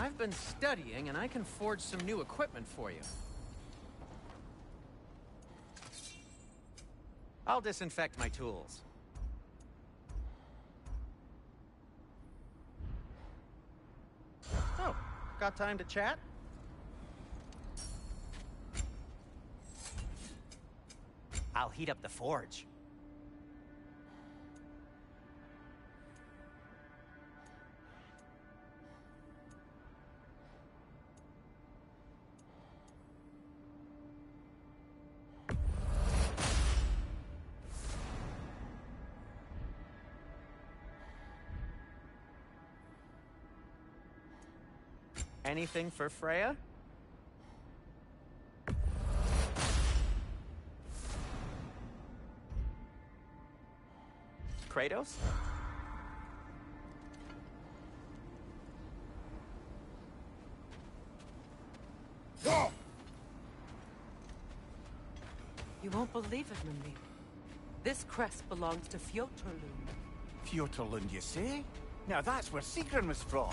I've been studying, and I can forge some new equipment for you. I'll disinfect my tools. Oh, got time to chat? I'll heat up the forge. Anything for Freya? Kratos? You won't believe it, Mimir. This crest belongs to Fjotorlund. Fjotorlund, you say? Now that's where Sigrun was from.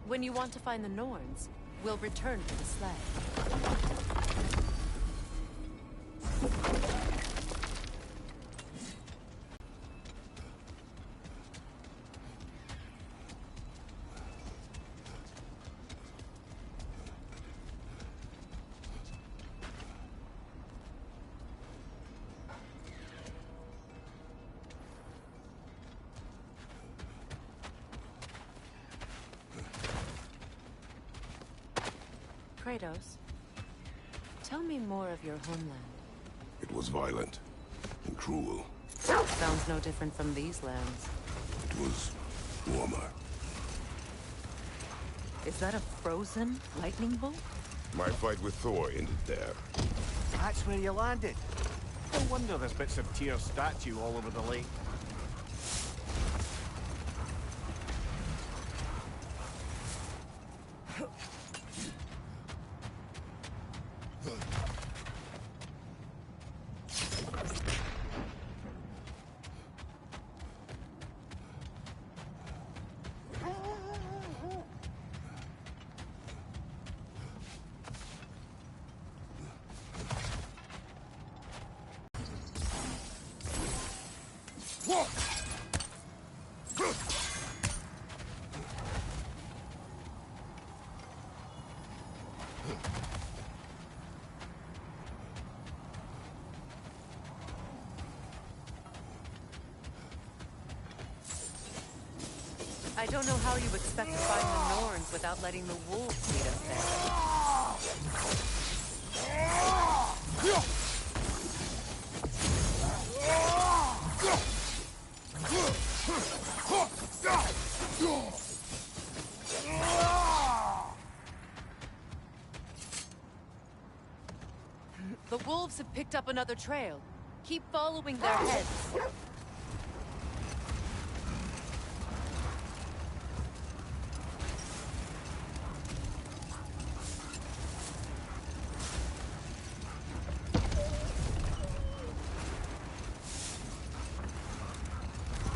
When you want to find the Norns, we'll return to the sled. Kratos, tell me more of your homeland. It was violent and cruel. Sounds no different from these lands. It was warmer. Is that a frozen lightning bolt? My fight with Thor ended there. That's where you landed. No wonder there's bits of Tyr's statue all over the lake. I don't know how you expect to find the Norns without letting the wolves meet us there. The wolves have picked up another trail. Keep following their heads.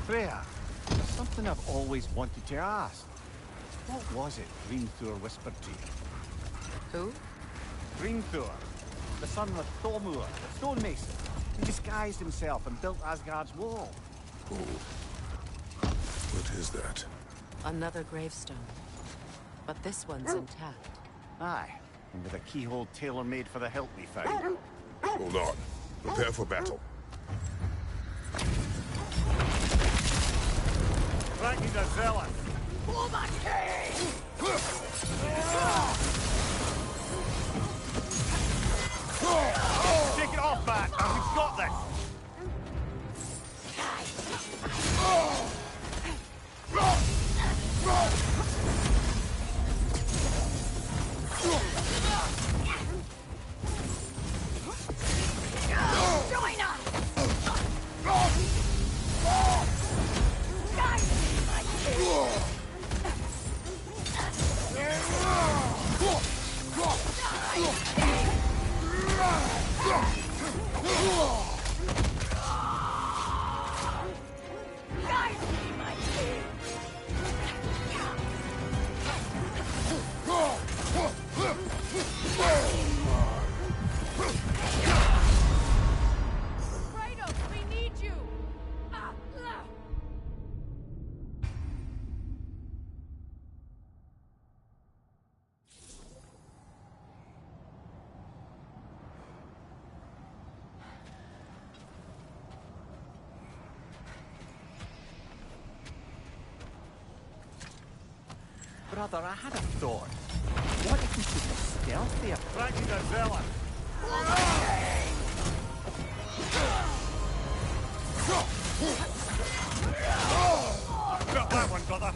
Freya, there's something I've always wanted to ask. What was it Hrimthur whispered to you? Who? Hrimthur, the son of Thormur, the stonemason. He disguised himself and built Asgard's wall. Oh. What is that? Another gravestone. But this one's intact. Aye, and with a keyhole tailor-made for the hilt we found. Hold on. Prepare for battle. Frankie's a zealot. Take it off, man. We've got this. Join us! Kratos, we need you! Brother, I had a thought. What if we took a stealthier Fragile? Got that one, brother.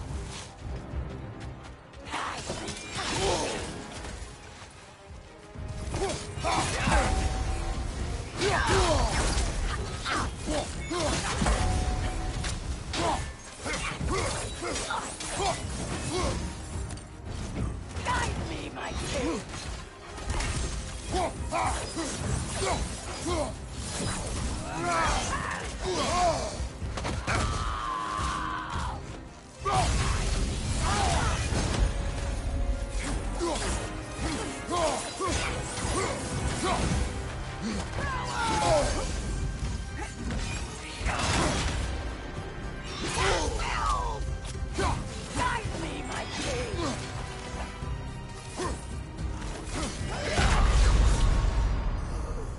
Guide me, my king! Guide me, my king!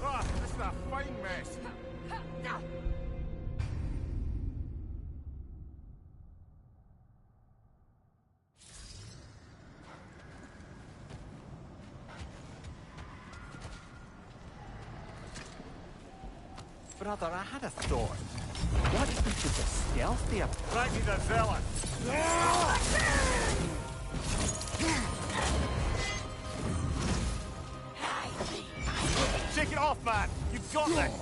Ah, this is a fine mess. Brother, I had a thought. What if we took a stealthier Fragile? Shake it off, man! You've got this!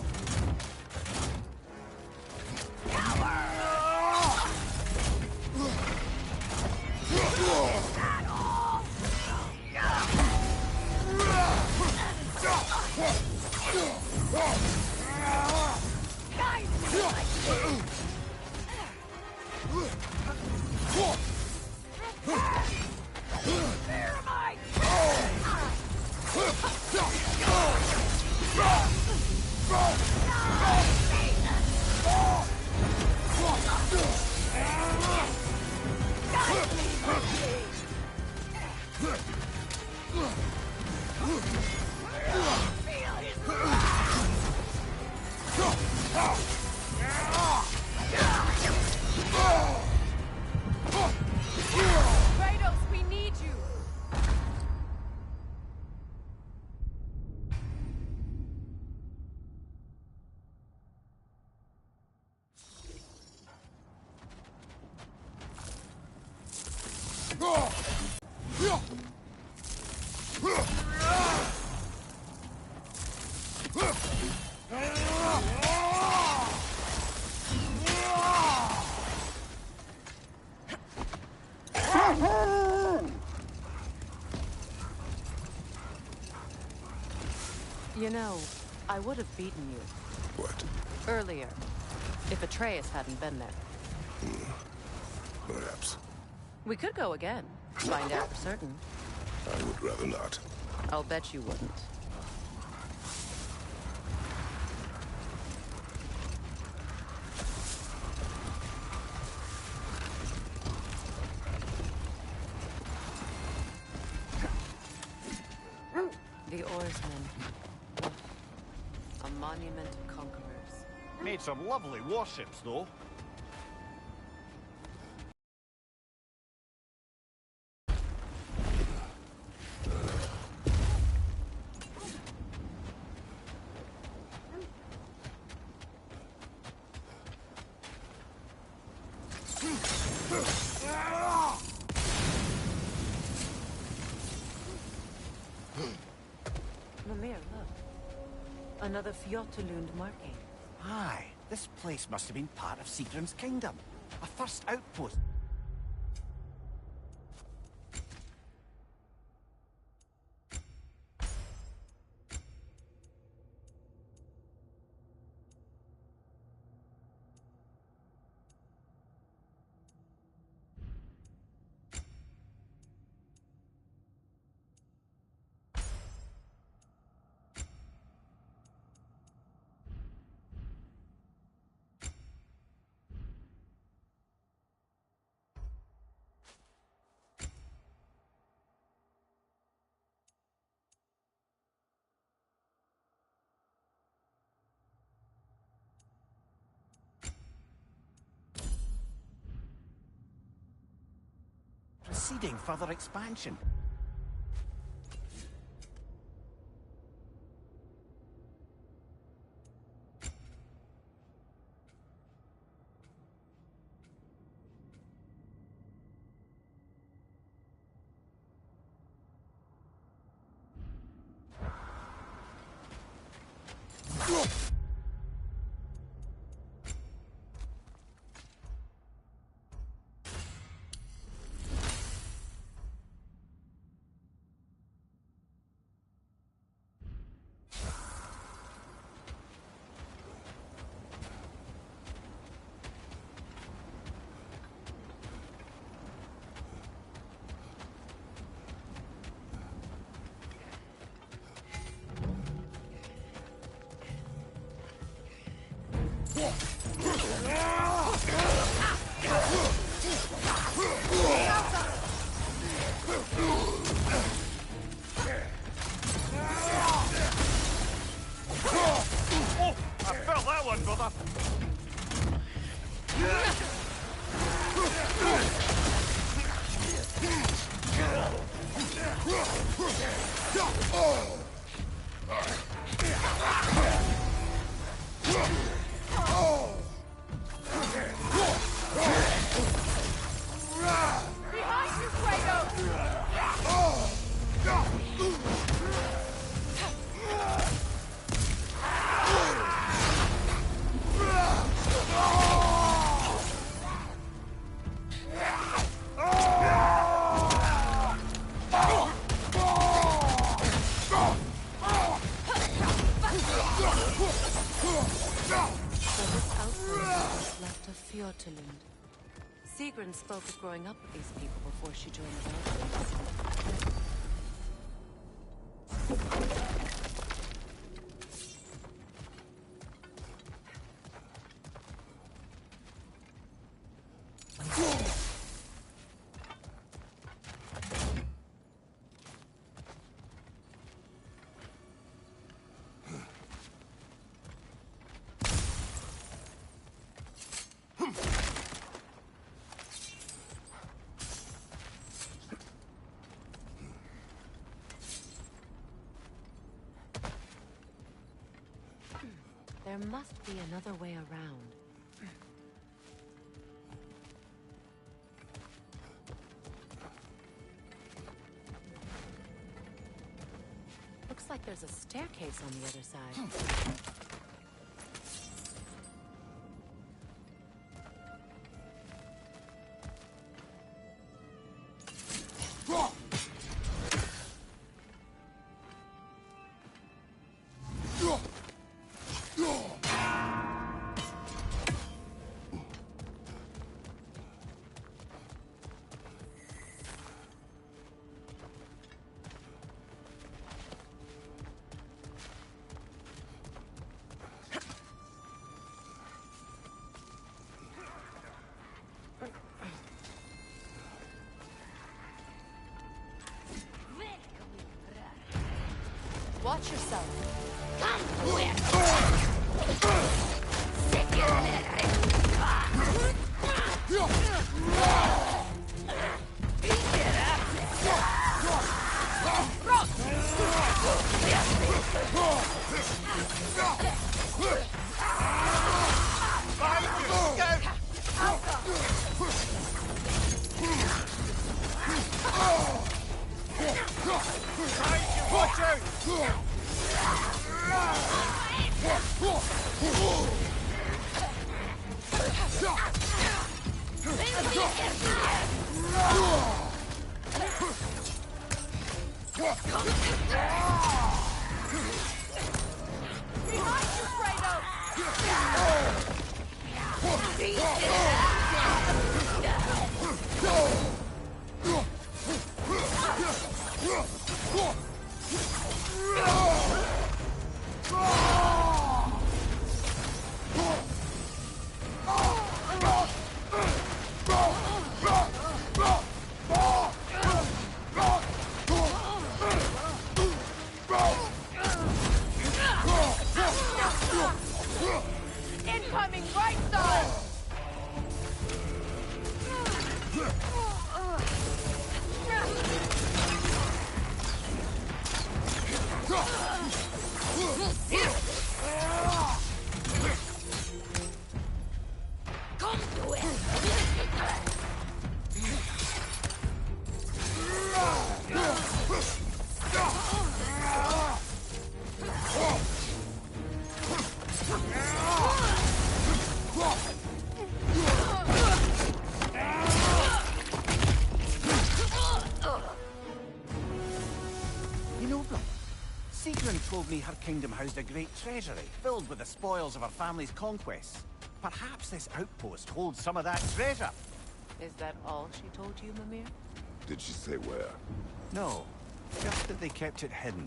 Kratos, we need you! You know, I would have beaten you What? earlier if Atreus hadn't been there. Perhaps. We could go again, find out for certain. I would rather not. I'll bet you wouldn't. The oarsmen. A monument of conquerors. Made some lovely warships, though. Mimir, look. Another Fjotalund marking. Aye, this place must have been part of Seagram's kingdom. A first outpost. preceding further expansion. Sigrun spoke of growing up with these people before she joined the Valkyries. There must be another way around. Looks like there's a staircase on the other side. Watch yourself. Come Watch out! Incoming right side! Come to it! You know, brother, Sigrun told me her kingdom housed a great treasury filled with the spoils of her family's conquests. Perhaps this outpost holds some of that treasure. Is that all she told you, Mimir? Did she say where? No, just that they kept it hidden.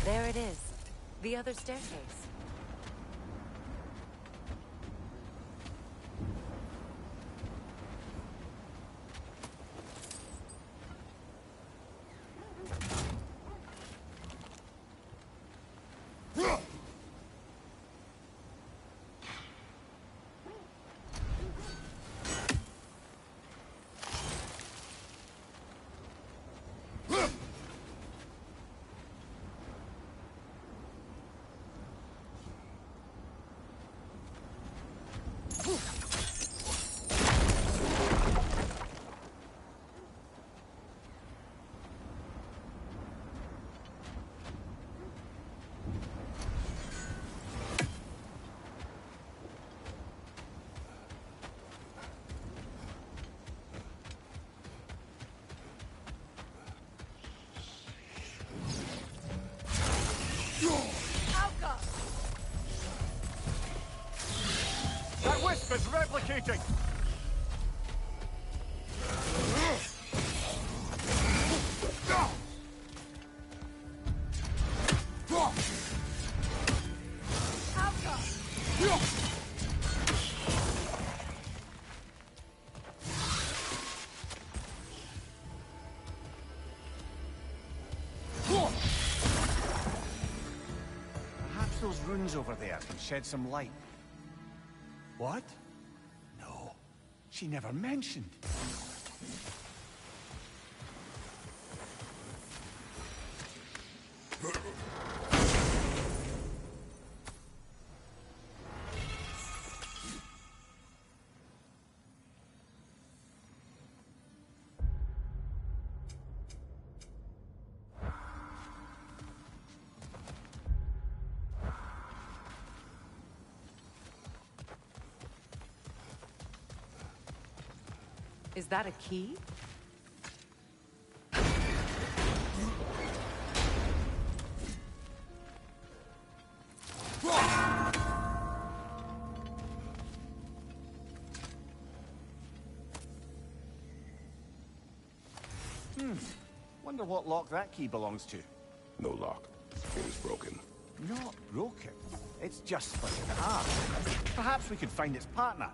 There it is. The other staircase. That wisp is replicating! Perhaps those runes over there can shed some light. What? No, she never mentioned. Is that a key? Wonder what lock that key belongs to. No lock. It is broken. Not broken. It's just split in half. Perhaps we could find its partner.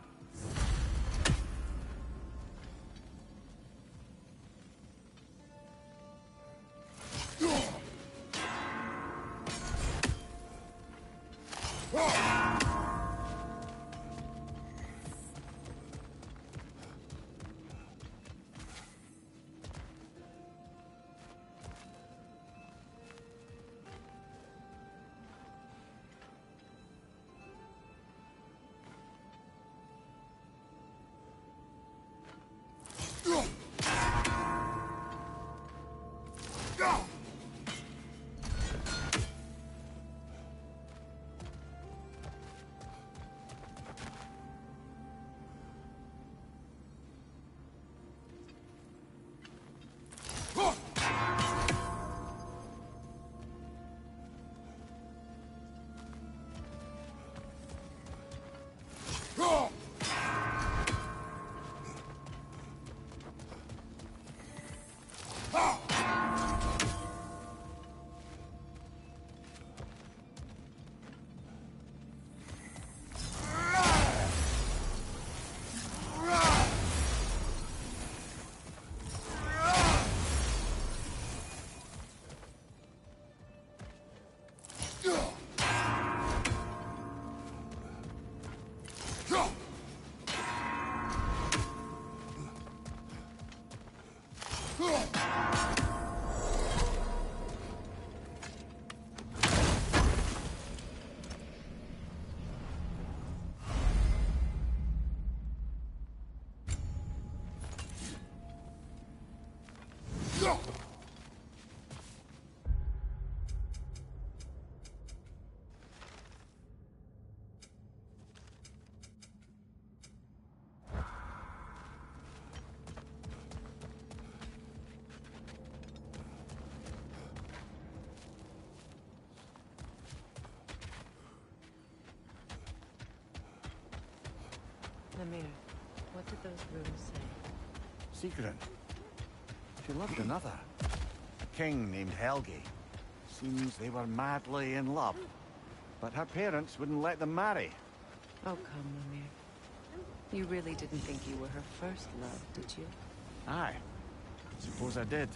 Mimir, what did those runes say? Sigrun. She loved another. A king named Helgi. Seems they were madly in love. But her parents wouldn't let them marry. Oh, come, Mimir. You really didn't think you were her first love, did you? Aye. Suppose I did.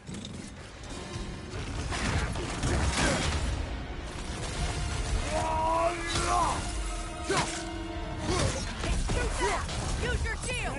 Use your shield!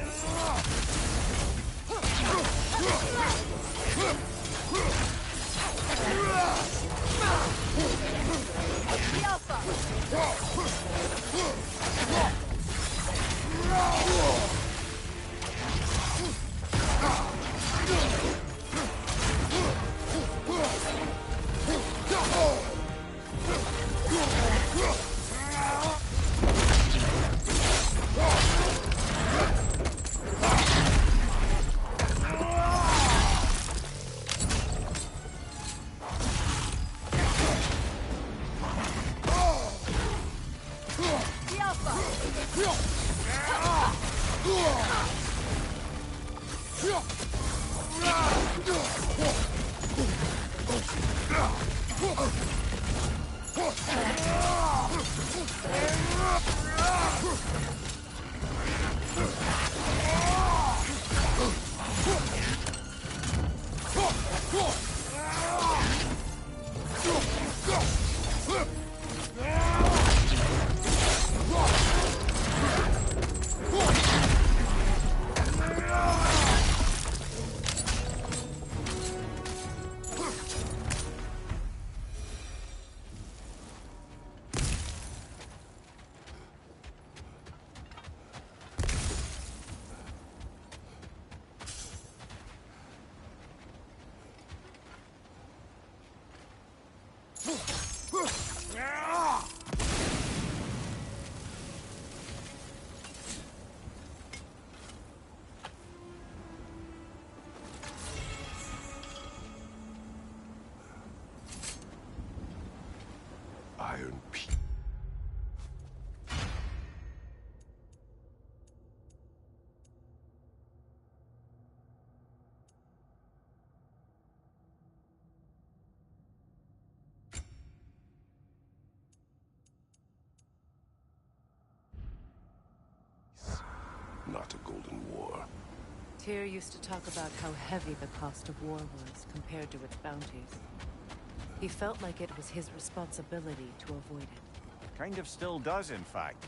Iron Peak. Not a golden war. Tyr used to talk about how heavy the cost of war was compared to its bounties. He felt like it was his responsibility to avoid it. Kind of still does, in fact.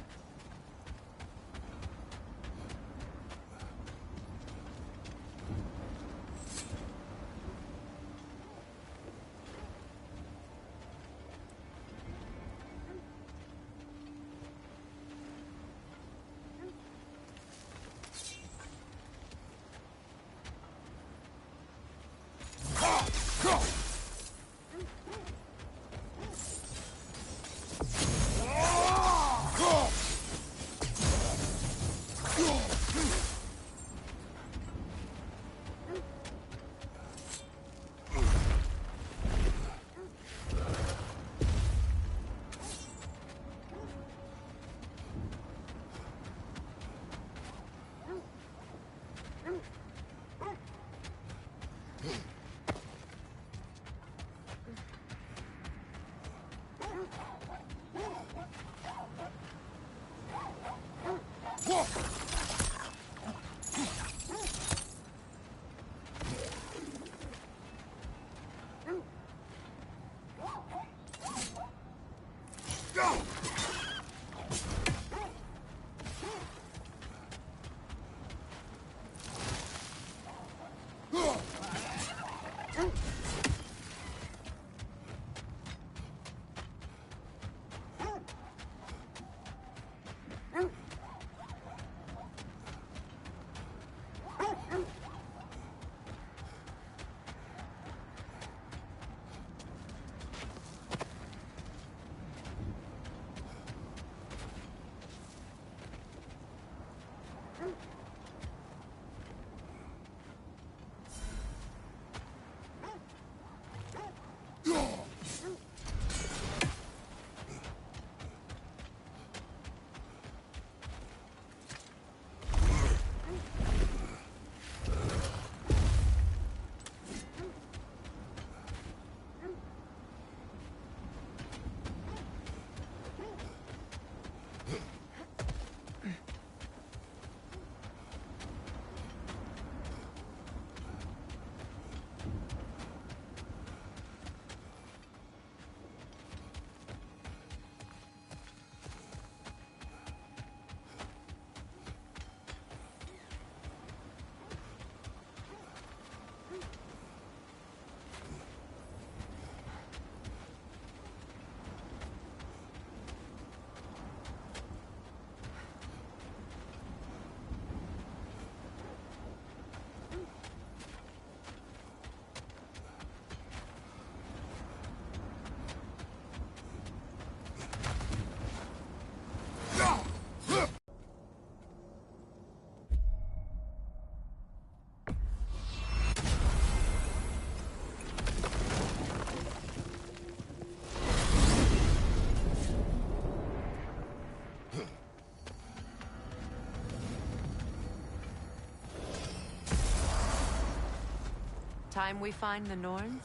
Time we find the Norns?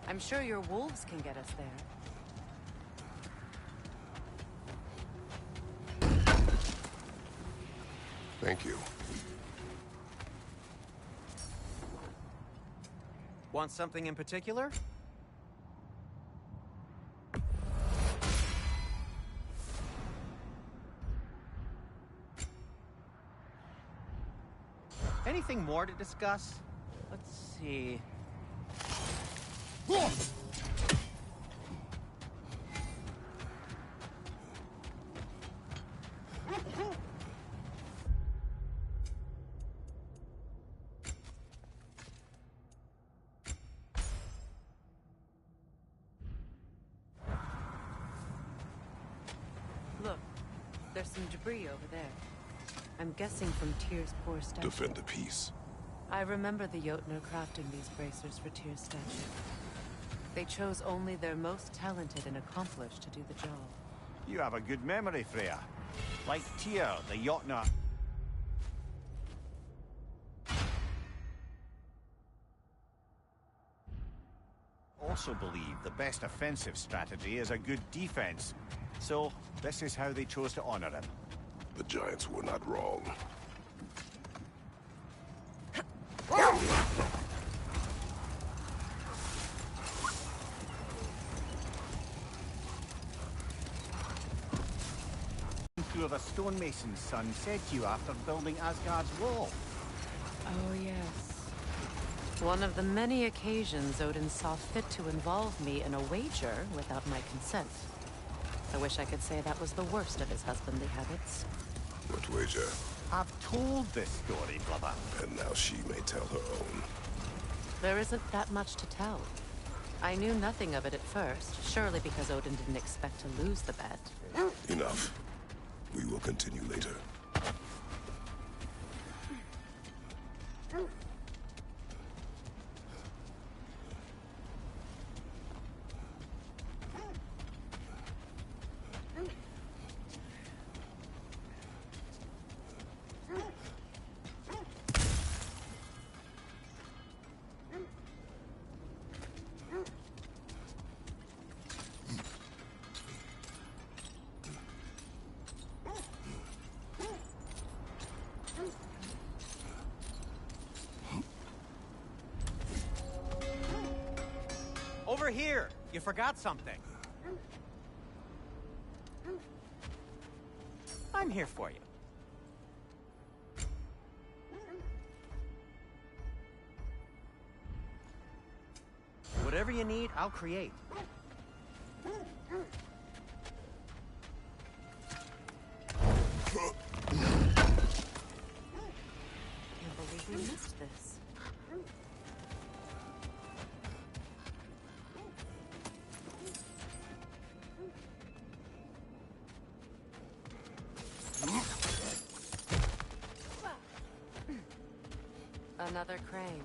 I'm sure your wolves can get us there. Thank you. Want something in particular? Anything more to discuss? Let's see. Look, there's some debris over there. I'm guessing from Tyr's poor statue. Defend the peace. I remember the Jotnar crafting these bracers for Tyr's statue. They chose only their most talented and accomplished to do the job. You have a good memory, Freya. Like Tyr, the Jotnar. Also believe the best offensive strategy is a good defense. So, this is how they chose to honor him. The Giants were not wrong. Through the stonemason's son said to you after building Asgard's wall. Oh, yes. One of the many occasions Odin saw fit to involve me in a wager without my consent. I wish I could say that was the worst of his husbandly habits. What wager? I've told this story, brother. And now she may tell her own. There isn't that much to tell. I knew nothing of it at first, surely because Odin didn't expect to lose the bet. Enough. We will continue later. Over here! You forgot something. I'm here for you. Whatever you need, I'll create. Can't believe we missed this. Another crane.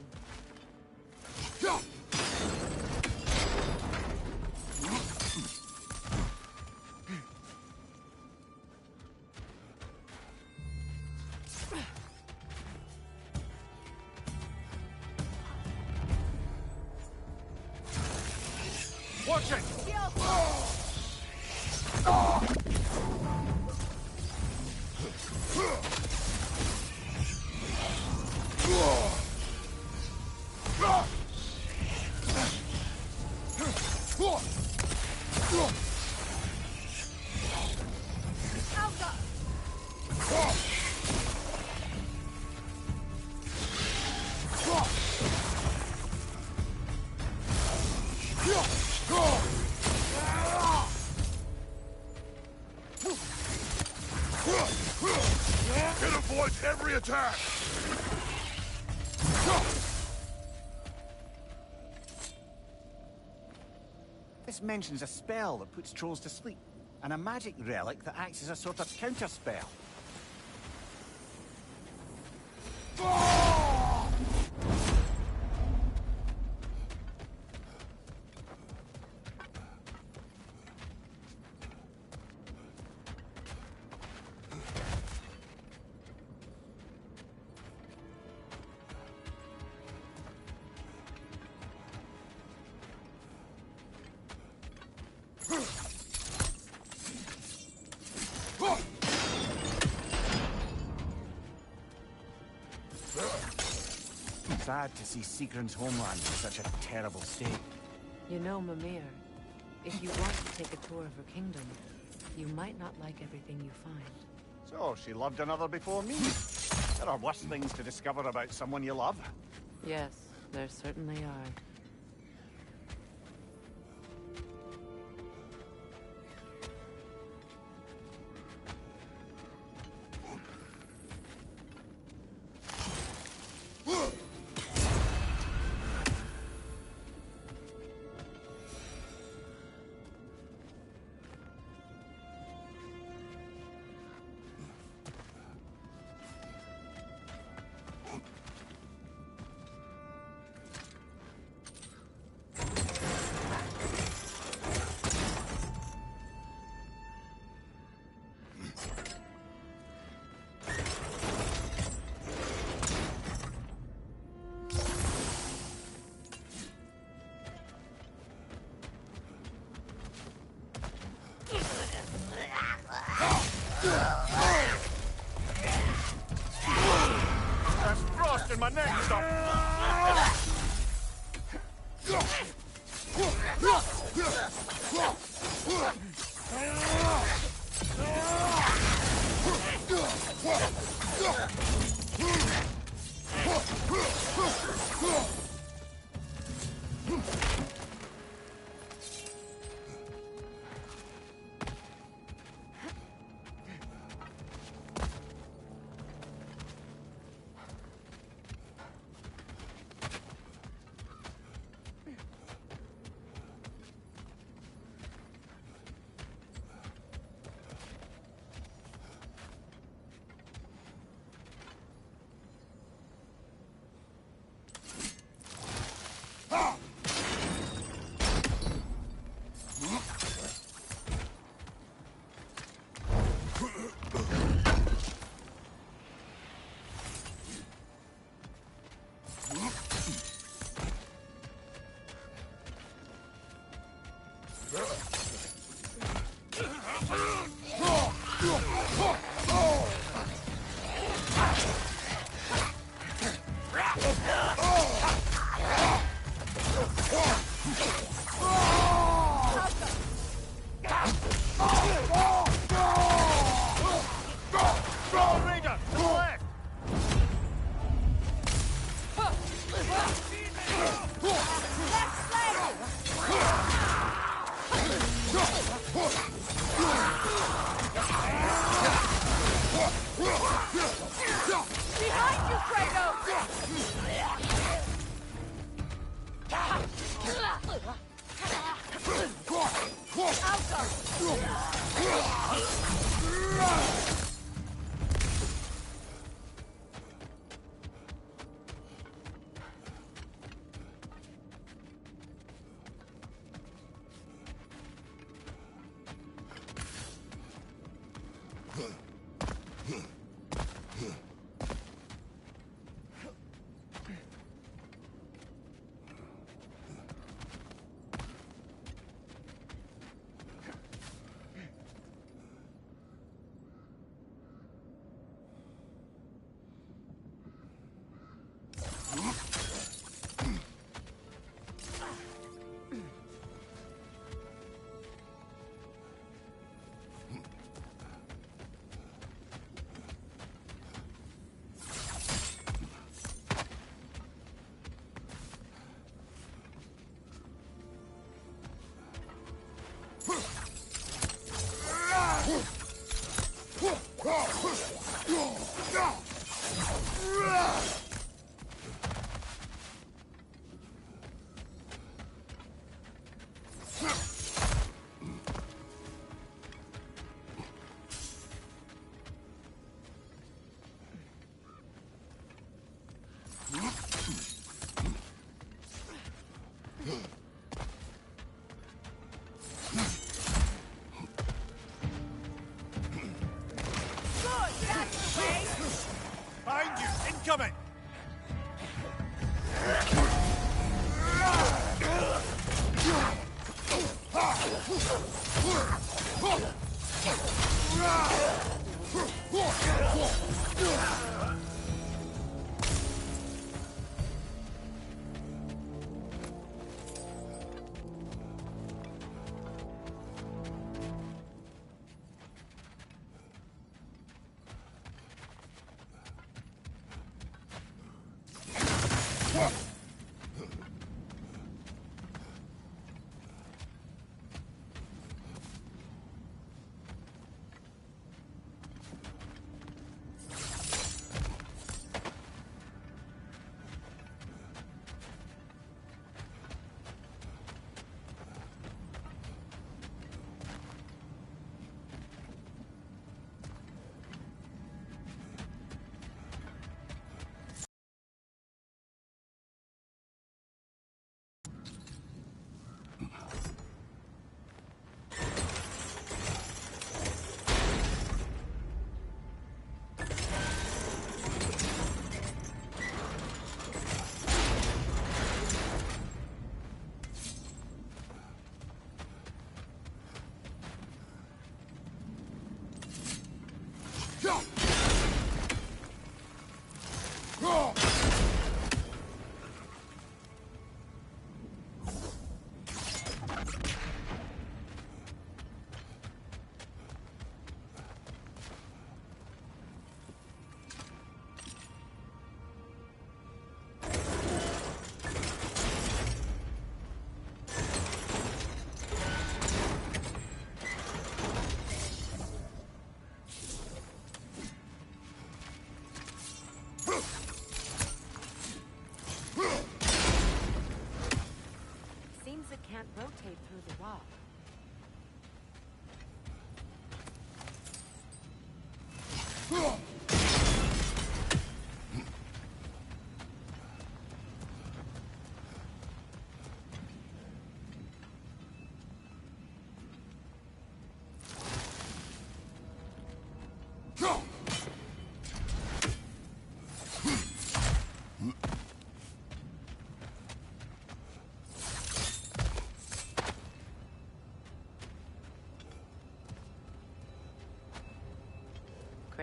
Watch it! It avoids every attack! This mentions a spell that puts trolls to sleep, and a magic relic that acts as a sort of counterspell. sad to see Sigrun's homeland in such a terrible state. You know, Mimir, if you want to take a tour of her kingdom, you might not like everything you find. So, she loved another before me. There are worse things to discover about someone you love. Yes, there certainly are. There's frost in my neck, stop!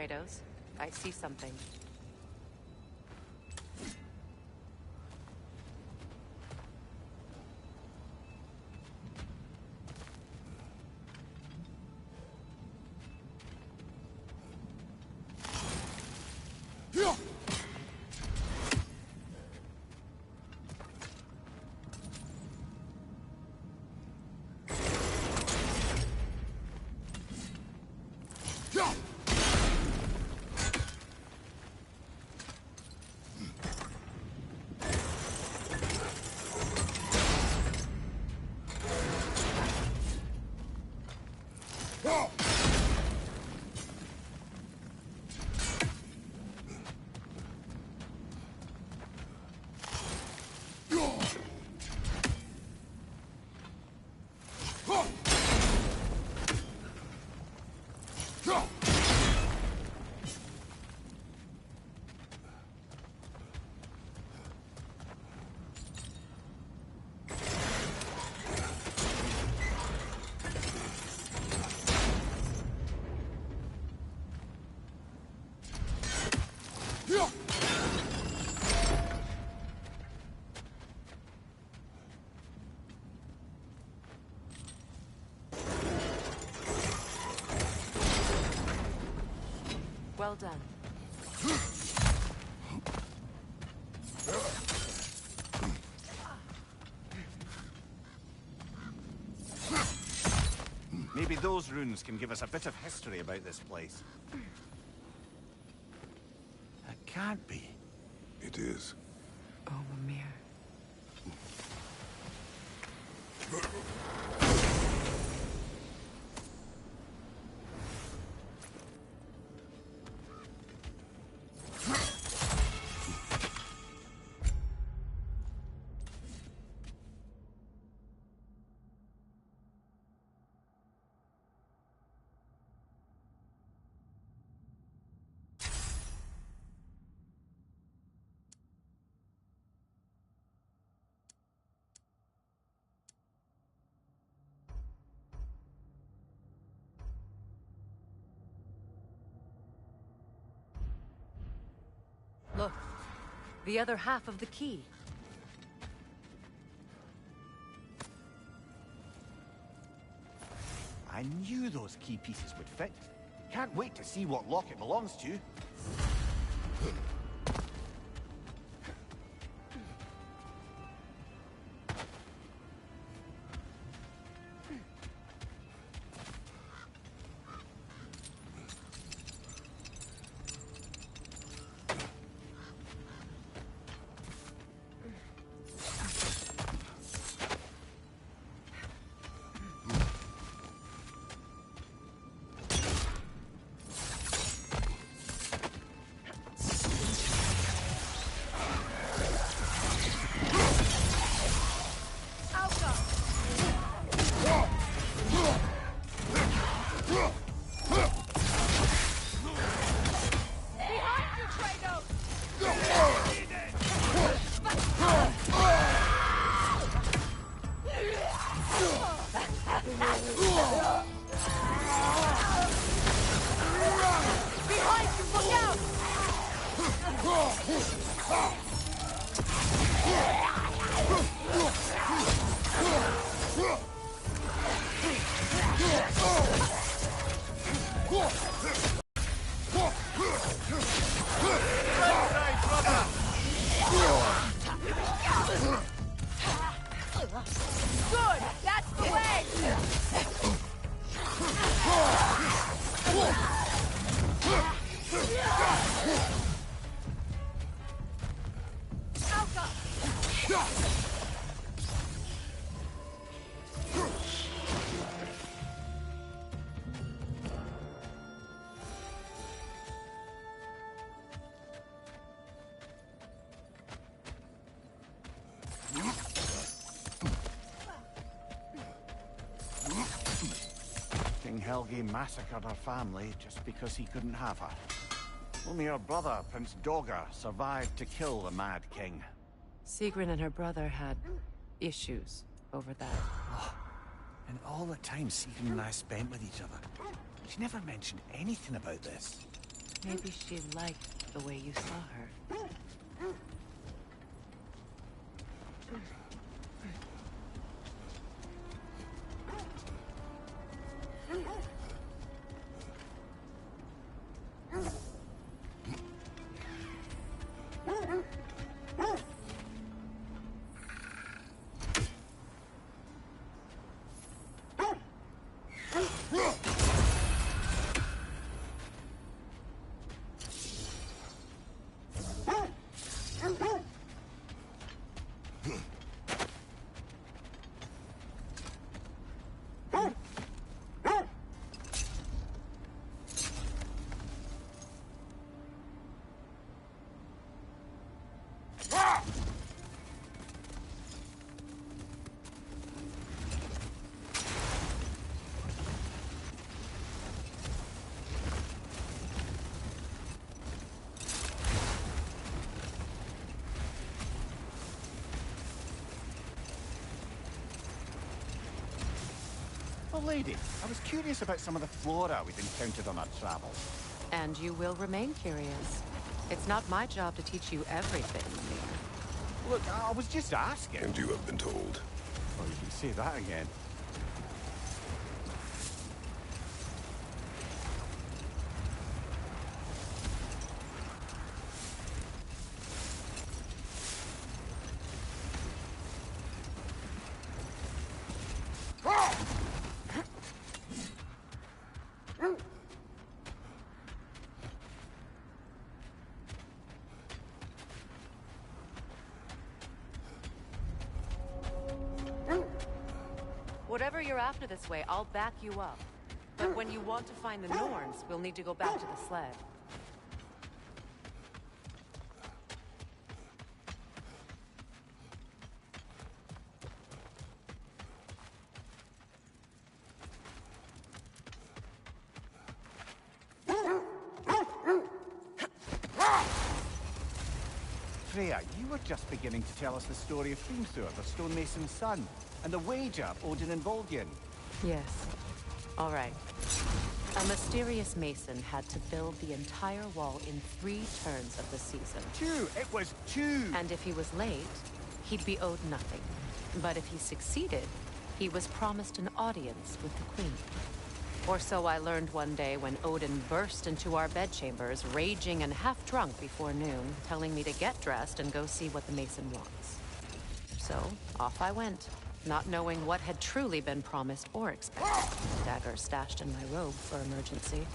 Kratos. I see something. Well done. Maybe those runes can give us a bit of history about this place. That can't be. It is. Oh, Mimir. Look, the other half of the key. I knew those key pieces would fit. Can't wait to see what lock it belongs to. Good! That's the way! King Helgi massacred her family just because he couldn't have her. Only her brother, Prince Dogger, survived to kill the Mad King. Sigrun and her brother had issues over that. And all the time Sigrun and I spent with each other, she never mentioned anything about this. Maybe she liked the way you saw her. Well, lady, I was curious about some of the flora we'd encountered on our travels. And you will remain curious. It's not my job to teach you everything, Mia. Look, I was just asking. And you have been told. Oh, you can say that again. Whatever you're after this way, I'll back you up. But when you want to find the Norns, we'll need to go back to the sled. Freya, you were just beginning to tell us the story of Hrimthur, the stonemason's son, and the wager Odin involved you in. Yes. All right. A mysterious mason had to build the entire wall in 3 turns of the season. 2! It was 2! And if he was late, he'd be owed nothing. But if he succeeded, he was promised an audience with the queen. Or so I learned one day when Odin burst into our bedchambers, raging and half-drunk before noon, telling me to get dressed and go see what the mason wants. So, off I went, not knowing what had truly been promised or expected. Dagger stashed in my robe for emergency.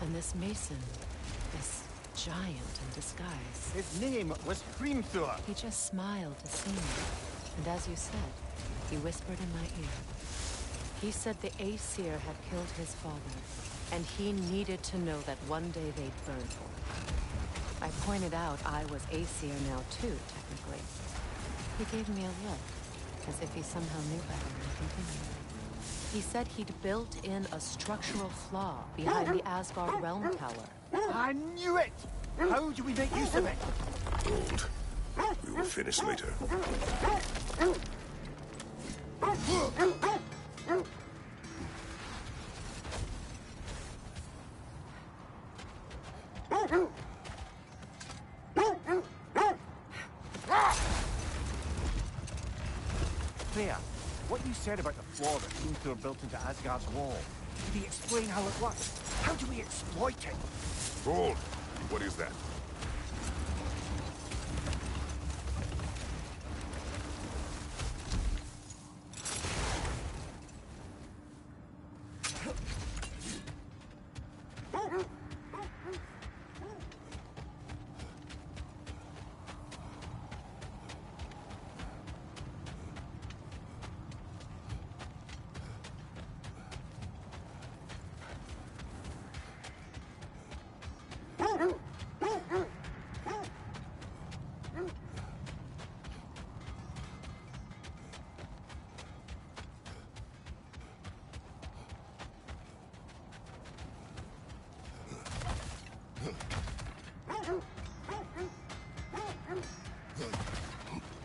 And this mason, this giant in disguise. His name was Hrimthur. He just smiled to see me. And as you said, he whispered in my ear. He said the Aesir had killed his father, and he needed to know that one day they'd burn for it. I pointed out I was Aesir now too, technically. He gave me a look, as if he somehow knew better and continued. He said he'd built in a structural flaw behind the Asgard Realm Tower. I knew it! How do we make use of it? Hold. We will finish later. Freya, what you said about the flaw that Hrimthur built into Asgard's wall, could you explain how it works? How do we exploit it? Hold. What is that?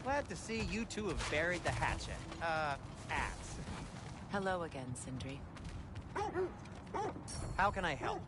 Glad to see you two have buried the hatchet. Axe. Hello again, Sindri. How can I help?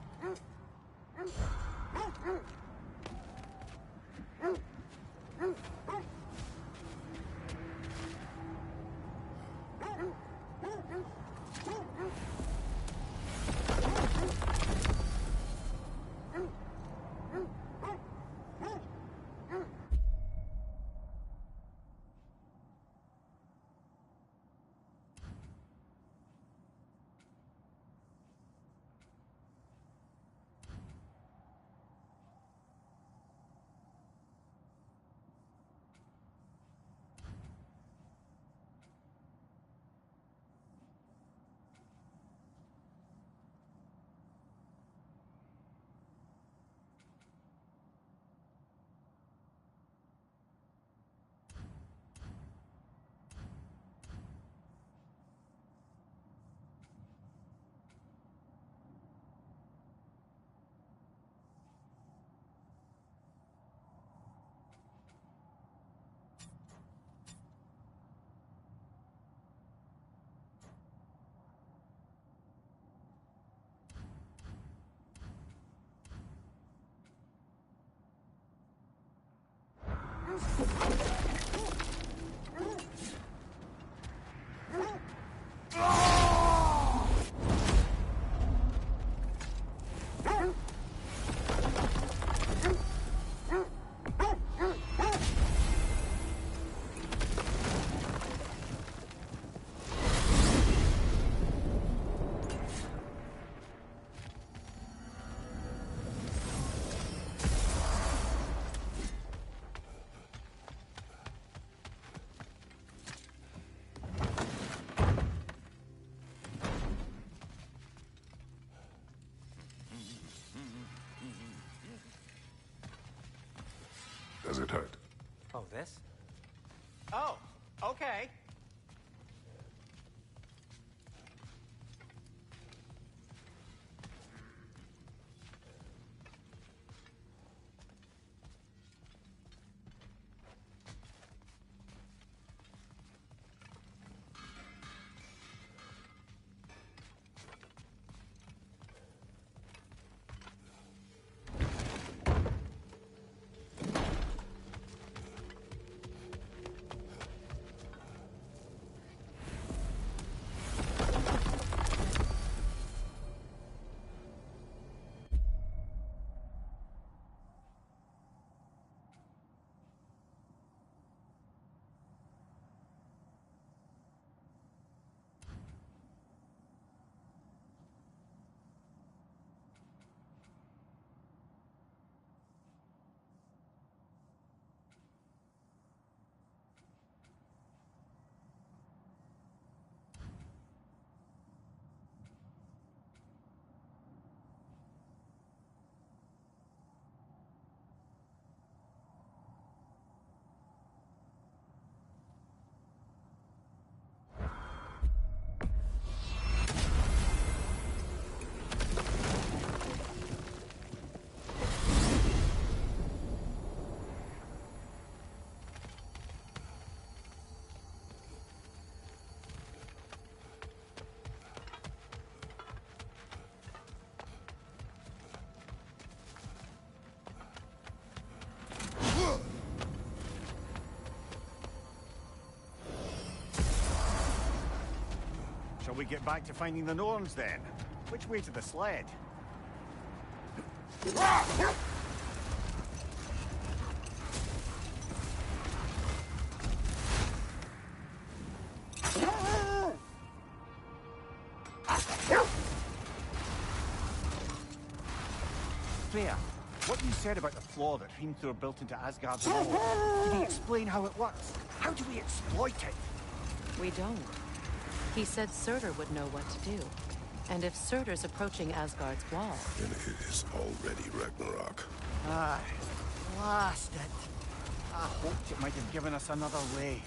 Does it hurt? Oh, this? Oh, okay. Shall we get back to finding the Norns then? Which way to the sled? Freya, what you said about the flaw that Hrimthur built into Asgard's wall, did he explain how it works? How do we exploit it? We don't. He said Surtur would know what to do. And if Surtur's approaching Asgard's wall... Then it is already Ragnarok. Ah, blast it. I hoped it might have given us another way.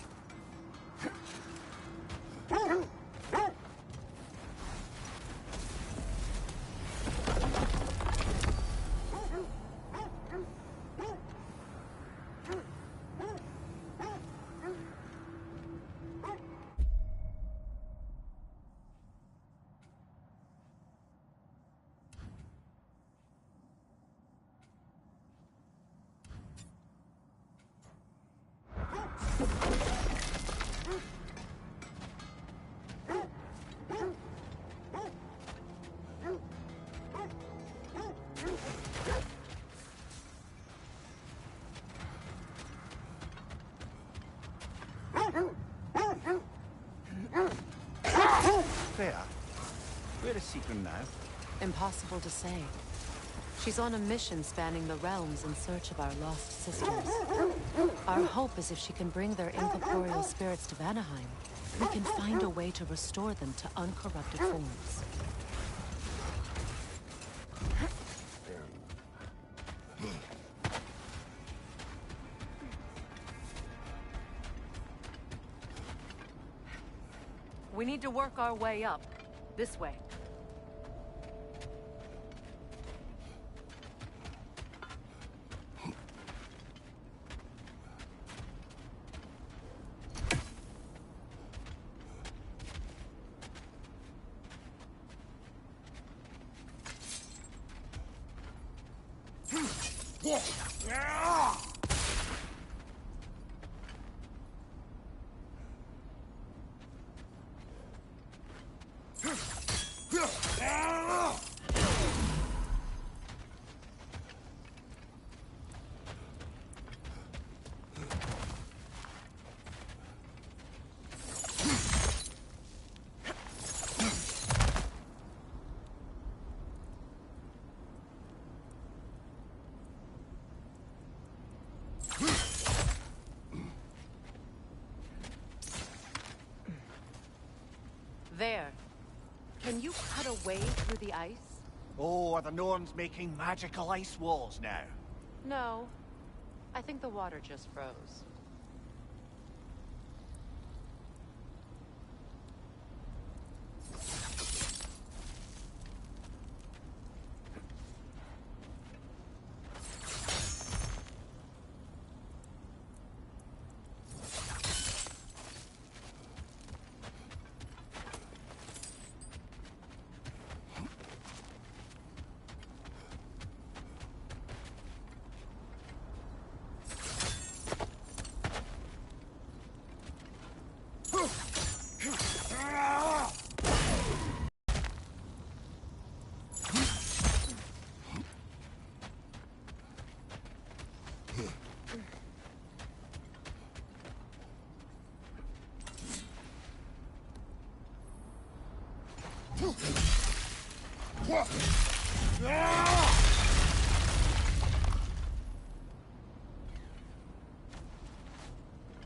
Freya, where is Sigrun now? Impossible to say. She's on a mission spanning the realms in search of our lost sisters. Our hope is if she can bring their incorporeal spirits to Vanaheim, we can find a way to restore them to uncorrupted forms. We need to work our way up. This way. There. Can you cut a way through the ice? Oh, are the Norns making magical ice walls now? No. I think the water just froze.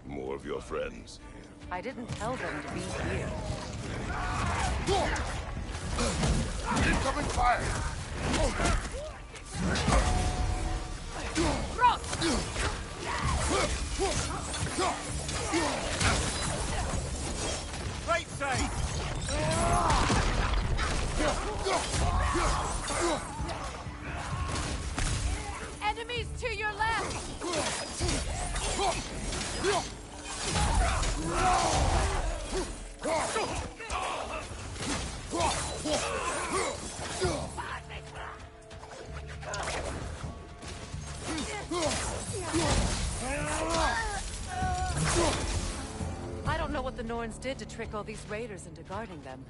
More of your friends. I didn't tell them to be here. Incoming fire! Right side! Enemies to your left! I don't know what the Norns did to trick all these raiders into guarding them.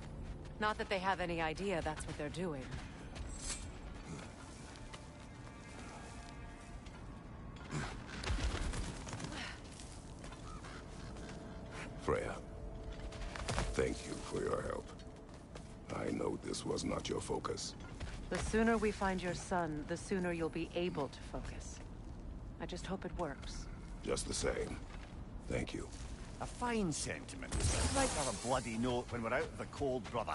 Not that they have any idea that's what they're doing. Freya, thank you for your help. I know this was not your focus. The sooner we find your son, the sooner you'll be able to focus. I just hope it works. Just the same, thank you. A fine sentiment. I'd like to have a bloody note when we're out of the cold, brother.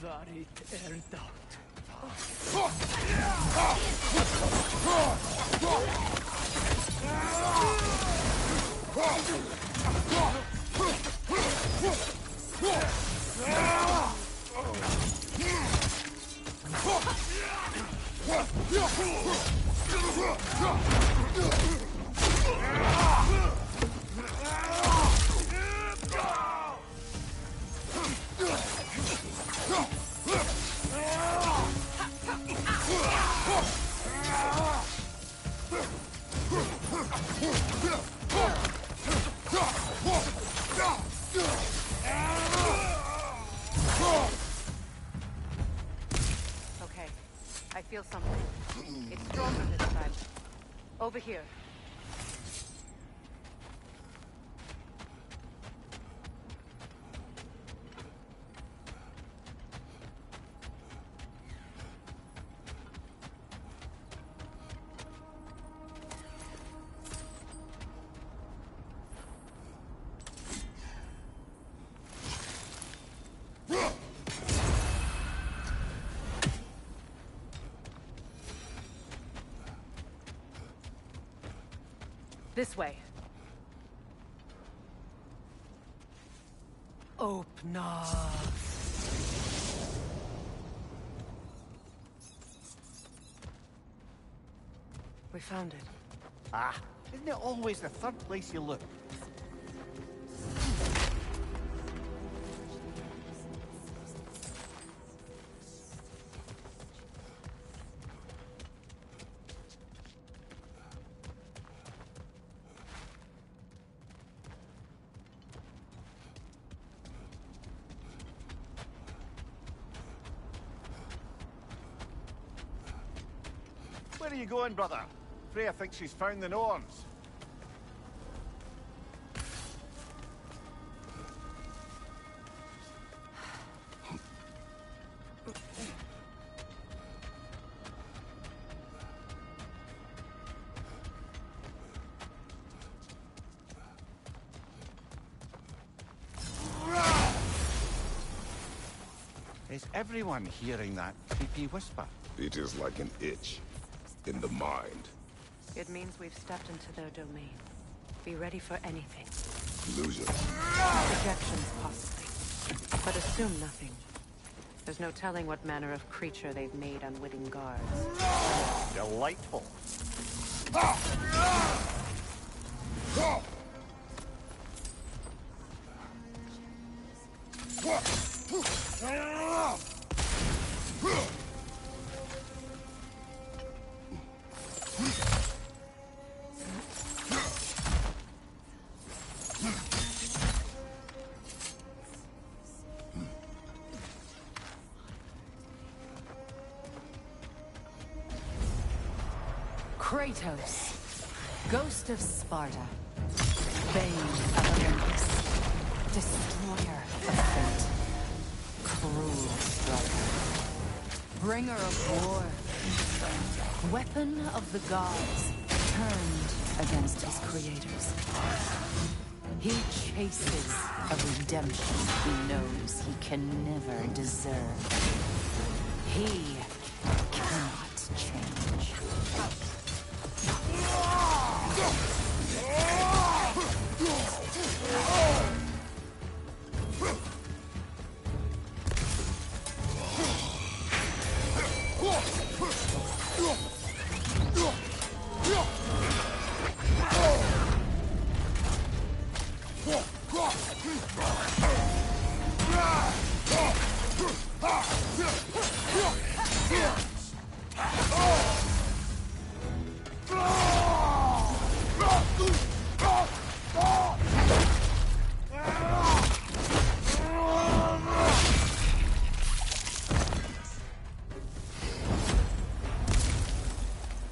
Varit erdacht. Okay, I feel something. It's stronger this time. Over here. This way. Opna. We found it. Ah, isn't it always the third place you look? Where are you going, brother? Freya thinks she's found the Norns. Is everyone hearing that creepy whisper? It is like an itch in the mind. It means we've stepped into their domain. Be ready for anything. Illusion. Projections, possibly. But assume nothing. There's no telling what manner of creature they've made unwitting guards. Delightful. Kratos, Ghost of Sparta, Bane of Olympus, Destroyer of Fate, Cruel Striker, Bringer of War, Weapon of the Gods, turned against his creators. He chases a redemption he knows he can never deserve. He cannot change.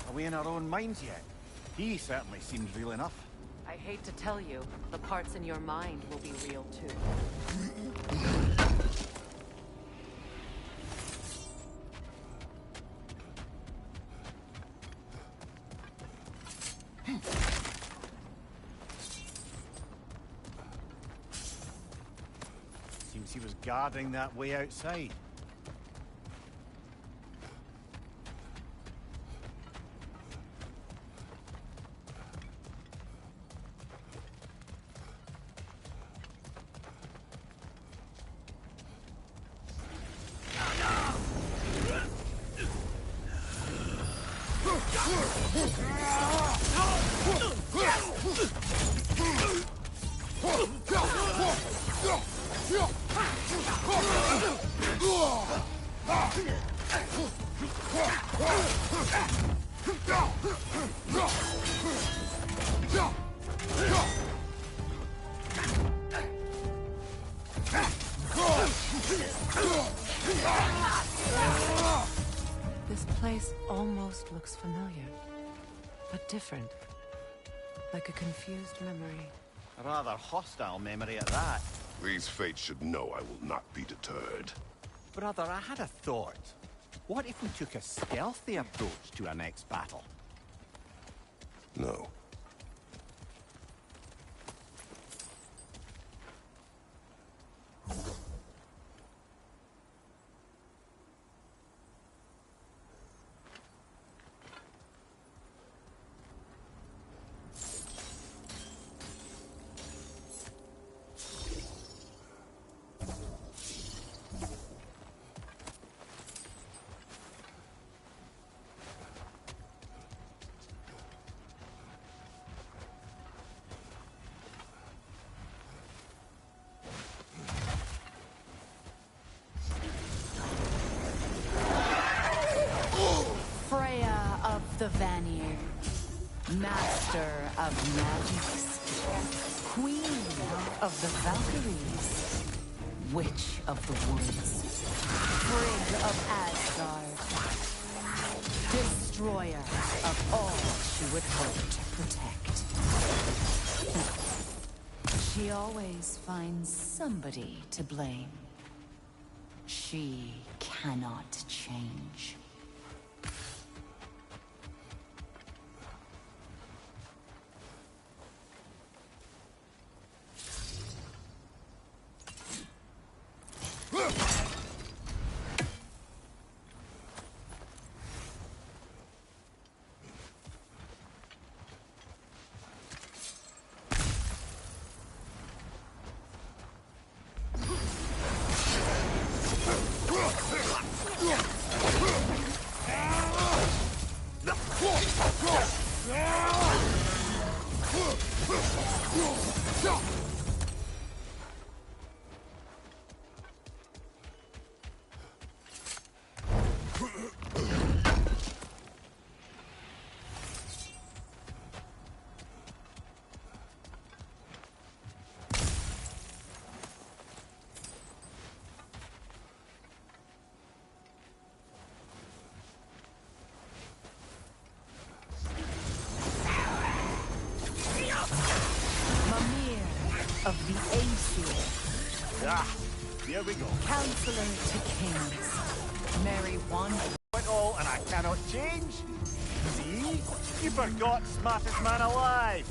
Are we in our own minds yet? He certainly seems real enough. I hate to tell you, the parts in your mind will be real too. Seems he was guarding that way outside. This place almost looks familiar, but different. Like a confused memory. A rather hostile memory at that. These fates should know I will not be deterred. Brother, I had a thought. What if we took a stealthy approach to our next battle? No. Freya of the Vanir, master of magics, queen of the Valkyries, witch of the woods, Frigg of Asgard, destroyer of all she would hope to protect. She always finds somebody to blame. She cannot change. Of the Aesir. Ah, here we go. Counselor to kings. Mary Wand. Went all and I cannot change? See? You forgot smartest man alive.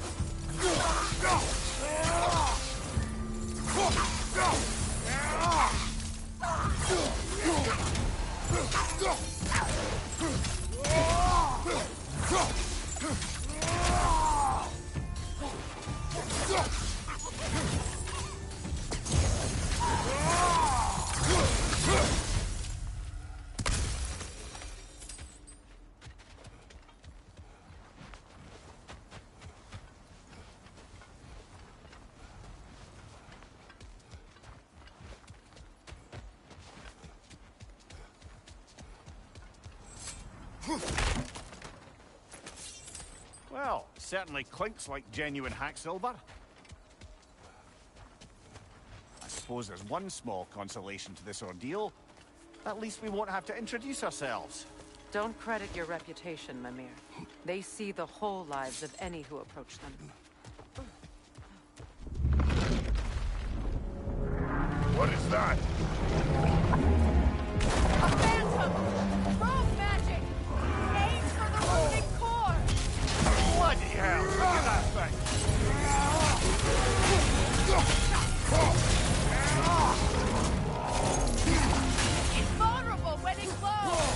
Well, certainly clinks like genuine hack silver. I suppose there's one small consolation to this ordeal. At least we won't have to introduce ourselves. Don't credit your reputation, Mimir. They see the whole lives of any who approach them. What is that? A phantom! Rogue magic! Aim for the rooting core! Bloody hell! Look at that thing! It's vulnerable when it glows!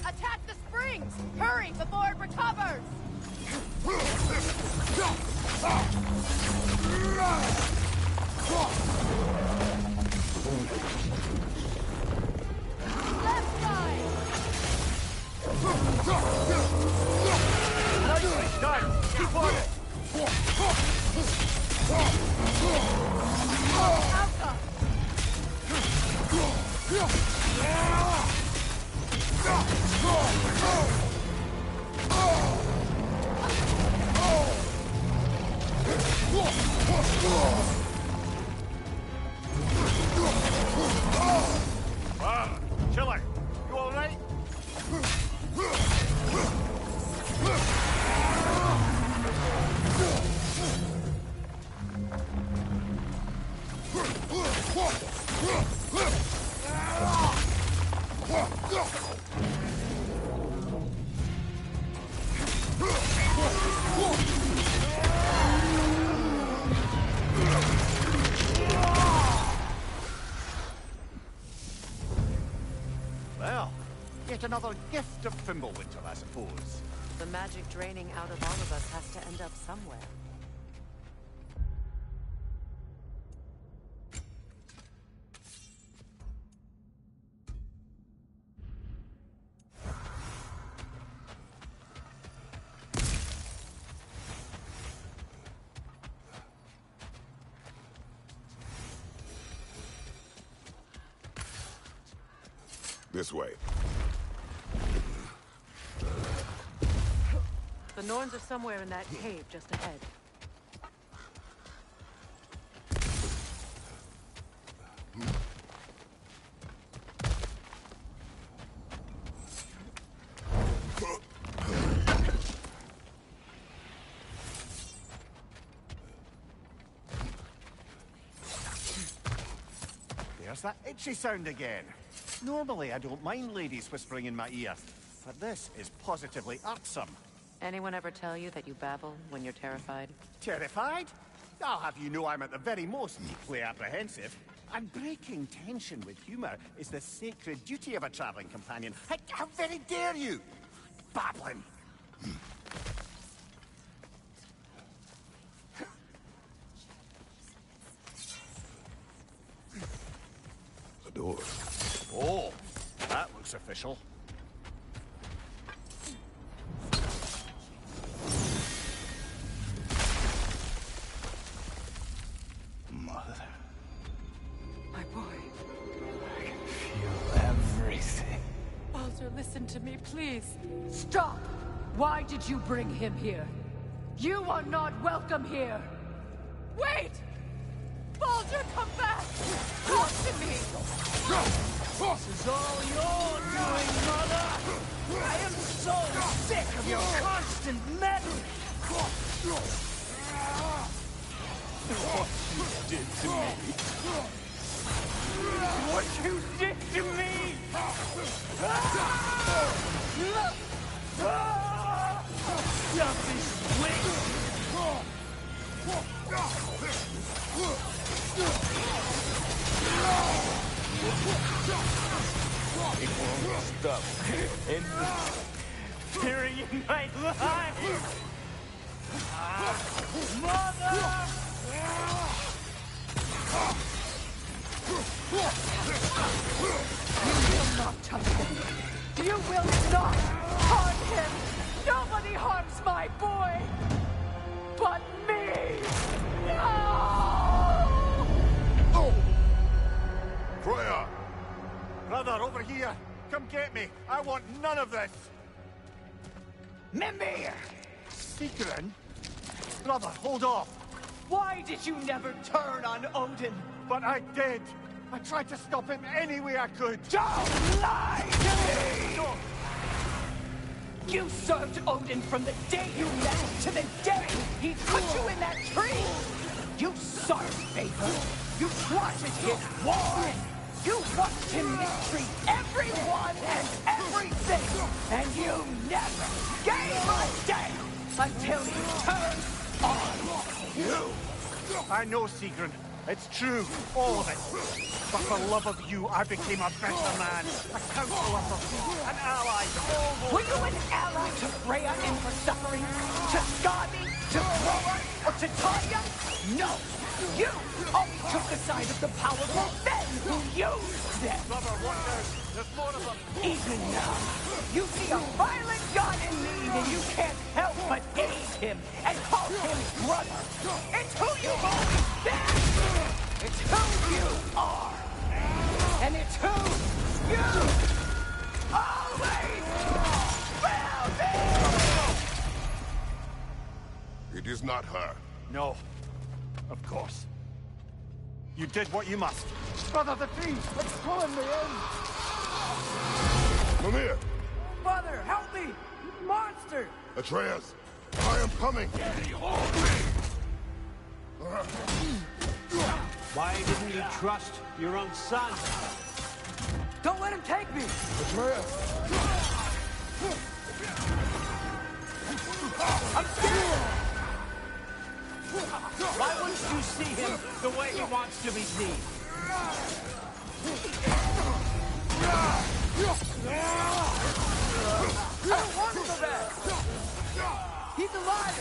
Attack the springs! Hurry before it recovers! Left side! Nicely done! Keep on it! Outcome! Chiller, you alright? Well, yet another gift of Fimbulwinter, I suppose. The magic draining out of all of us has to end up somewhere. This way. The Norns are somewhere in that cave just ahead. There's that itchy sound again. Normally, I don't mind ladies whispering in my ear, but this is positively irksome. Anyone ever tell you that you babble when you're terrified? Terrified? I'll have you know I'm at the very most deeply apprehensive. And breaking tension with humor is the sacred duty of a traveling companion. How very dare you! Babbling! The door. Oh, that looks official. Mother, My boy. I can feel everything. Baldur, listen to me, please. Stop! Why did you bring him here? You are not welcome here! Wait! Baldur, come back! Talk to me! This is all your doing, Mother! I am so sick of your constant meddling! What you did to me! Selfish witch! It won't stop. Burying my life! Mother! You will not touch him. You will not harm him. Nobody harms my boy but me. No! Freya! Brother, over here! Come get me! I want none of this! Mimir! Sigrun? Brother, hold off! Why did you never turn on Odin? But I did! I tried to stop him any way I could! Don't lie to me! No! You served Odin from the day you met to the day he put you in that tree! You sought favor! You plotted his war! You watched him mistreat everyone and everything! And you never gave a damn until he turned on you! I know, Sigrun. It's true, all of it. But for love of you, I became a better man. A counselor for me, an ally to all those... Were you an ally to Freya in her suffering? To Skadi? To Groa? Or to Tanya? No! You always took the side of the powerful men who used them! Brother, watch out! There's more of them! Even now, you see a violent god in need and you can't help but aid him and call him brother! It's who you've always been! It's who you are! And it's who you always will be! It is not her. No. Of course. You did what you must. Brother, the trees! Let's pull him in! Mimir! Mother, help me! Monster! Atreus! I am coming! Why didn't you trust your own son? Don't let him take me! Atreus! I'm scared! Why wouldn't you see him the way he wants to be seen? I don't want him so bad! He's alive!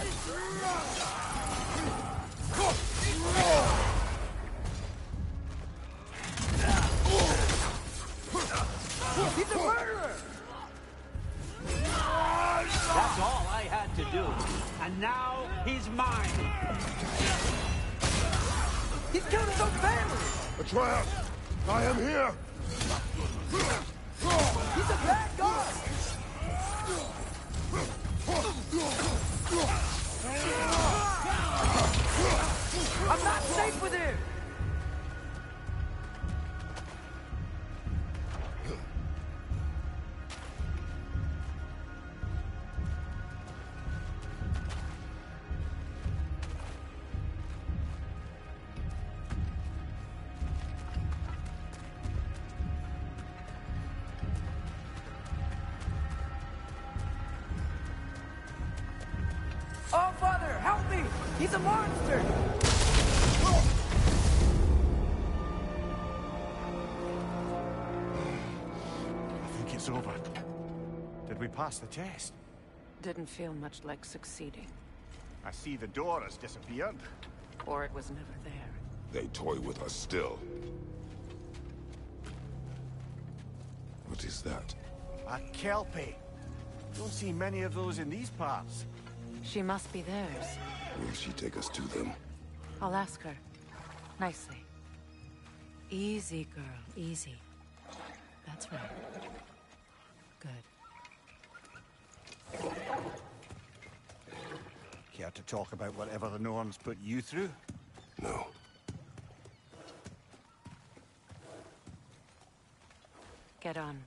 He's a murderer! That's all I had to do. And now he's mine. He's killed his own family! Atreus! I am here! He's a bad god! I'm not safe with him! Oh, Father, help me! He's a monster! I think it's over. Did we pass the test? Didn't feel much like succeeding. I see the door has disappeared. Or it was never there. They toy with us still. What is that? A kelpie. Don't see many of those in these parts. She must be theirs. Will she take us to them? I'll ask her. Nicely. Easy, girl. Easy. That's right. Good. Care to talk about whatever the Norns put you through? No. Get on.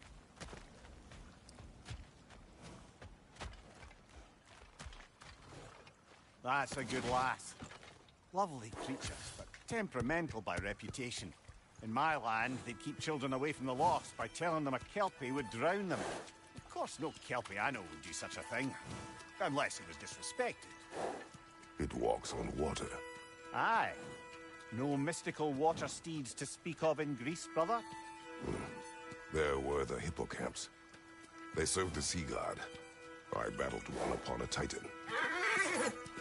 That's a good lass. Lovely creatures, but temperamental by reputation. In my land, they'd keep children away from the lost by telling them a Kelpie would drown them. Of course, no Kelpie I know would do such a thing. Unless it was disrespected. It walks on water. Aye. No mystical water steeds to speak of in Greece, brother? There were the hippocamps. They served the sea god. I battled one upon a titan.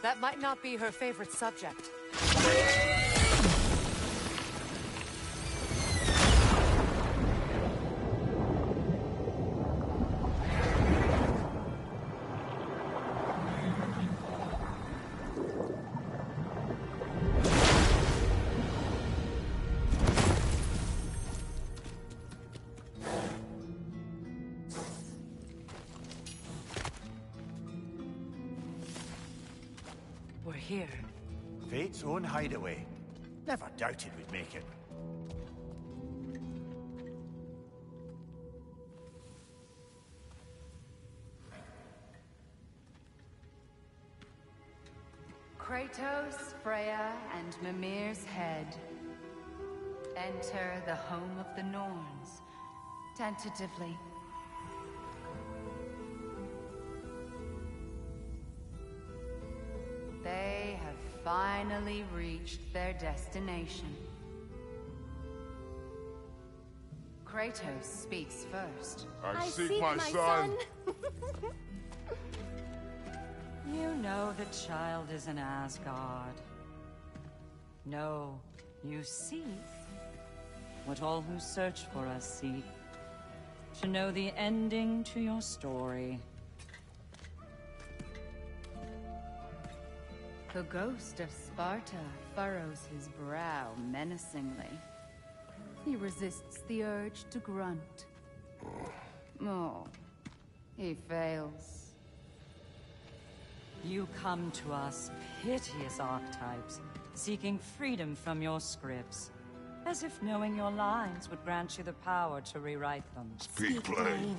That might not be her favorite subject. We're here. Fate's own hideaway. Never doubted we'd make it. Kratos, Freya, and Mimir's head. Enter the home of the Norns. Tentatively. They have finally reached their destination. Kratos speaks first. I seek my son. You know the child is in Asgard. No, you seek what all who search for us seek. To know the ending to your story. The ghost of Sparta furrows his brow menacingly. He resists the urge to grunt. Oh, he fails. You come to us, piteous archetypes, seeking freedom from your scripts. As if knowing your lines would grant you the power to rewrite them. Speak plain.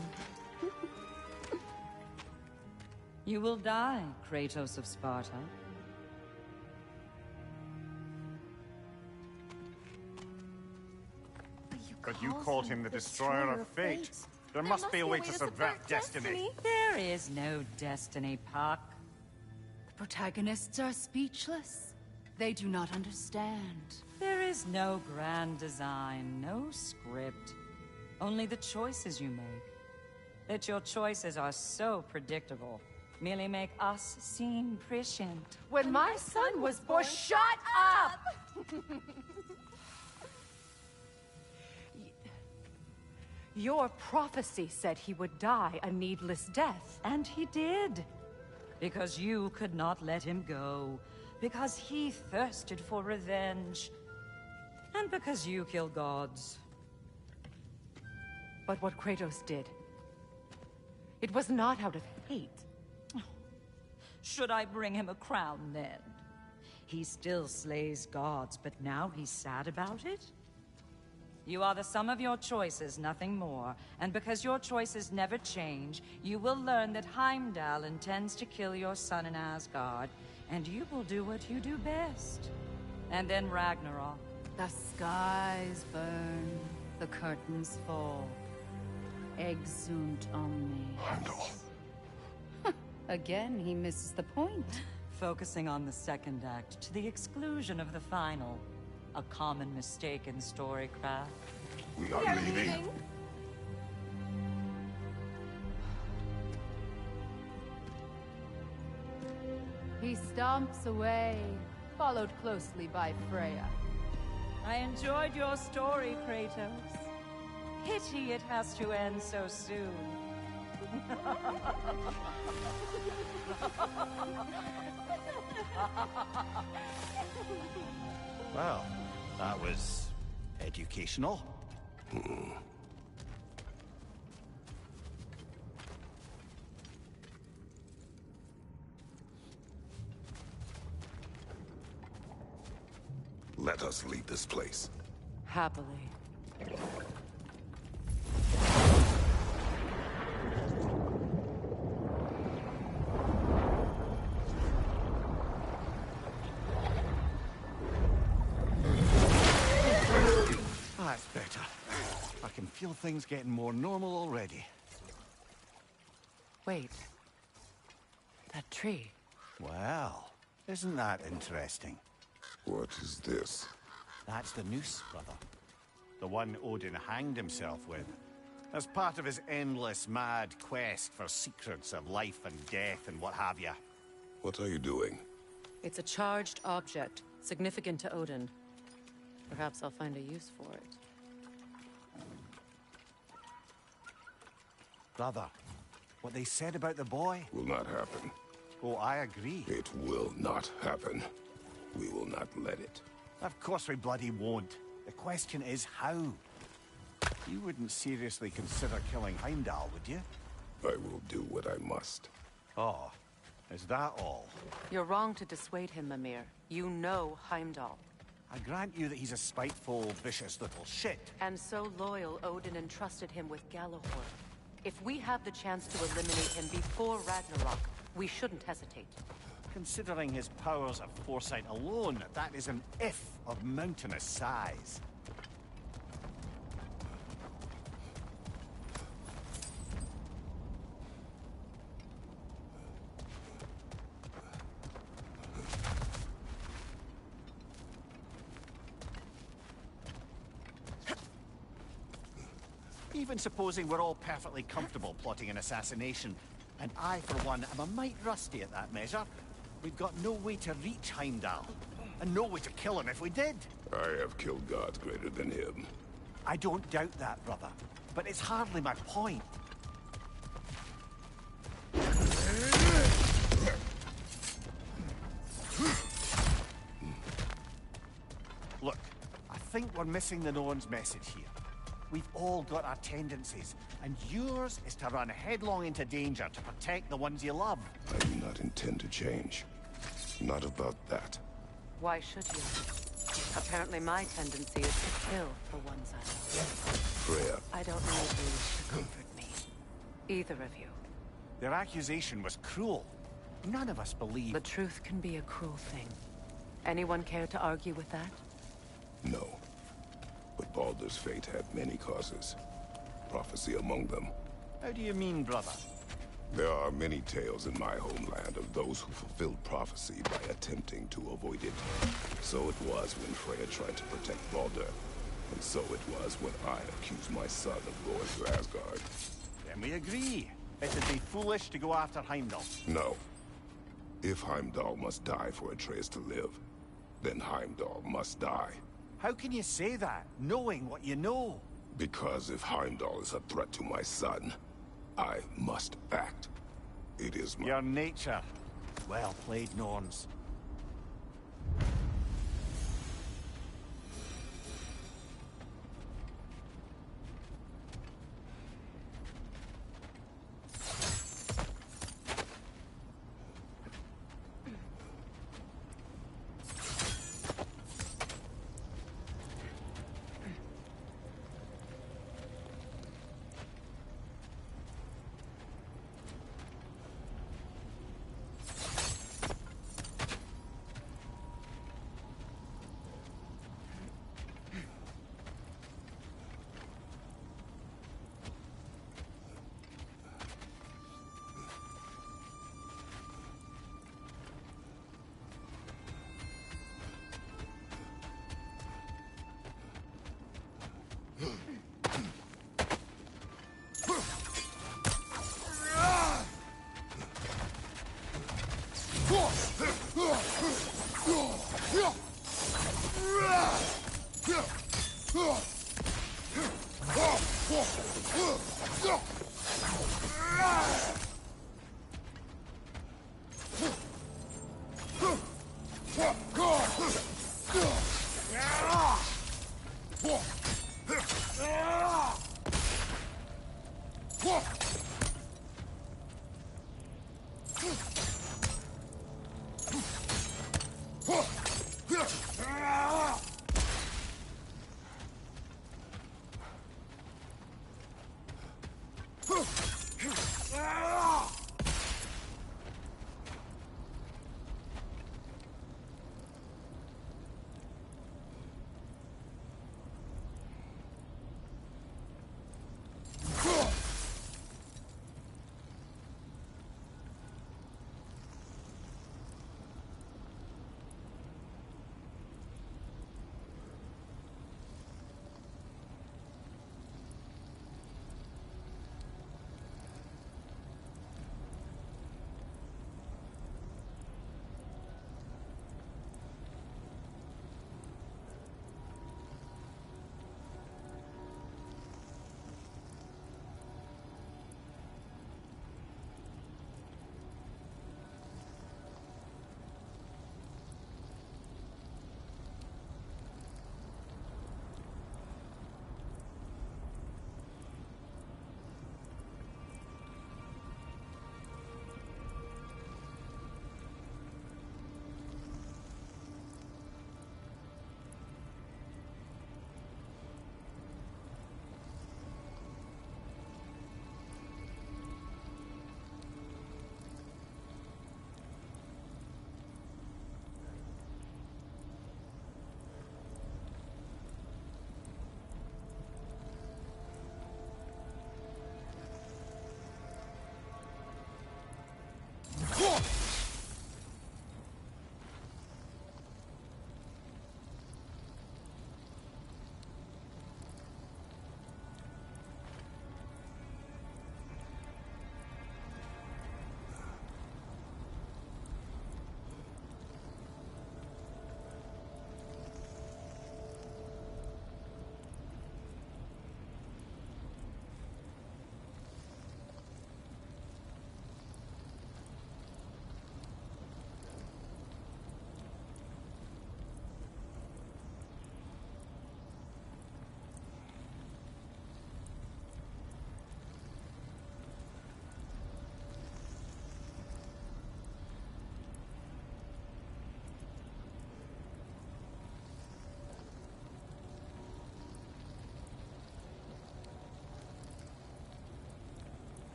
You will die, Kratos of Sparta. But you called him the Destroyer of Fate. There must be a way to subvert destiny. There is no destiny, Puck. The protagonists are speechless. They do not understand. There is no grand design, no script. Only the choices you make. That your choices are so predictable. Merely make us seem prescient. When my son was born, shut up! Your prophecy said he would die a needless death. And he did. Because you could not let him go. Because he thirsted for revenge. And because you kill gods. But what Kratos did, it was not out of hate. Should I bring him a crown then? He still slays gods, but now he's sad about it? You are the sum of your choices, nothing more. And because your choices never change, you will learn that Heimdall intends to kill your son in Asgard, and you will do what you do best. And then Ragnarok. The skies burn, the curtains fall. Exunt omnes. Heimdall. Again, he misses the point. Focusing on the second act to the exclusion of the final. A common mistake in storycraft. We are leaving. He stomps away, followed closely by Freya. I enjoyed your story, Kratos. Pity it has to end so soon. Well, that was educational. Let us leave this place. Happily. That's better. I can feel things getting more normal already. Wait. That tree. Well, isn't that interesting? What is this? That's the noose, brother. The one Odin hanged himself with. As part of his endless, mad quest for secrets of life and death and what have you. What are you doing? It's a charged object, significant to Odin. Perhaps I'll find a use for it. Brother, what they said about the boy? Will not happen. Oh, I agree. It will not happen. We will not let it. Of course we bloody won't. The question is how. You wouldn't seriously consider killing Heimdall, would you? I will do what I must. Oh, is that all? You're wrong to dissuade him, Mimir. You know Heimdall. I grant you that he's a spiteful, vicious little shit. And so loyal, Odin entrusted him with Gjallarhorn. If we have the chance to eliminate him before Ragnarok, we shouldn't hesitate. Considering his powers of foresight alone, that is an if of mountainous size. Even supposing we're all perfectly comfortable plotting an assassination, and I, for one, am a mite rusty at that measure, we've got no way to reach Heimdall, and no way to kill him if we did. I have killed gods greater than him. I don't doubt that, brother, but it's hardly my point. Look, I think we're missing the Norn's message here. We've all got our tendencies, and yours is to run headlong into danger to protect the ones you love. I do not intend to change. Not about that. Why should you? Apparently my tendency is to kill for ones I love. Freya, I don't need you to comfort me. Either of you. Their accusation was cruel. None of us believe. The truth can be a cruel thing. Anyone care to argue with that? no. But Baldur's fate had many causes. Prophecy among them. How do you mean, brother? There are many tales in my homeland of those who fulfilled prophecy by attempting to avoid it. So it was when Freya tried to protect Baldur. And so it was when I accused my son of going to Asgard. Then we agree. It'd be foolish to go after Heimdall. No. If Heimdall must die for Atreus to live, then Heimdall must die. How can you say that, knowing what you know? Because if Heimdall is a threat to my son, I must act. It is my... Your nature. Well played, Norns.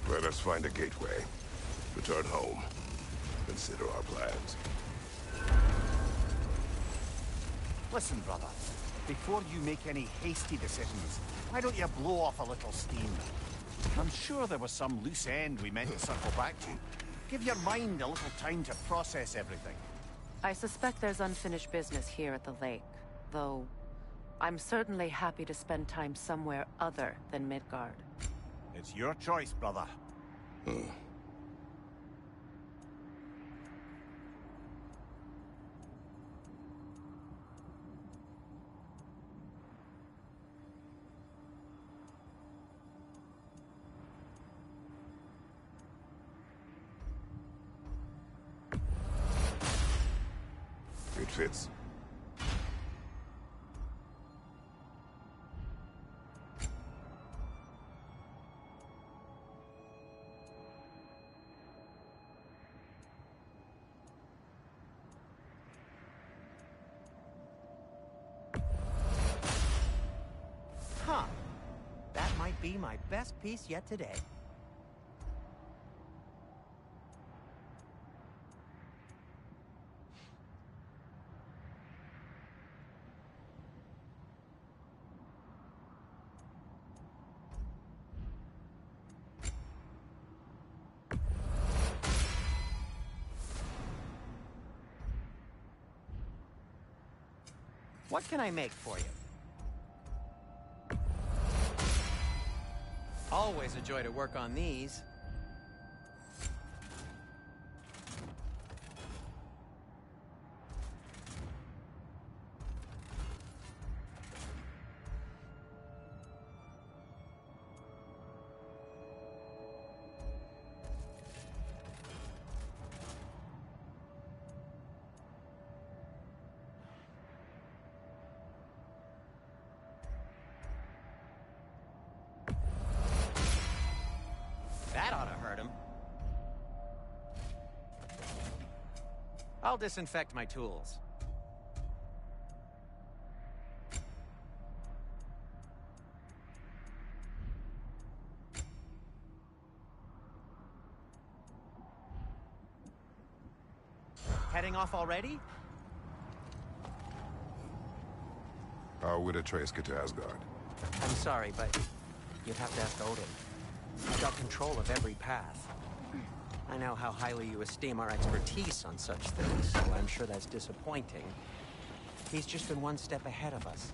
Let us find a gateway. Return home. Consider our plans. Listen, brother. Before you make any hasty decisions, why don't you blow off a little steam? I'm sure there was some loose end we meant to circle back to. Give your mind a little time to process everything. I suspect there's unfinished business here at the lake, though I'm certainly happy to spend time somewhere other than Midgard. It's your choice, brother. It fits. Huh. That might be my best piece yet today. What can I make for you? Always a joy to work on these. That ought to hurt him. I'll disinfect my tools. Heading off already? How would Atreus get to Asgard? I'm sorry, but you'd have to ask Odin. He's got control of every path. I know how highly you esteem our expertise on such things, so I'm sure that's disappointing. He's just been one step ahead of us.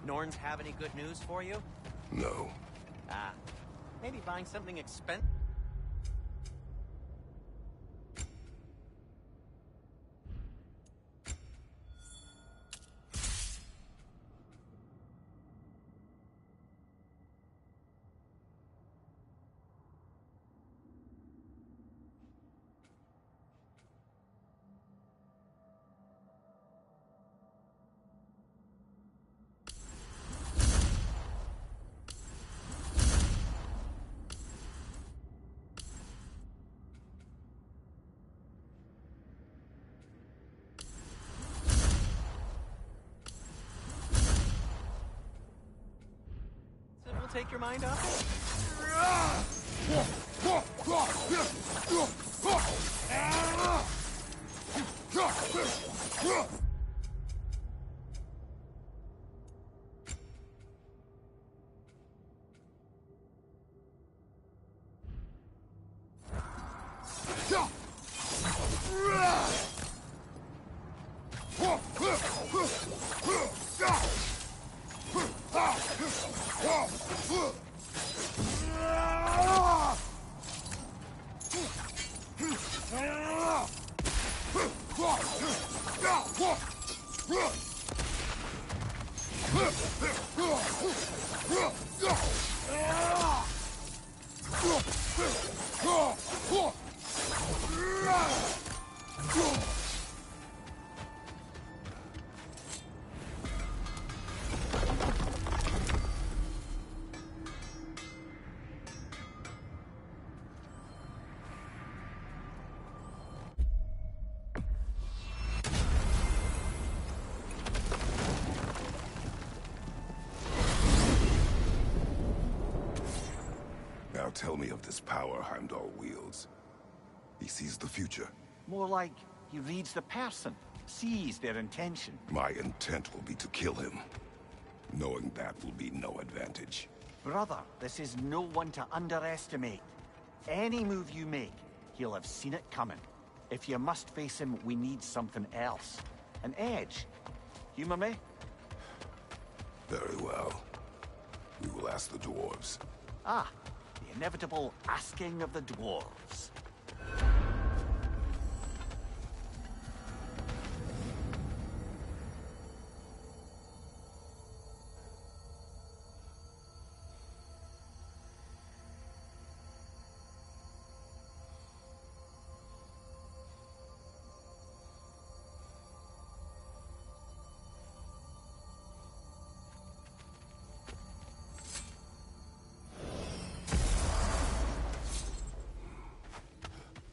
Norns have any good news for you? No. Ah, maybe buying something expensive? Will take your mind off it? Now tell me of this power Heimdall wields. He sees the future. More like he reads the person, sees their intention. My intent will be to kill him. Knowing that will be no advantage. Brother, this is no one to underestimate. Any move you make, he'll have seen it coming. If you must face him, we need something else. An edge. Humor me? Very well. We will ask the dwarves. Ah, the inevitable asking of the dwarves.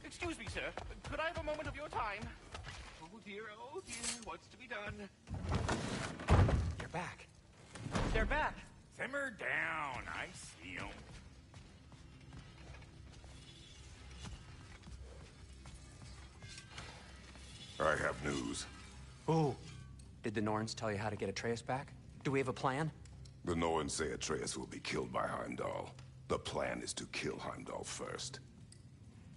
Excuse me, sir. Could I have a moment of your time? Oh dear, what's to be done? You're back. They're back. Simmer down. I see 'em. I have news. Ooh. Did the Norns tell you how to get Atreus back? Do we have a plan? The Norns say Atreus will be killed by Heimdall. The plan is to kill Heimdall first.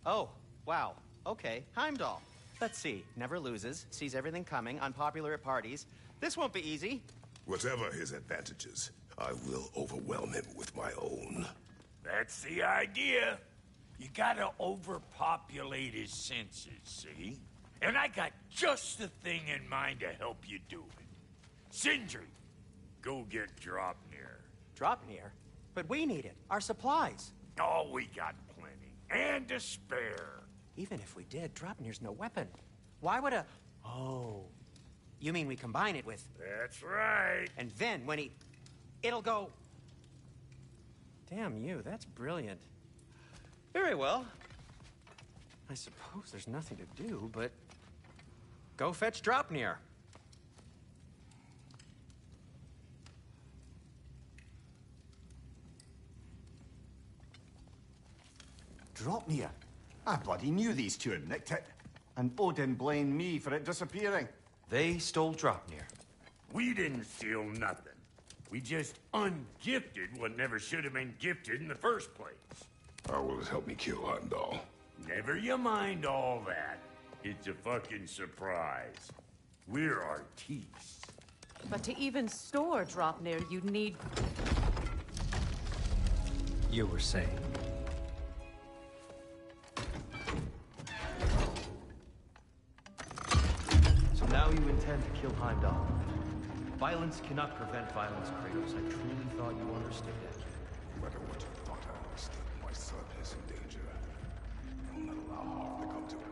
Oh, wow. Okay, Heimdall. Let's see. Never loses, sees everything coming, unpopular at parties. This won't be easy. Whatever his advantages, I will overwhelm him with my own. That's the idea. You gotta overpopulate his senses, see? And I got just the thing in mind to help you do it. Sindri, go get Dropnir. Dropnir? But we need it. Our supplies. Oh, we got plenty. And to spare. Even if we did, Dropnir's no weapon. Why would a... Oh. You mean we combine it with... That's right. And then when he... It'll go... Damn you, that's brilliant. Very well. I suppose there's nothing to do, but... Go fetch Dropnir. Dropnir? I bloody knew these two had nicked it. And Odin blamed me for it disappearing. They stole Dropnir. We didn't steal nothing. We just ungifted what never should have been gifted in the first place. How will it help me kill Heimdall? Never you mind all that. It's a fucking surprise. We're artistes. But to even store Draupnir, you'd need... You were saying? So now you intend to kill Heimdall. Violence cannot prevent violence, Kratos. I truly thought you understood that. No matter what you thought I understood, my son is in danger. I will not allow harm to come to him.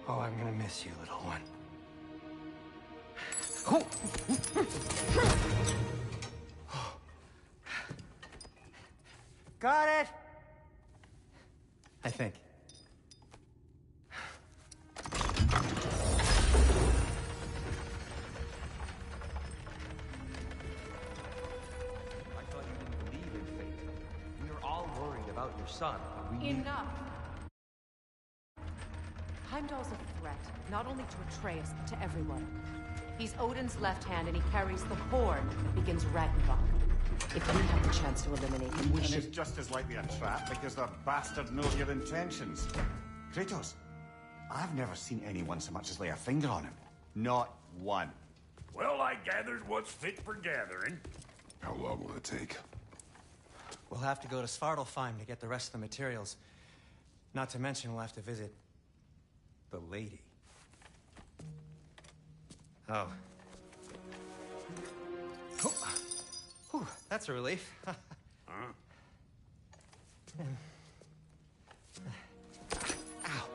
Oh, I'm gonna miss you, little one. Got it! I think. I thought you didn't believe in fate. We were all worried about your son. Enough! Heimdall's a threat, not only to Atreus, but to everyone. He's Odin's left hand, and he carries the horn that begins Ragnarok. If we have the chance to eliminate him, we And should... it's just as likely a trap because the bastard knows your intentions. Kratos, I've never seen anyone so much as lay a finger on him. Not one. Well, I gathered what's fit for gathering. How long will it take? We'll have to go to Svartalfheim to get the rest of the materials. Not to mention we'll have to visit... the lady. Oh. Whew, that's a relief. Huh? Ow.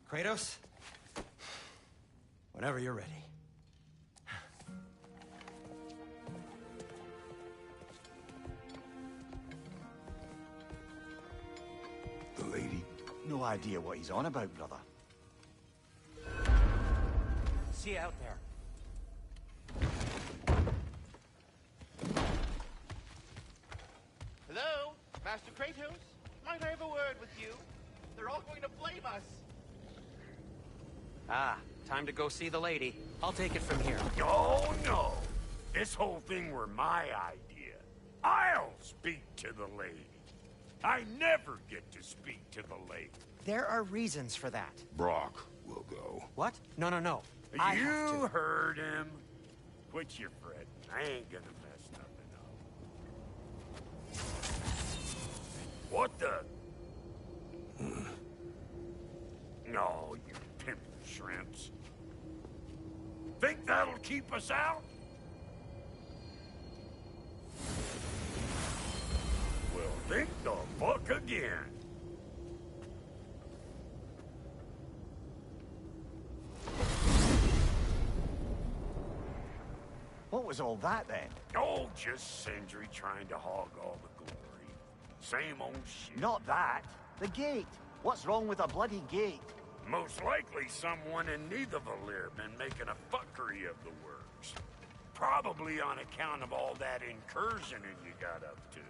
Kratos? Whenever you're ready. The lady? No idea what he's on about, brother. See you out there. Hello? Master Kratos? Might I have a word with you? They're all going to blame us. Ah, time to go see the lady. I'll take it from here. Oh, no. This whole thing were my idea. I'll speak to the lady. I never get to speak to the lady. There are reasons for that. Brock will go. What? No, no, no. I have You to. heard him. Quit your fretting. I ain't gonna mess nothing up. What the? No, you pimp shrimps. Think that'll keep us out? Well, think the fuck again. What was all that then? Oh, just Sindri trying to hog all the glory. Same old shit. Not that. The gate. What's wrong with a bloody gate? Most likely someone in Nidavellir been making a fuckery of the works. Probably on account of all that incursioning you got up to.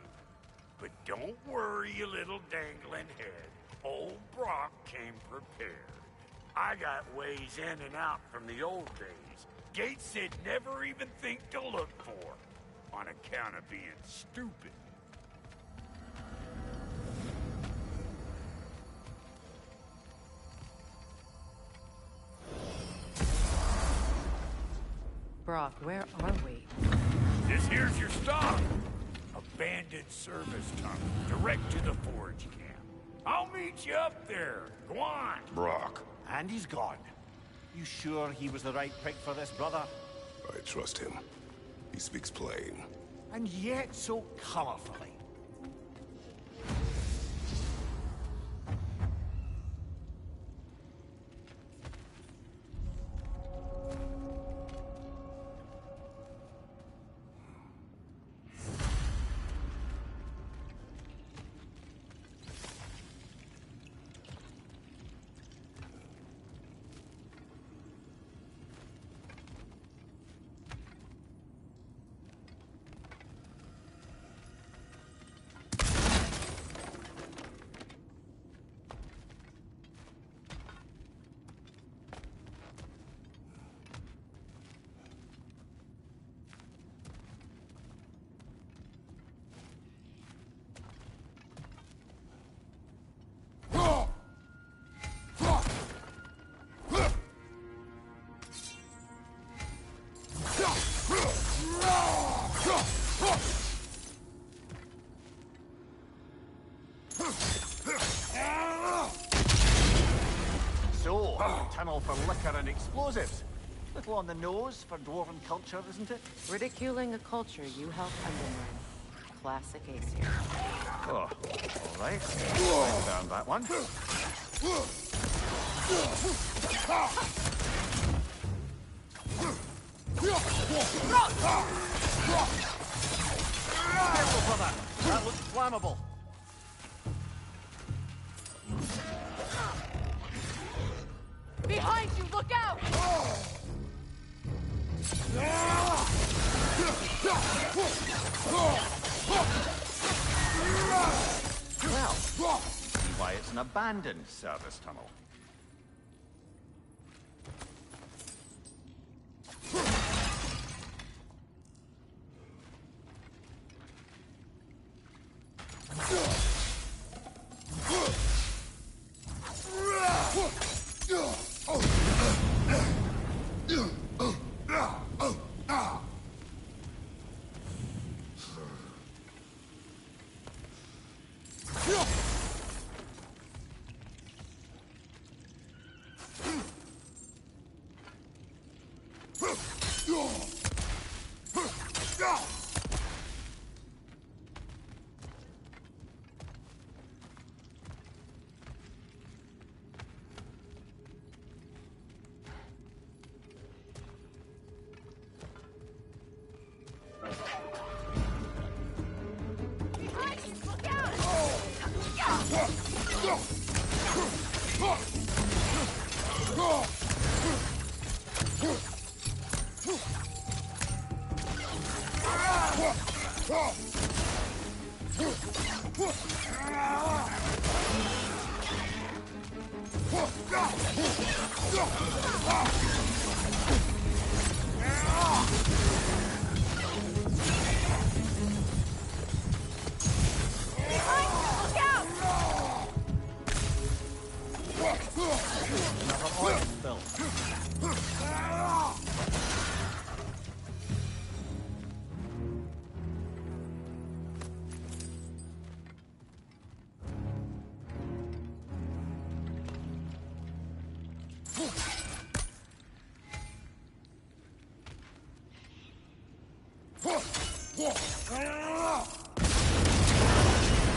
But don't worry, you little dangling head. Old Brock came prepared. I got ways in and out from the old days. Gates they'd never even think to look for. On account of being stupid. Brock, where are we? This here's your stop. Abandoned service tunnel, direct to the forge camp. I'll meet you up there. Go on. Brock. And he's gone. You sure he was the right pick for this, brother? I trust him. He speaks plain. And yet so colorfully. So, a tunnel for liquor and explosives. Little on the nose for dwarven culture, isn't it? Ridiculing a culture you helped undermine. Classic Aesir. Oh, all right. I found that one. Careful, brother. That looks flammable. Behind you, look out! Well, see why it's an abandoned service tunnel.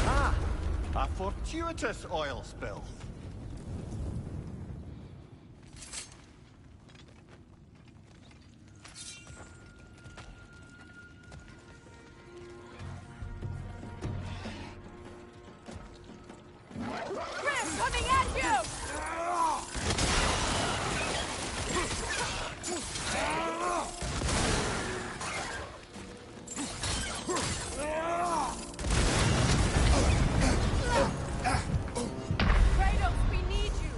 Ah, a fortuitous oil spill. Grim, coming at you! Kratos, we need you!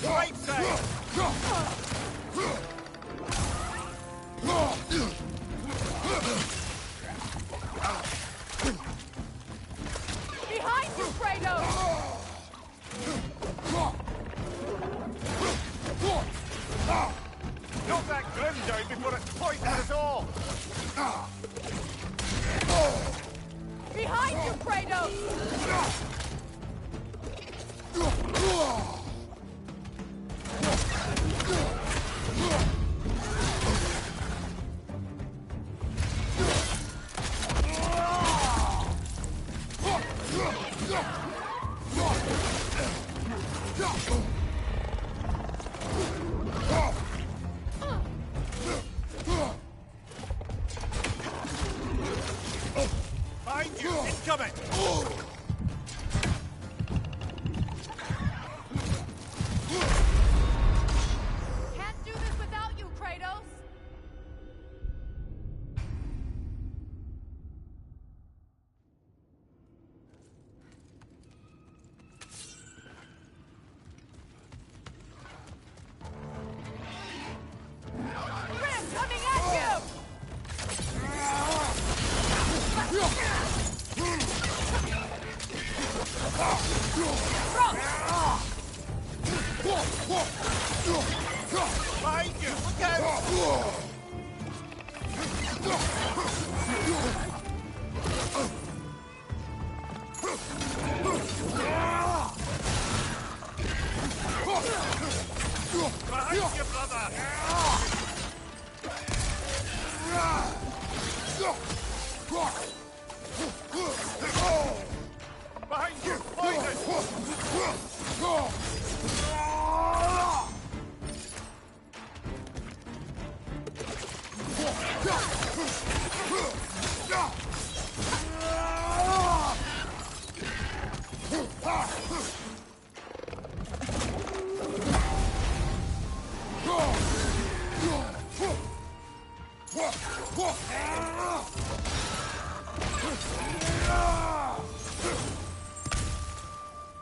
Right side! Behind you, Kratos! Knock that Grim down before it poisons us all! Behind you, Kratos! Behind you! Incoming! Behind you! Look out! Behind you, brother! Behind you!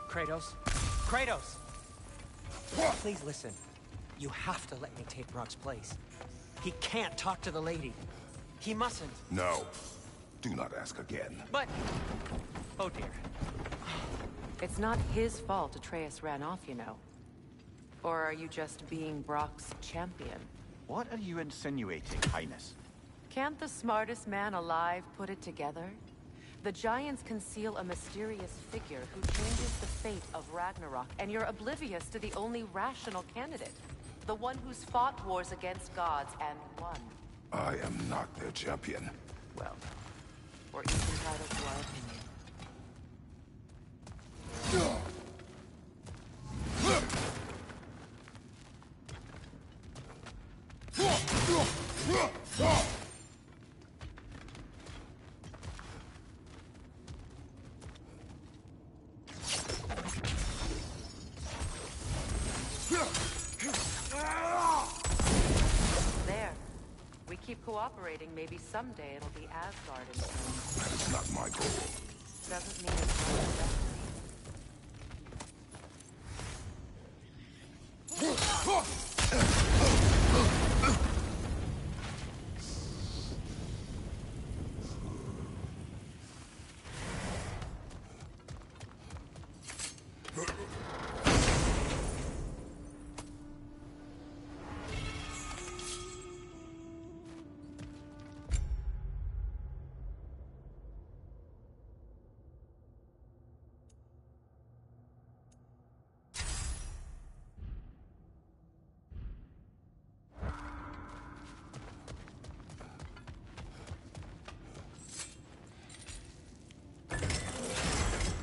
Kratos? Kratos! Please listen. You have to let me take Brock's place. He can't talk to the lady. He mustn't. No. Do not ask again. But... Oh dear. It's not his fault Atreus ran off, you know. Or are you just being Brock's champion? What are you insinuating, Highness? Can't the smartest man alive put it together? The Giants conceal a mysterious figure who changes the fate of Ragnarok, and you're oblivious to the only rational candidate. The one who's fought wars against gods and won. I am not their champion. Well, we're each entitled to our opinion. There. We keep cooperating, maybe someday it'll be Asgard in turn. That is not my goal. Doesn't mean it's not your destiny.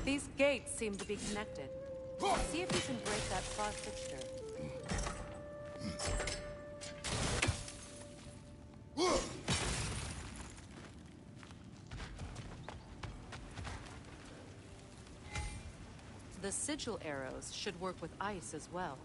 These gates seem to be connected. See if you can break that cross fixture. The sigil arrows should work with ice as well.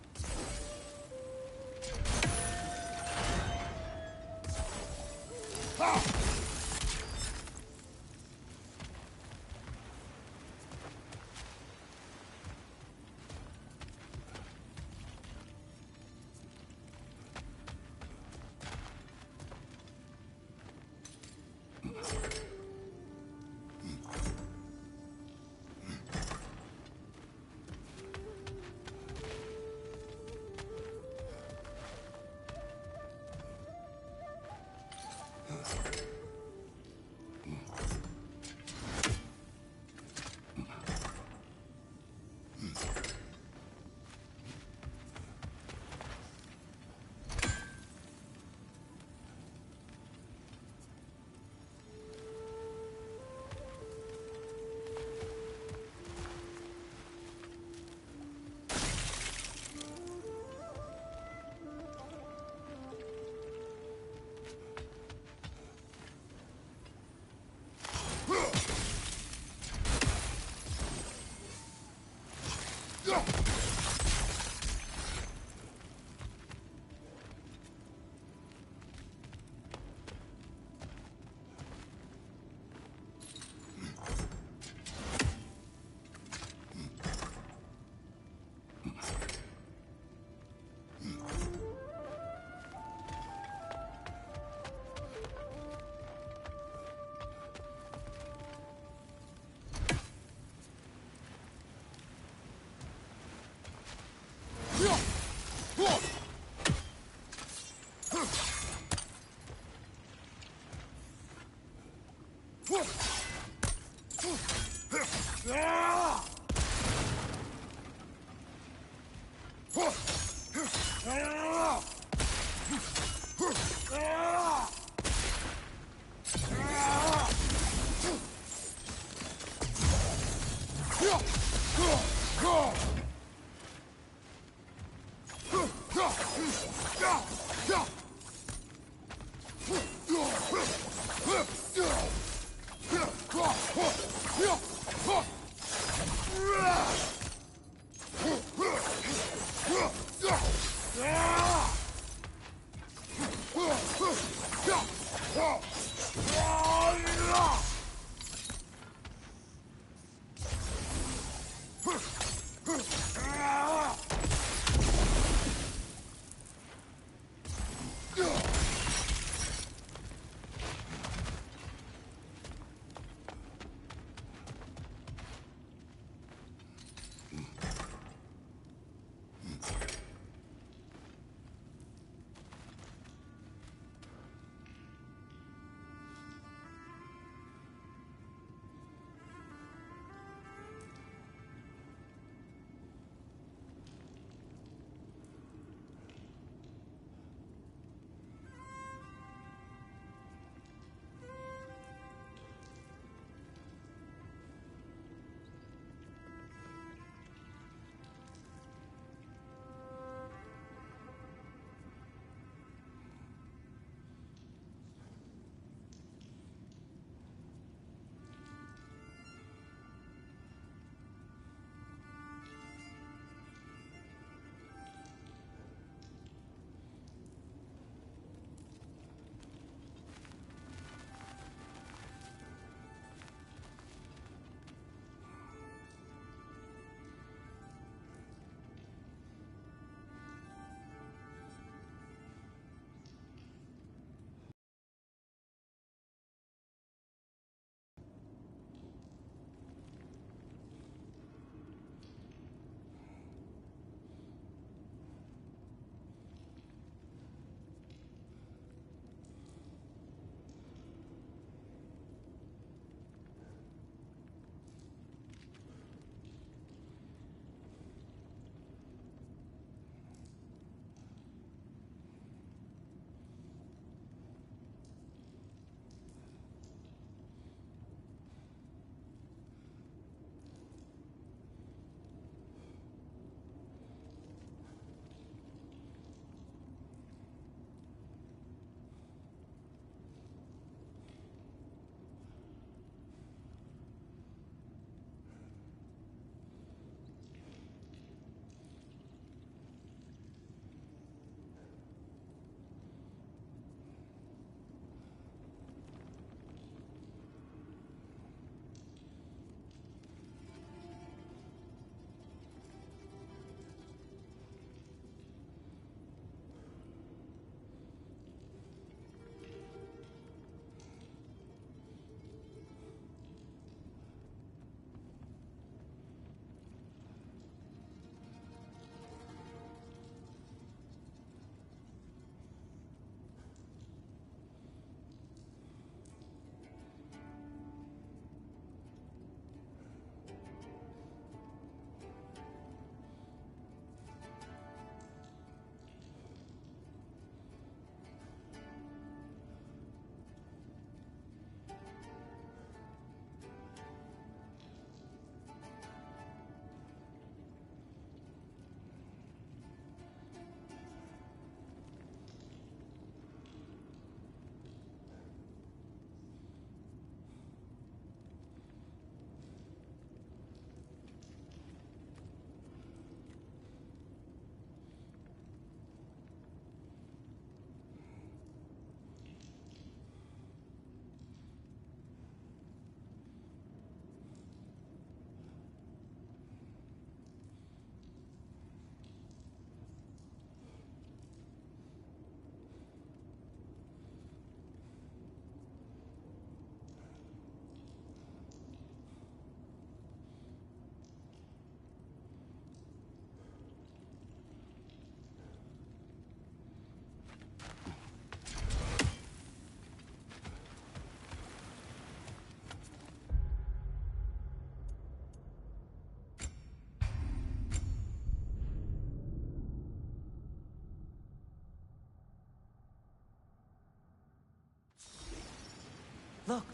Look,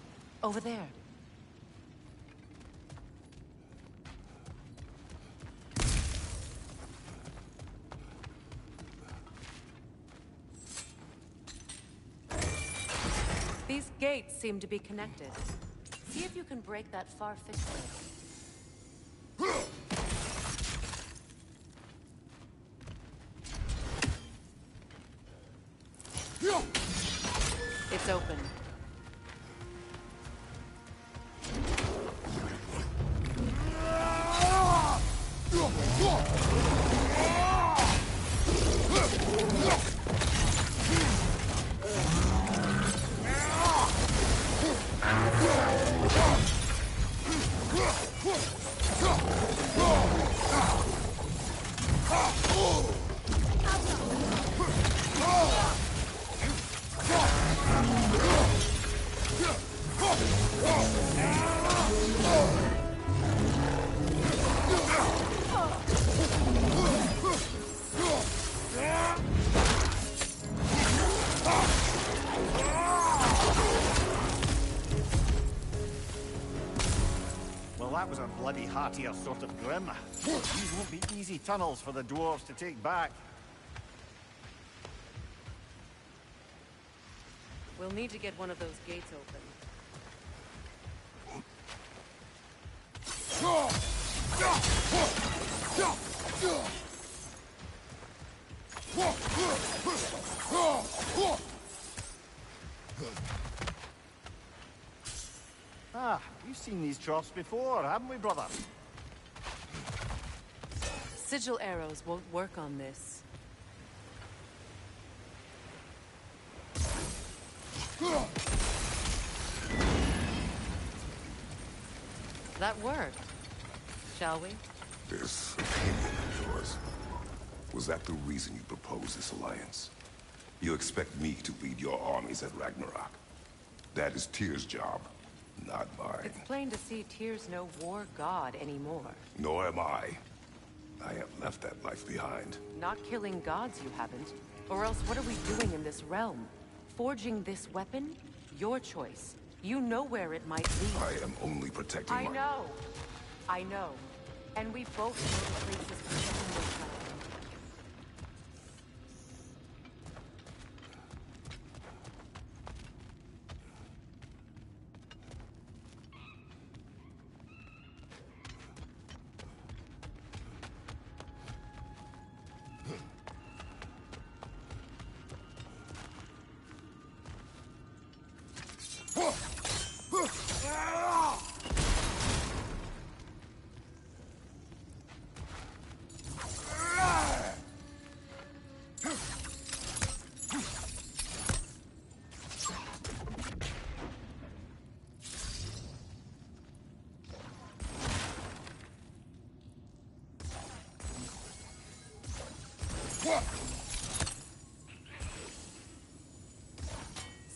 over there. These gates seem to be connected. See if you can break that far-fixed link. It's open. That was a bloody heartier sort of grim. These won't be easy tunnels for the dwarves to take back. We'll need to get one of those gates open. Ah, we've seen these troughs before, haven't we, brother? Sigil arrows won't work on this. That worked. Shall we? This opinion of yours, was that the reason you proposed this alliance? You expect me to lead your armies at Ragnarok? That is Tyr's job, not mine. It's plain to see Tyr's no war god anymore. Nor am I. I have left that life behind. Not killing gods, you haven't. Or else what are we doing in this realm? Forging this weapon? Your choice. You know where it might lead. I am only protecting I know. I know. And we both know the places protecting this weapon.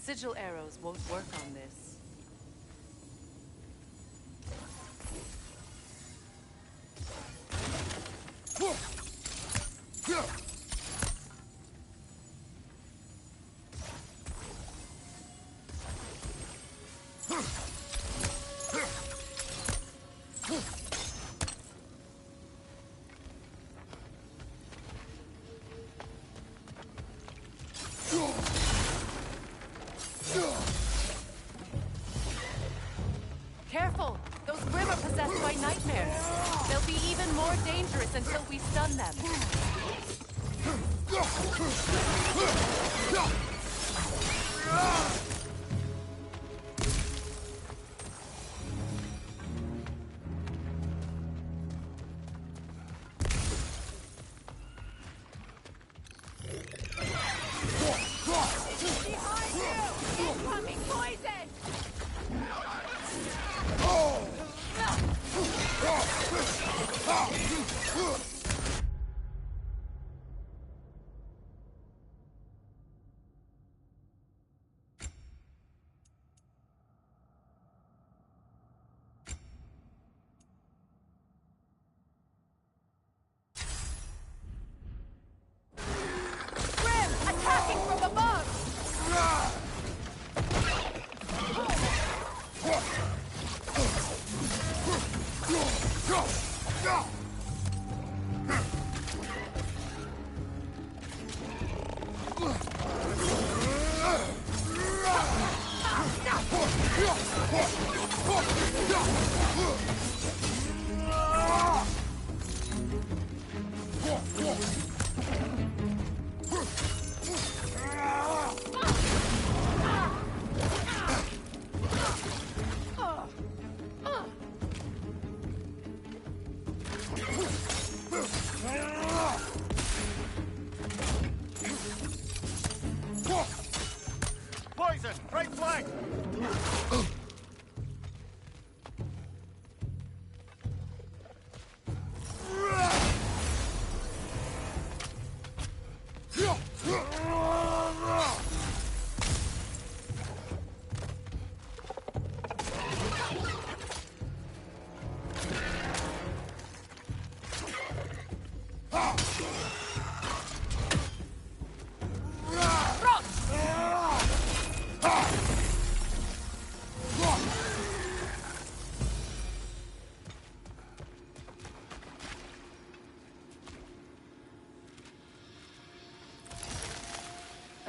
Sigil arrows won't work on this. Careful! Those Grim are possessed by nightmares. They'll be even more dangerous until we stun them. Behind you! Incoming poison! Grim, attacking from above!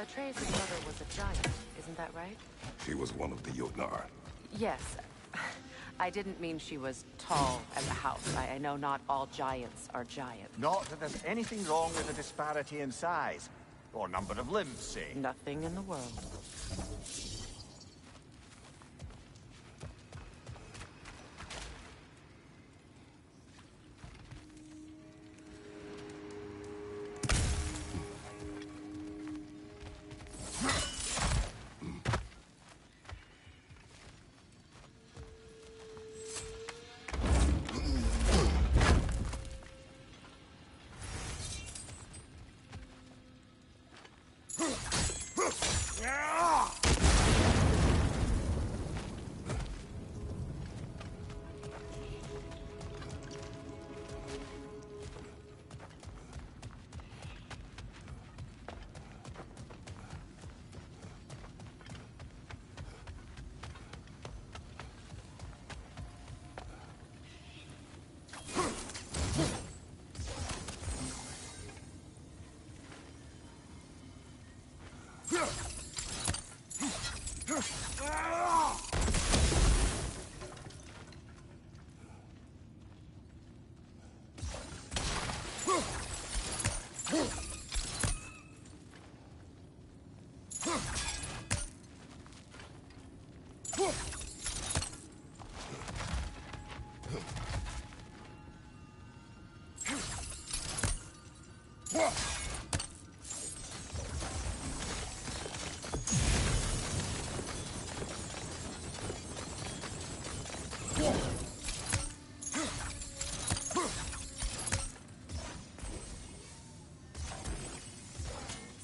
Atreus' mother was a giant, isn't that right? She was one of the Jotnar. Yes. I didn't mean she was tall as a house. I know not all giants are giants. Not that there's anything wrong with a disparity in size. Or number of limbs, say. Nothing in the world.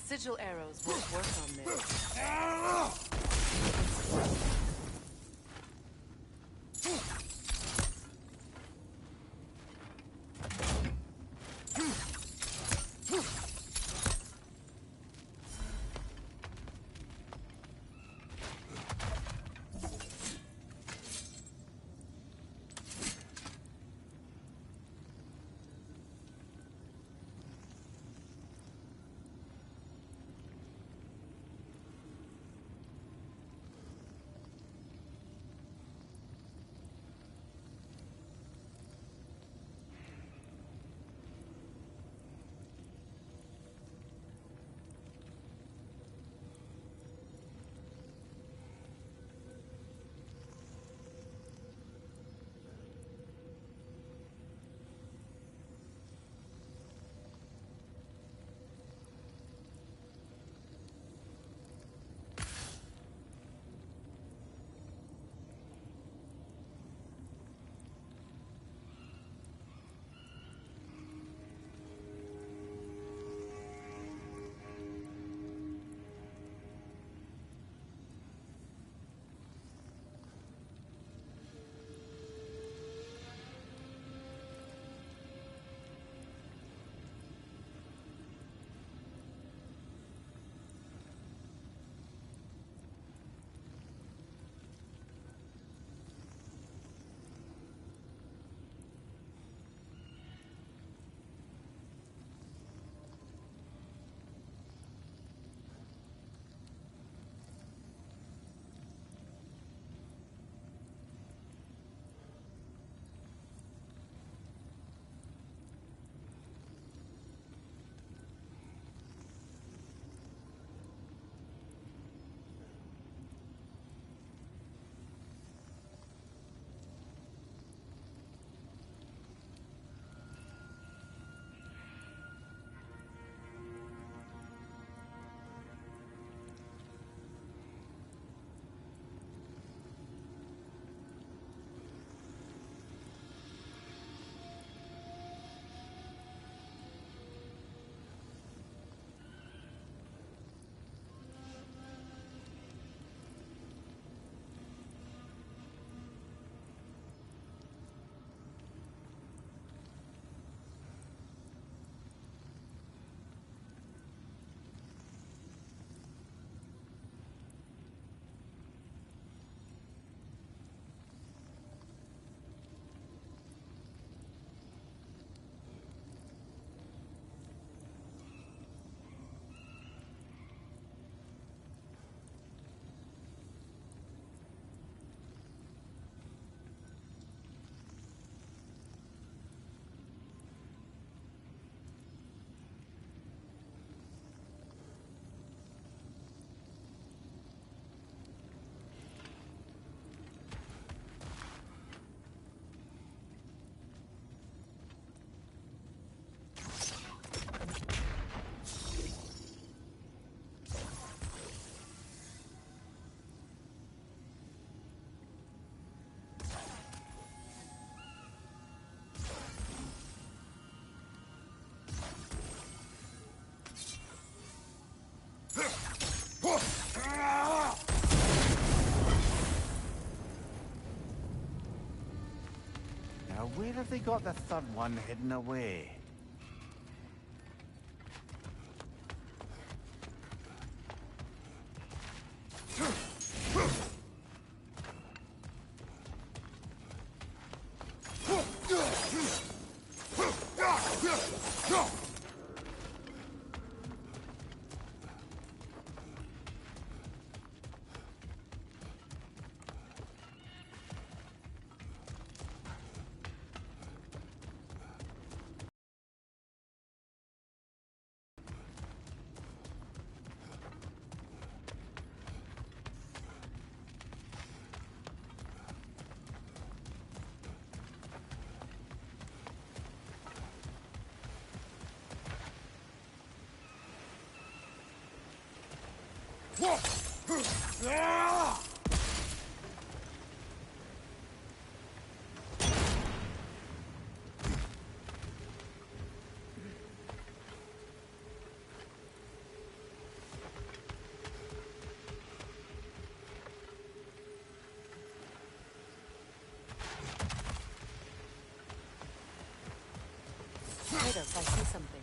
Sigil arrows won't work on this. have they got the third one hidden away? Kratos, I see something.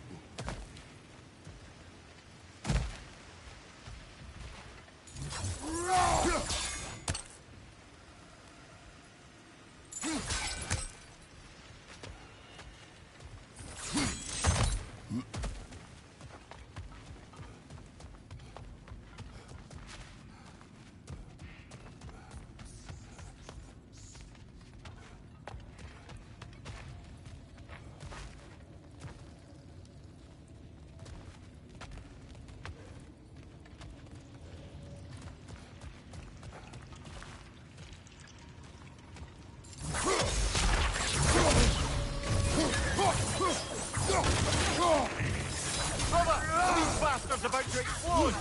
Brother! These bastards about to explode!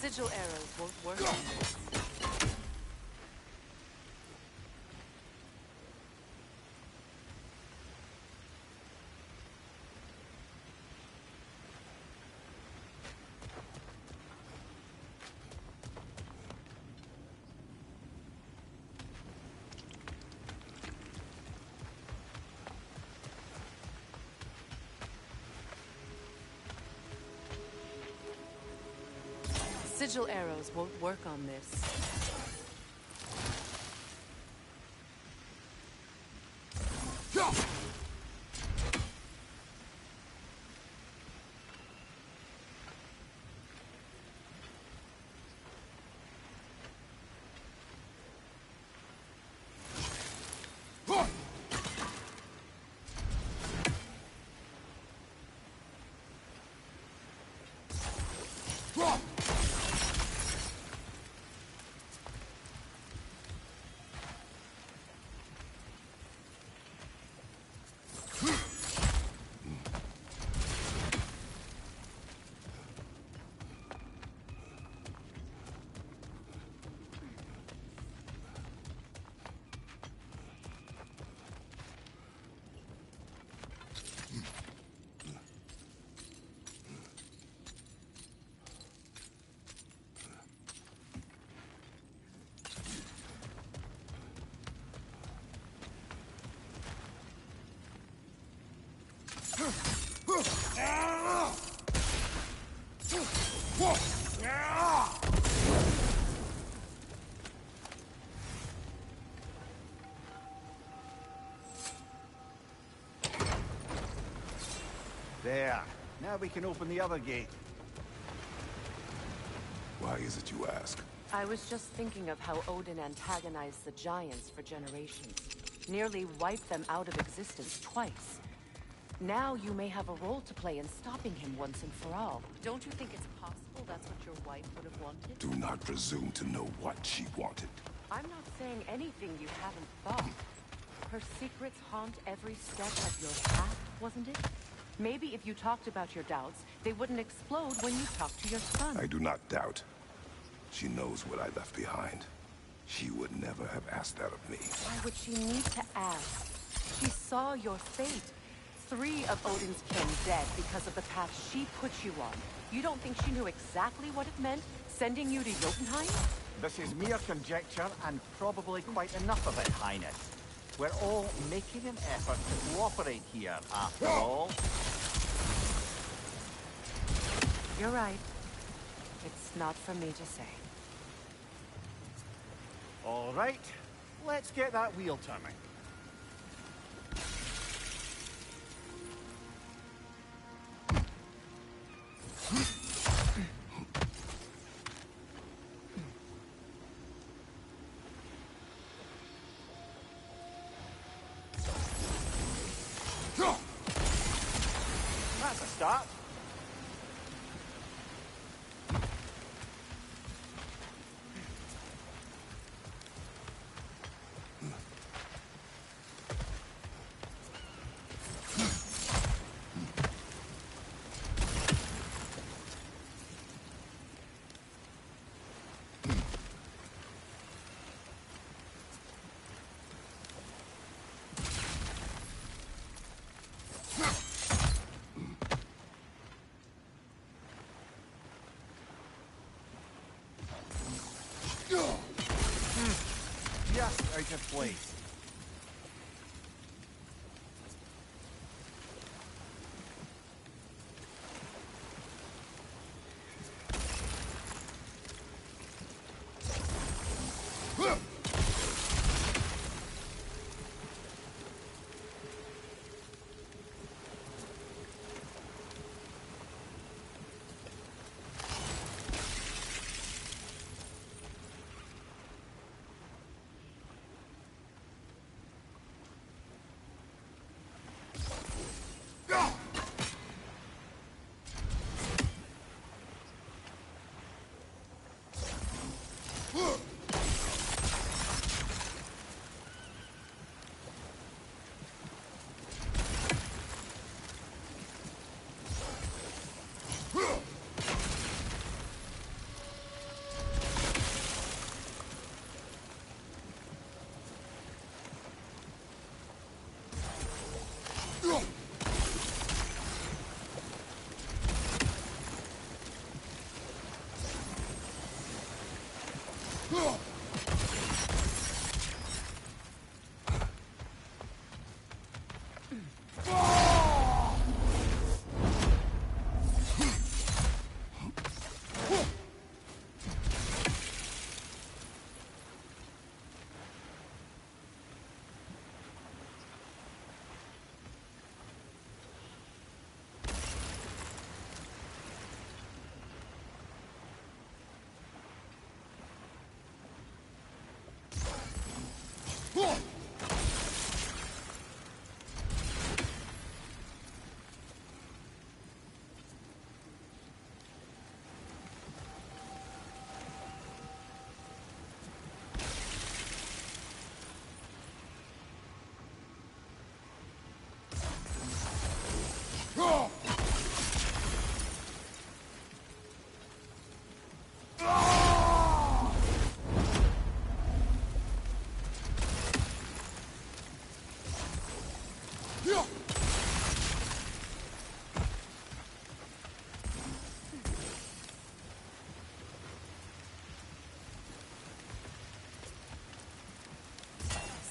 Sigil arrows won't work on this. Sigil arrows won't work on this. There. Now we can open the other gate. Why is it you ask? I was just thinking of how Odin antagonized the giants for generations. Nearly wiped them out of existence twice. Now you may have a role to play in stopping him once and for all. Don't you think it's possible that's what your wife would have wanted? Do not presume to know what she wanted. I'm not saying anything you haven't thought. Her secrets haunt every step of your path, wasn't it? Maybe if you talked about your doubts, they wouldn't explode when you talked to your son. I do not doubt. She knows what I left behind. She would never have asked that of me. Why would she need to ask? She saw your fate. 3 of Odin's kin dead because of the path she put you on. You don't think she knew exactly what it meant, sending you to Jotunheim? This is mere conjecture, and probably quite enough of it, Highness. We're all making an effort to cooperate here, after all. You're right. It's not for me to say. All right, let's get that wheel turning. That's a start. Just out of place.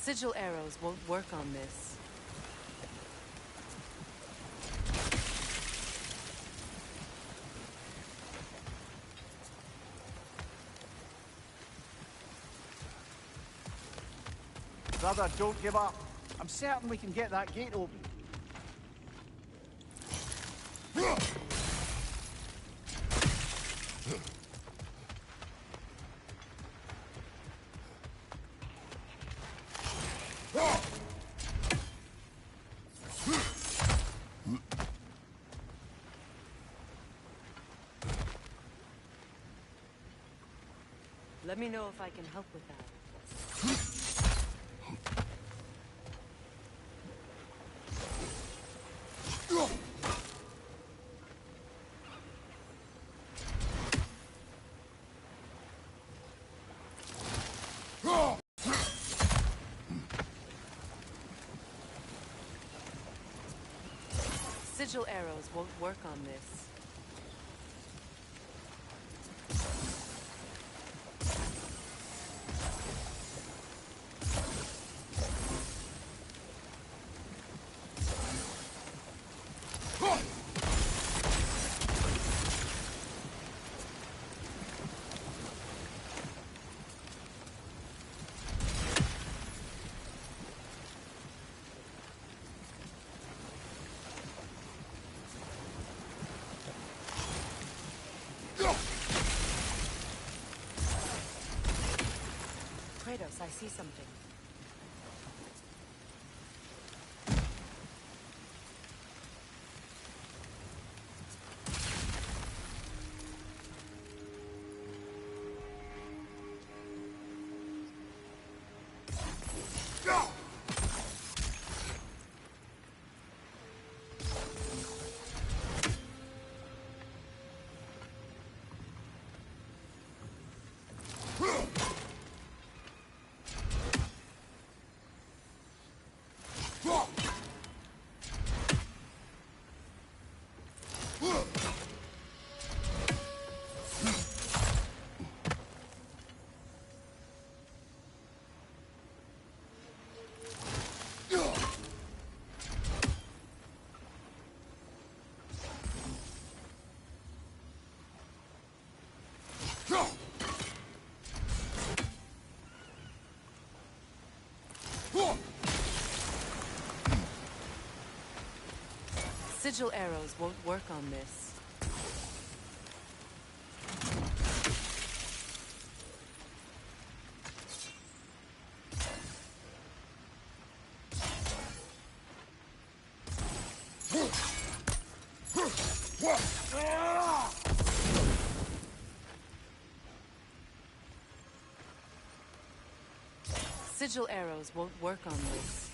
Sigil arrows won't work on this. Brother, don't give up. I'm certain we can get that gate open. Let me know if I can help with that. Sigil arrows won't work on this. Kratos, I see something. Sigil arrows won't work on this. Sigil arrows won't work on this.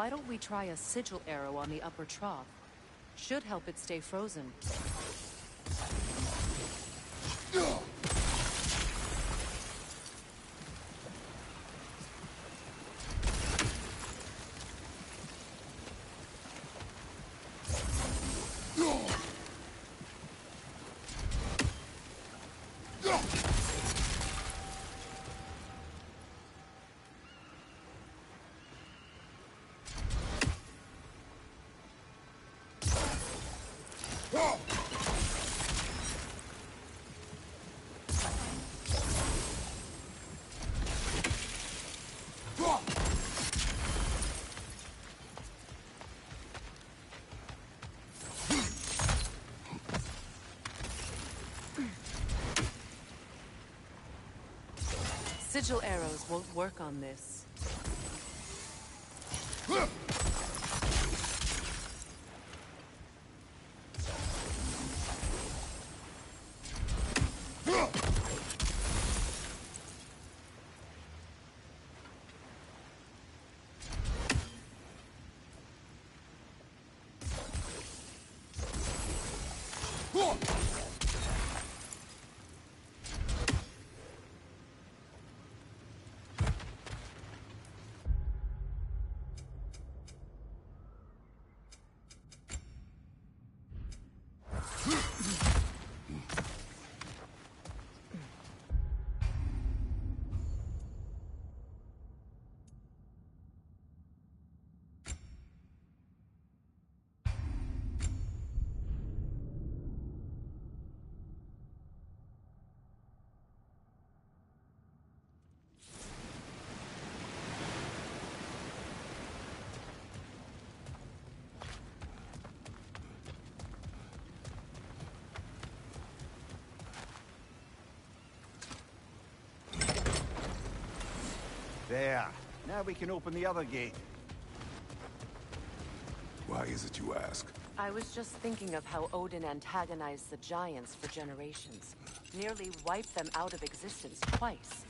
Why don't we try a sigil arrow on the upper trough? Should help it stay frozen. Sigil arrows won't work on this. There. Now we can open the other gate. Why is it you ask? I was just thinking of how Odin antagonized the giants for generations. Nearly wiped them out of existence twice.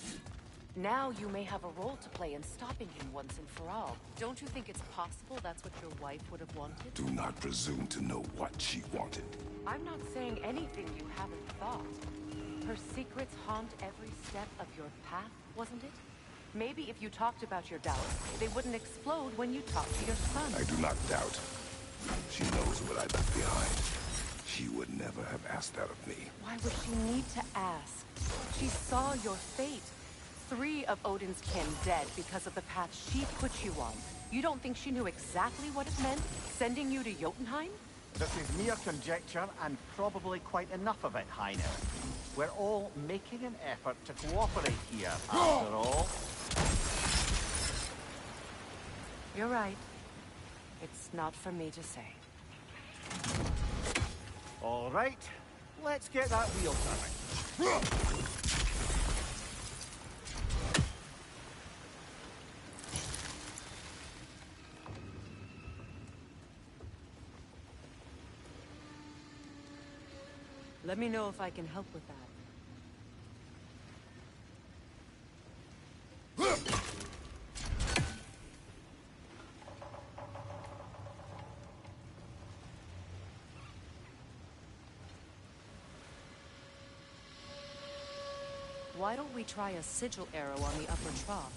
Now you may have a role to play in stopping him once and for all. Don't you think it's possible that's what your wife would have wanted? Do not presume to know what she wanted. I'm not saying anything you haven't thought. Her secrets haunt every step of your path, wasn't it? Maybe if you talked about your doubts, they wouldn't explode when you talked to your son. I do not doubt. She knows what I left behind. She would never have asked that of me. Why would she need to ask? She saw your fate. 3 of Odin's kin dead because of the path she put you on. You don't think she knew exactly what it meant, sending you to Jotunheim? This is mere conjecture, and probably quite enough of it, Highness. We're all making an effort to cooperate here, after all. You're right. It's not for me to say. All right, let's get that wheel turning. Let me know if I can help with that. Why don't we try a sigil arrow on the upper trough?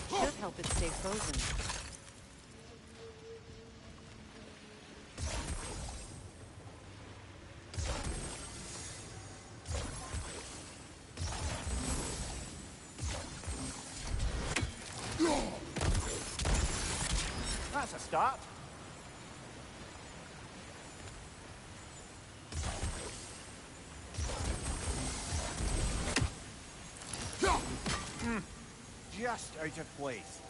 Should help it stay frozen. That's a start. Just out of place.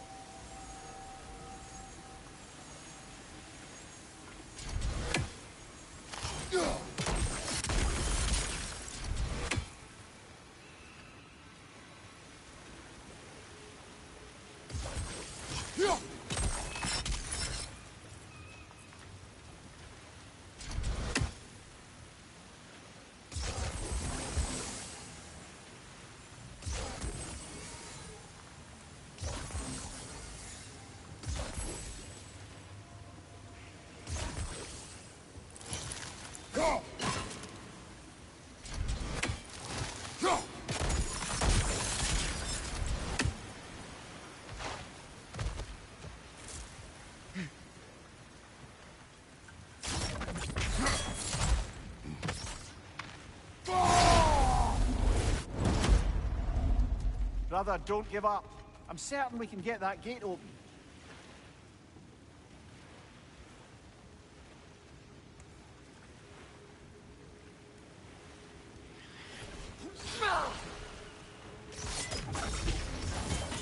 Brother, don't give up. I'm certain we can get that gate open.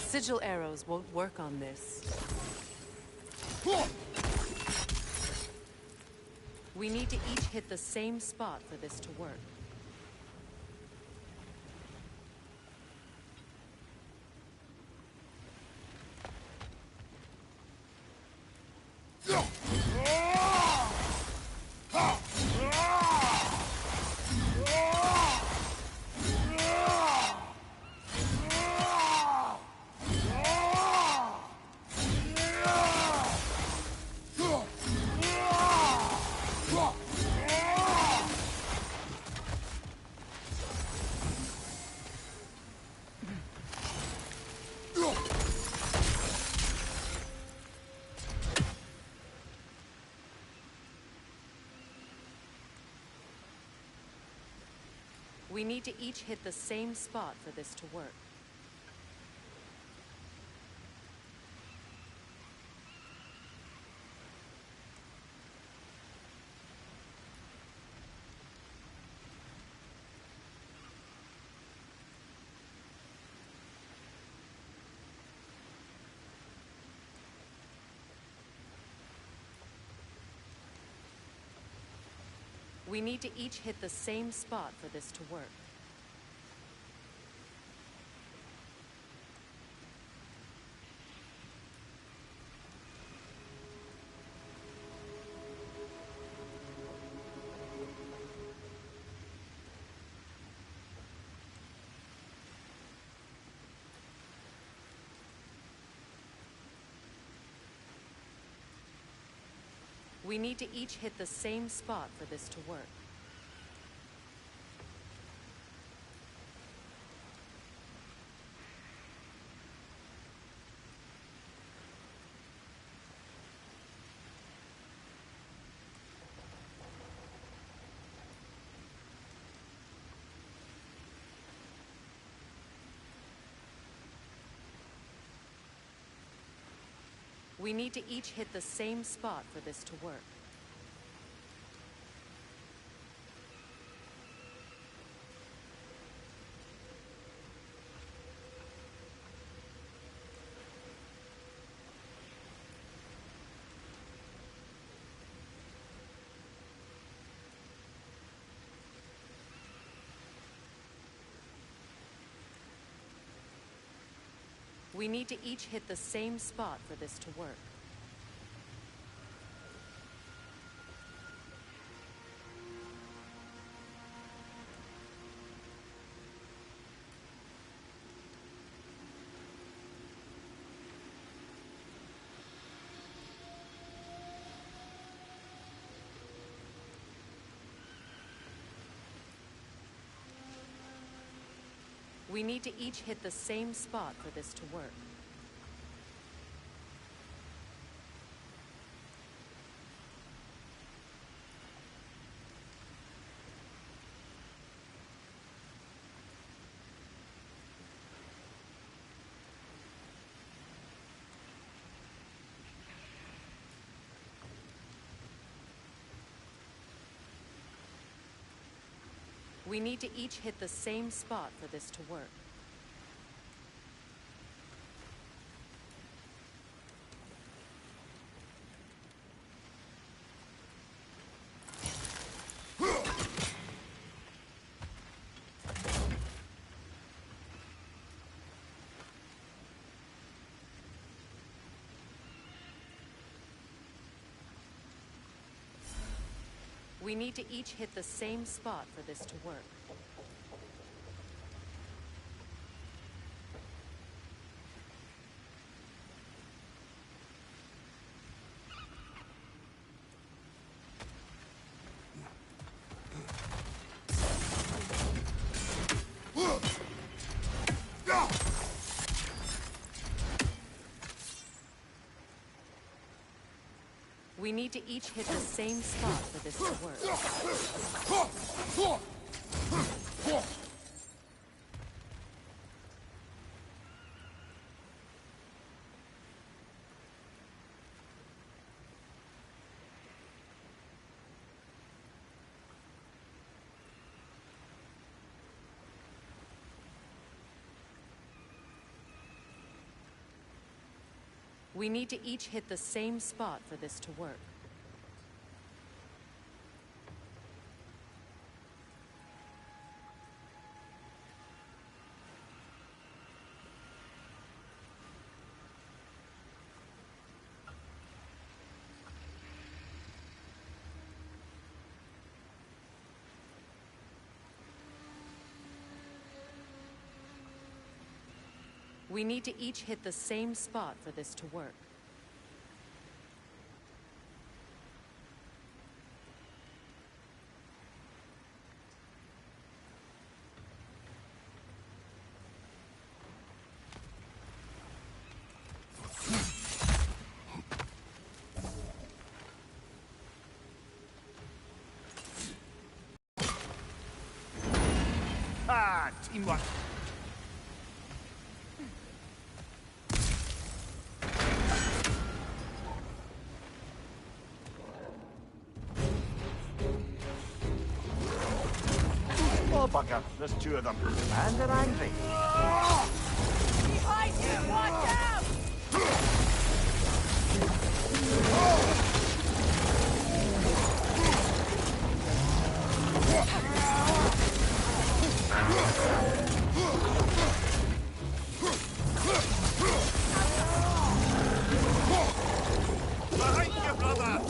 Sigil arrows won't work on this. We need to each hit the same spot for this to work. We need to each hit the same spot for this to work. We need to each hit the same spot for this to work. We need to each hit the same spot for this to work. We need to each hit the same spot for this to work. We need to each hit the same spot for this to work. We need to each hit the same spot for this to work. We need to each hit the same spot for this to work. We need to each hit the same spot for this to work. We need to each hit the same spot for this to work. We need to each hit the same spot for this to work. We need to each hit the same spot for this to work. Ah, teamwork. Oh, bugger. There's two of them. And they're angry. Behind you! Watch out! Behind you, brother!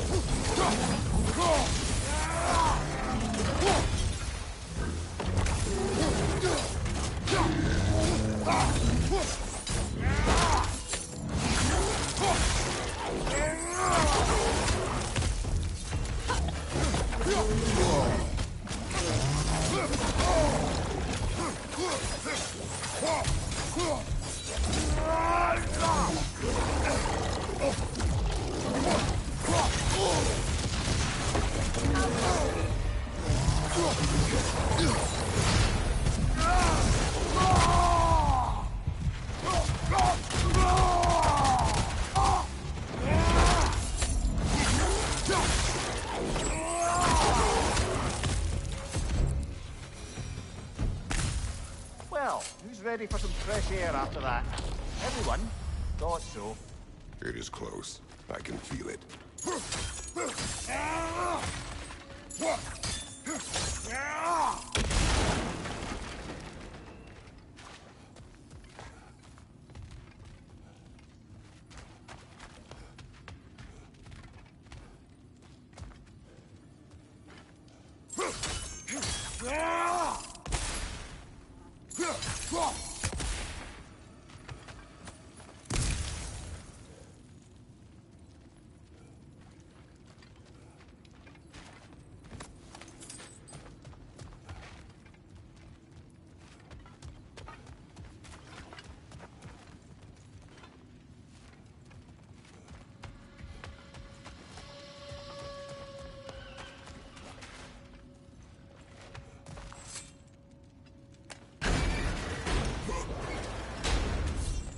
Well, who's ready for some fresh air after that? Everyone? Thought so. It is close. I can feel it.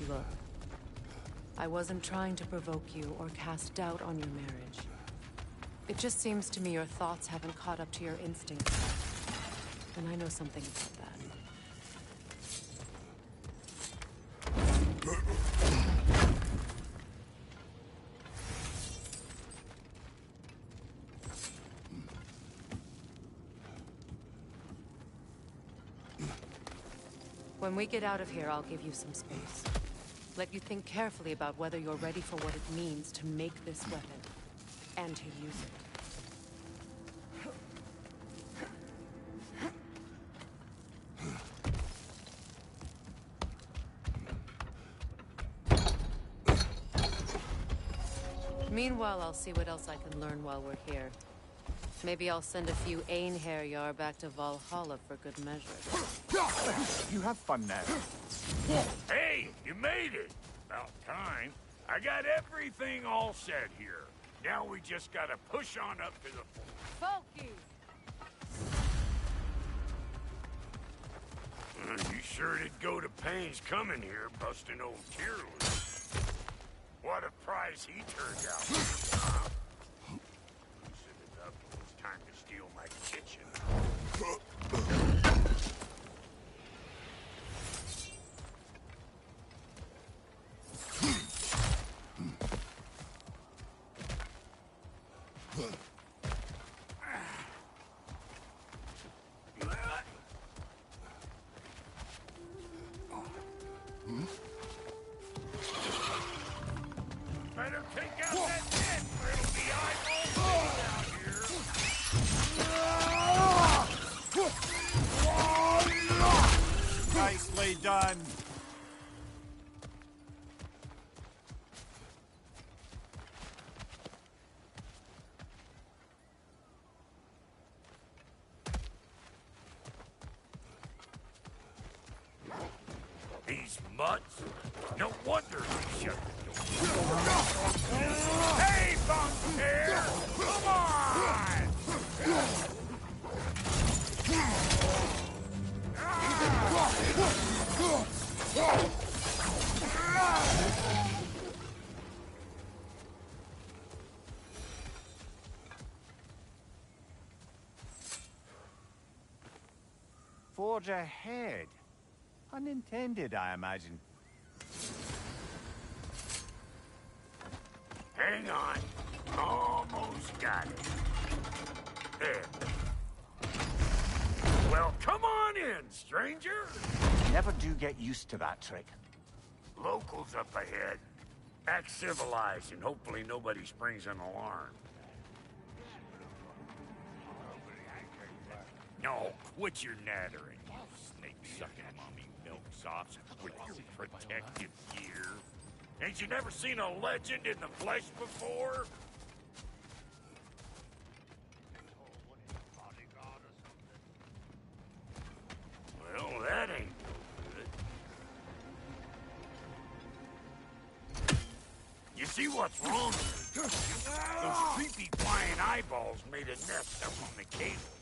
Look, I wasn't trying to provoke you or cast doubt on your marriage. It just seems to me your thoughts haven't caught up to your instincts. And I know something about that. When we get out of here, I'll give you some space. Let you think carefully about whether you're ready for what it means to make this weapon, and to use it. Meanwhile, I'll see what else I can learn while we're here. Maybe I'll send a few Einherjar back to Valhalla for good measure. You have fun now. Hey, you made it! About time. I got everything all set here. Now we just gotta push on up to the fort. Folky! You sure did go to pains coming here, busting old Tyr loose. What a prize he turned out. Loosen it up. It's time to steal my kitchen. Better take out that net, or it'll be eyeballs out here. Nicely done. These mutts? No wonder he shut the door. Hey, Bunktail! Come on! Forge ahead. Unintended, I imagine. Hang on. Almost got it. There. Well, come on in, stranger. Never do get used to that trick. Locals up ahead. Act civilized and hopefully nobody springs an alarm. No, quit your nattering, you snake-sucking mommy milksops with your protective gear. Ain't you never seen a legend in the flesh before? Well, that ain't no good. You see what's wrong? Those creepy flying eyeballs made a nest up on the cables.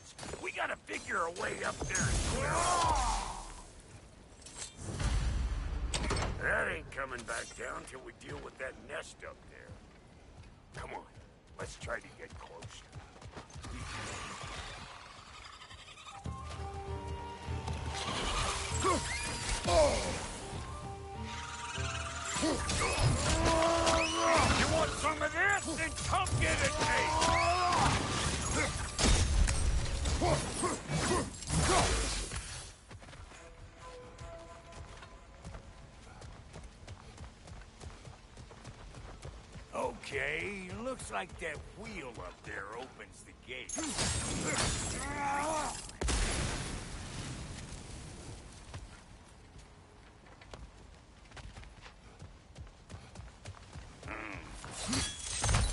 We gotta figure a way up there and clear it. That ain't coming back down till we deal with that nest up there. Come on, let's try to get closer. You want some of this? Then come get a taste! Okay, looks like that wheel up there opens the gate.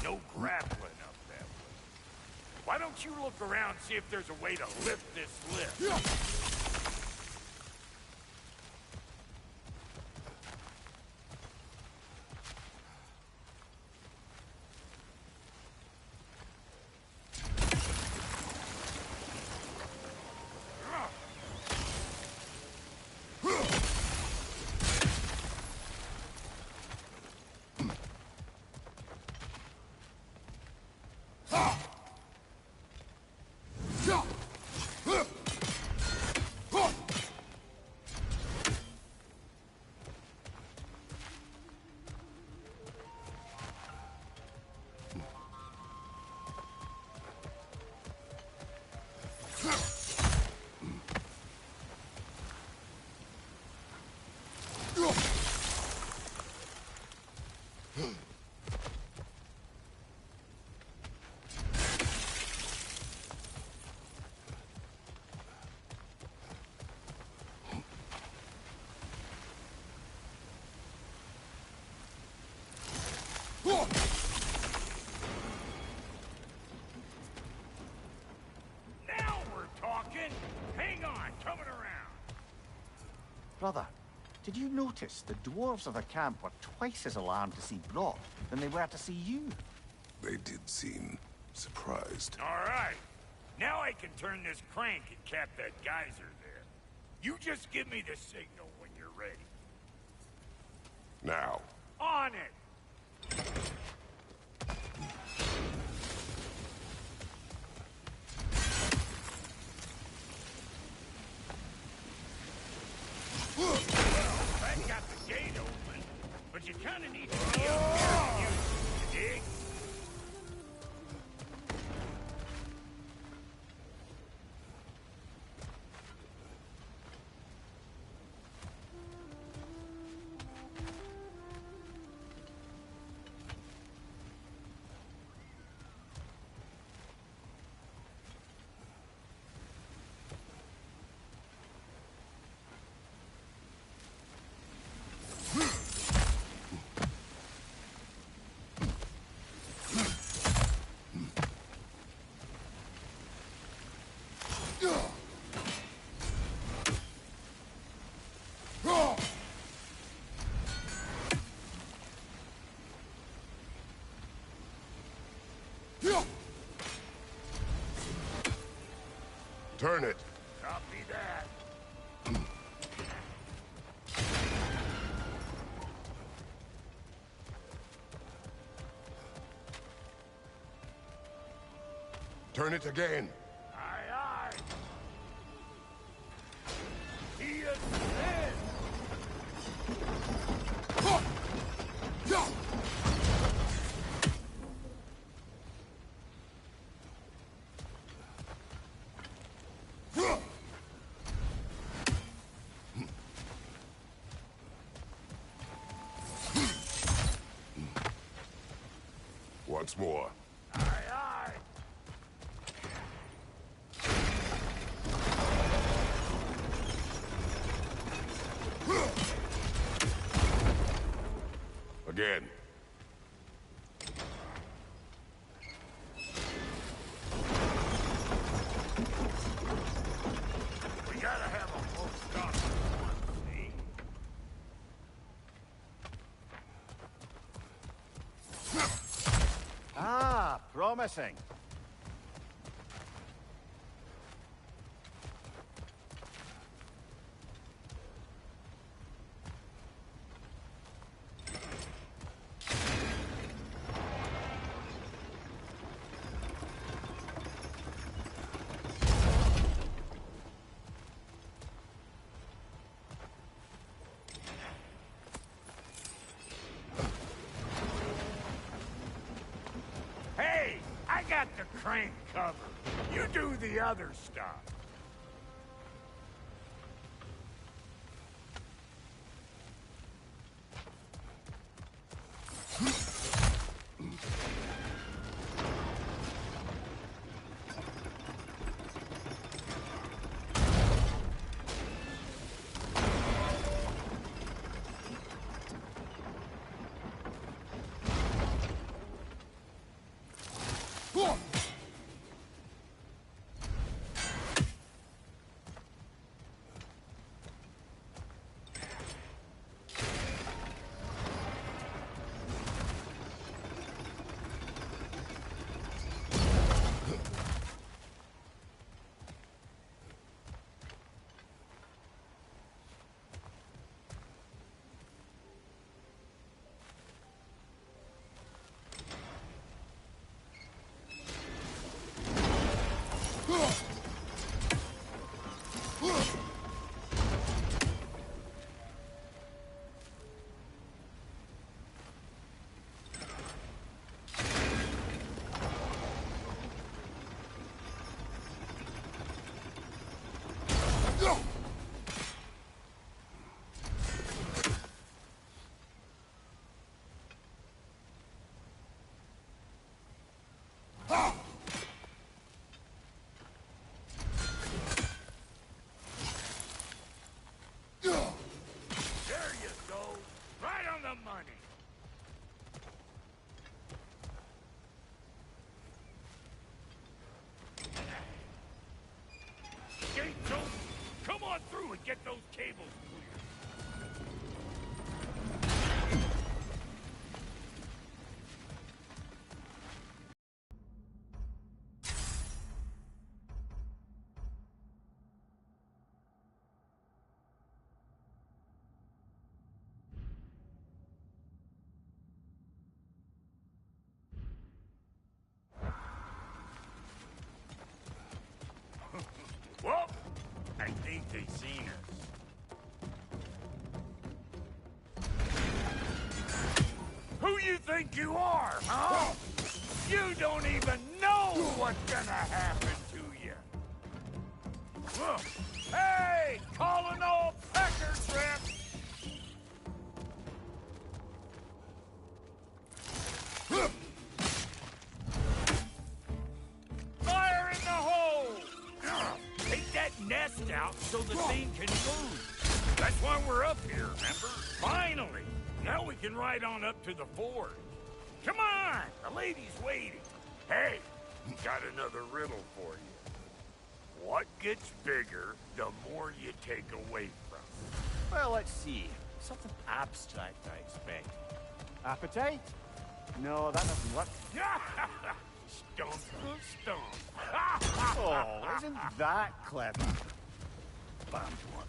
No grappling up that way. Why don't you look around, see if there's a way to lift this lift? Now we're talking! Hang on, coming around! Brother, did you notice the dwarves of the camp were twice as alarmed to see Brock than they were to see you? They did seem surprised. All right. Now I can turn this crank and cap that geyser there. You just give me the signal when you're ready. Now. On it! Well, that got the gate open, but you kind of need to be up here to use it, you dig? Turn it. Copy that. Turn it again. Aye, aye. He is dead. Once more. Aye, aye. Again. We gotta have a full stop for one thing. Ah, promising. Hey, I got the crank covered. You do the other stuff. There you go. Right on the money. Gates open. Come on through and get those cables clear. Well, I think they seen us. Who you think you are, huh? You don't even know what's gonna happen to you. Hey, calling all pecker trips! Fire in the hole! Take that nest out so the thing can move. That's why we're up here, remember? Finally! Now we can ride on up to the forge. Come on! The lady's waiting. Hey, got another riddle for you. What gets bigger the more you take away from it? Well, let's see. Something abstract, I expect. Appetite? No, that doesn't work. Stump the stump. Oh, isn't that clever? Bam one.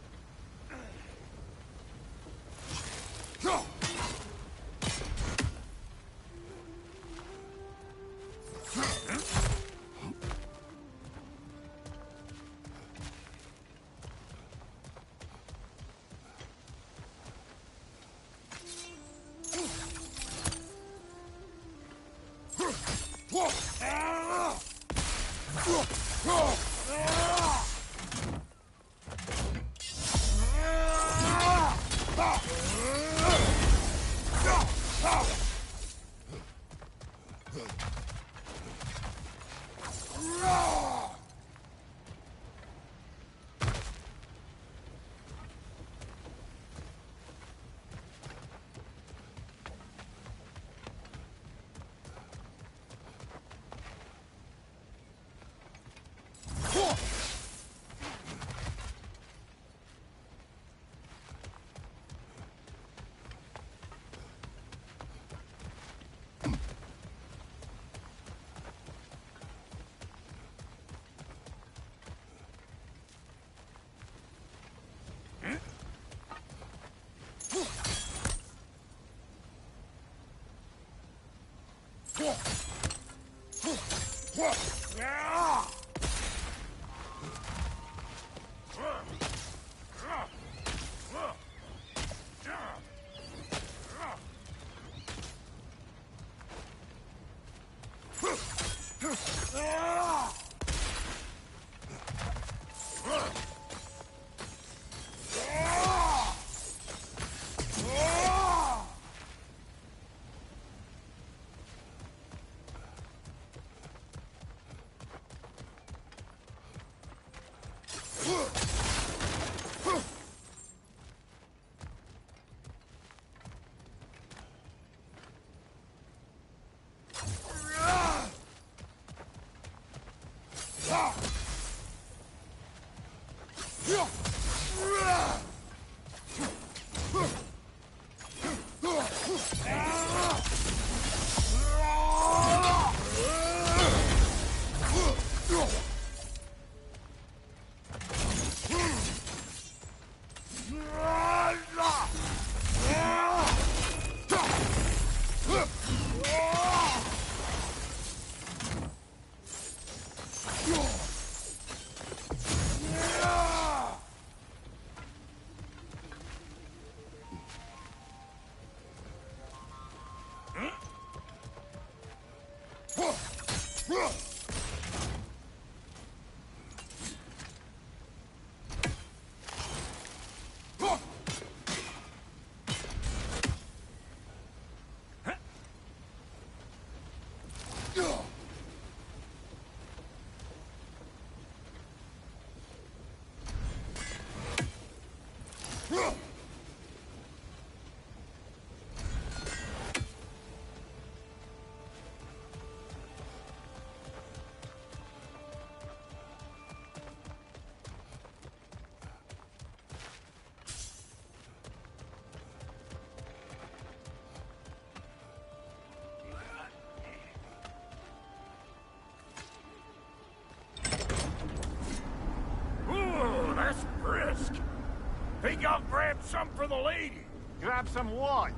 Think I'll grab some for the lady? Grab some what?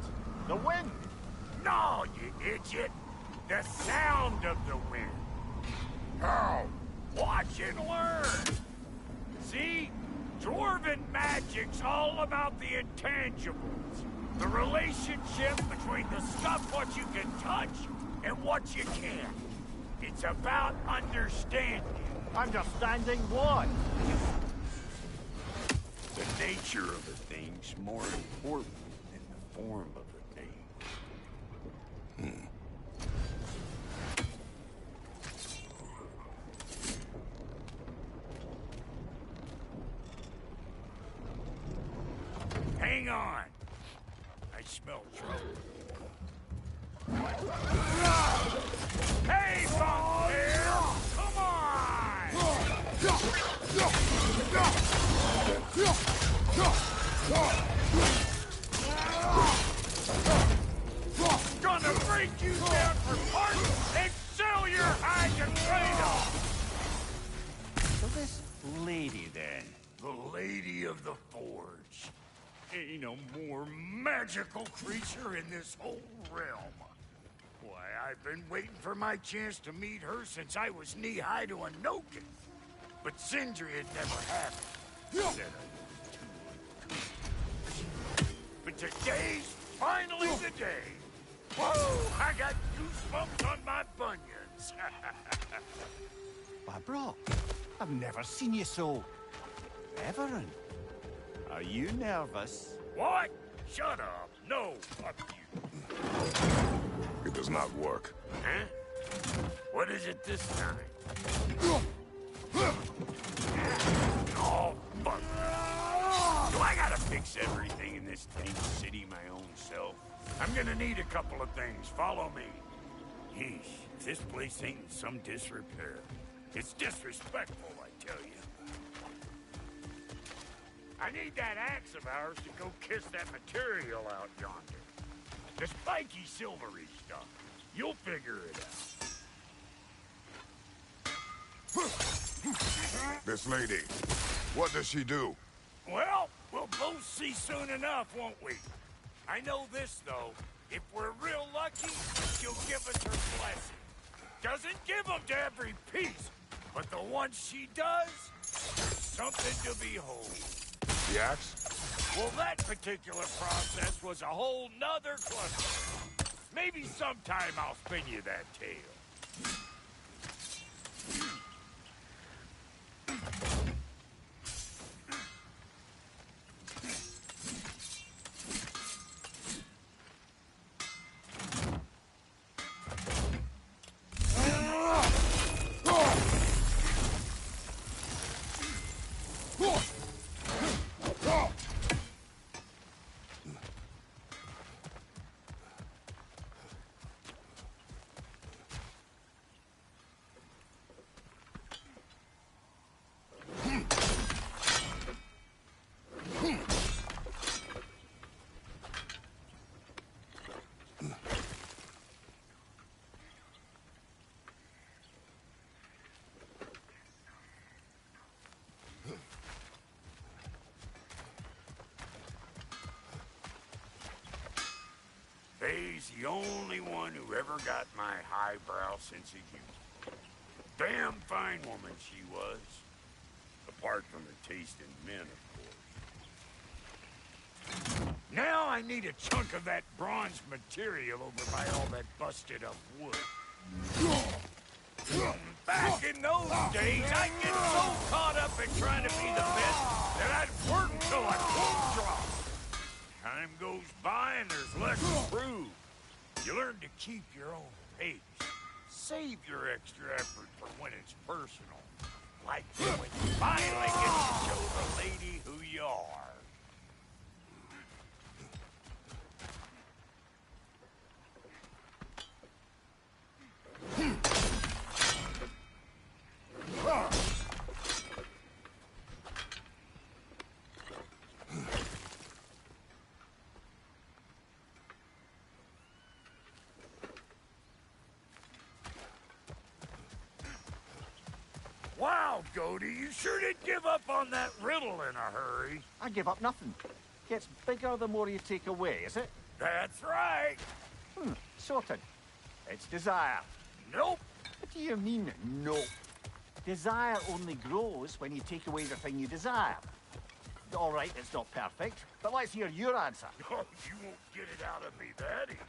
The wind? No, you idiot! The sound of the wind. Oh, watch and learn. See? Dwarven magic's all about the intangibles. The relationship between the stuff what you can touch and what you can't. It's about understanding. Understanding what? The nature of a thing's more important than the form of a thing. Hang on. I smell trouble. Hey, Bumptail! Come on! Gonna break you down for parts and sell your hide! of the Forge. Ain't no more magical creature in this whole realm. Why, I've been waiting for my chance to meet her since I was knee-high to a Noken. But Sindri had never happened. Said I was too. But today's finally the day. Whoa! I got goosebumps on my bunions. Why, bro, I've never seen you so... reverent. Are you nervous? What? Shut up. No, fuck you. It does not work. Huh? What is it this time? Oh, fuck. Do I gotta fix everything in this tank city my own self? I'm gonna need a couple of things. Follow me. Yeesh, if this place ain't in some disrepair. It's disrespectful, I tell you. I need that axe of ours to go kiss that material out yonder. The spiky, silvery stuff. You'll figure it out. This lady, what does she do? Well, we'll both see soon enough, won't we? I know this, though. If we're real lucky, she'll give us her blessing. Doesn't give them to every piece, but the ones she does, something to behold. The axe? Well, that particular process was a whole nother cluster. Maybe sometime I'll spin you that tale. Faye's the only one who ever got my highbrow sense of humor. Damn fine woman she was. Apart from her taste in men, of course. Now I need a chunk of that bronze material over by all that busted up wood. Back in those days, I'd get so caught up in trying to be the best that I'd work till I won't drop. Time goes by and there's less to prove. You learn to keep your own pace. Save your extra effort for when it's personal. Like when you finally get to show the lady who you are. Wow, Goaty, you sure did give up on that riddle in a hurry. I give up nothing. Gets bigger the more you take away, is it? That's right. Sorted. It's desire. Nope. What do you mean, nope? Desire only grows when you take away the thing you desire. All right, it's not perfect, but let's hear your answer. Oh, you won't get it out of me that easy.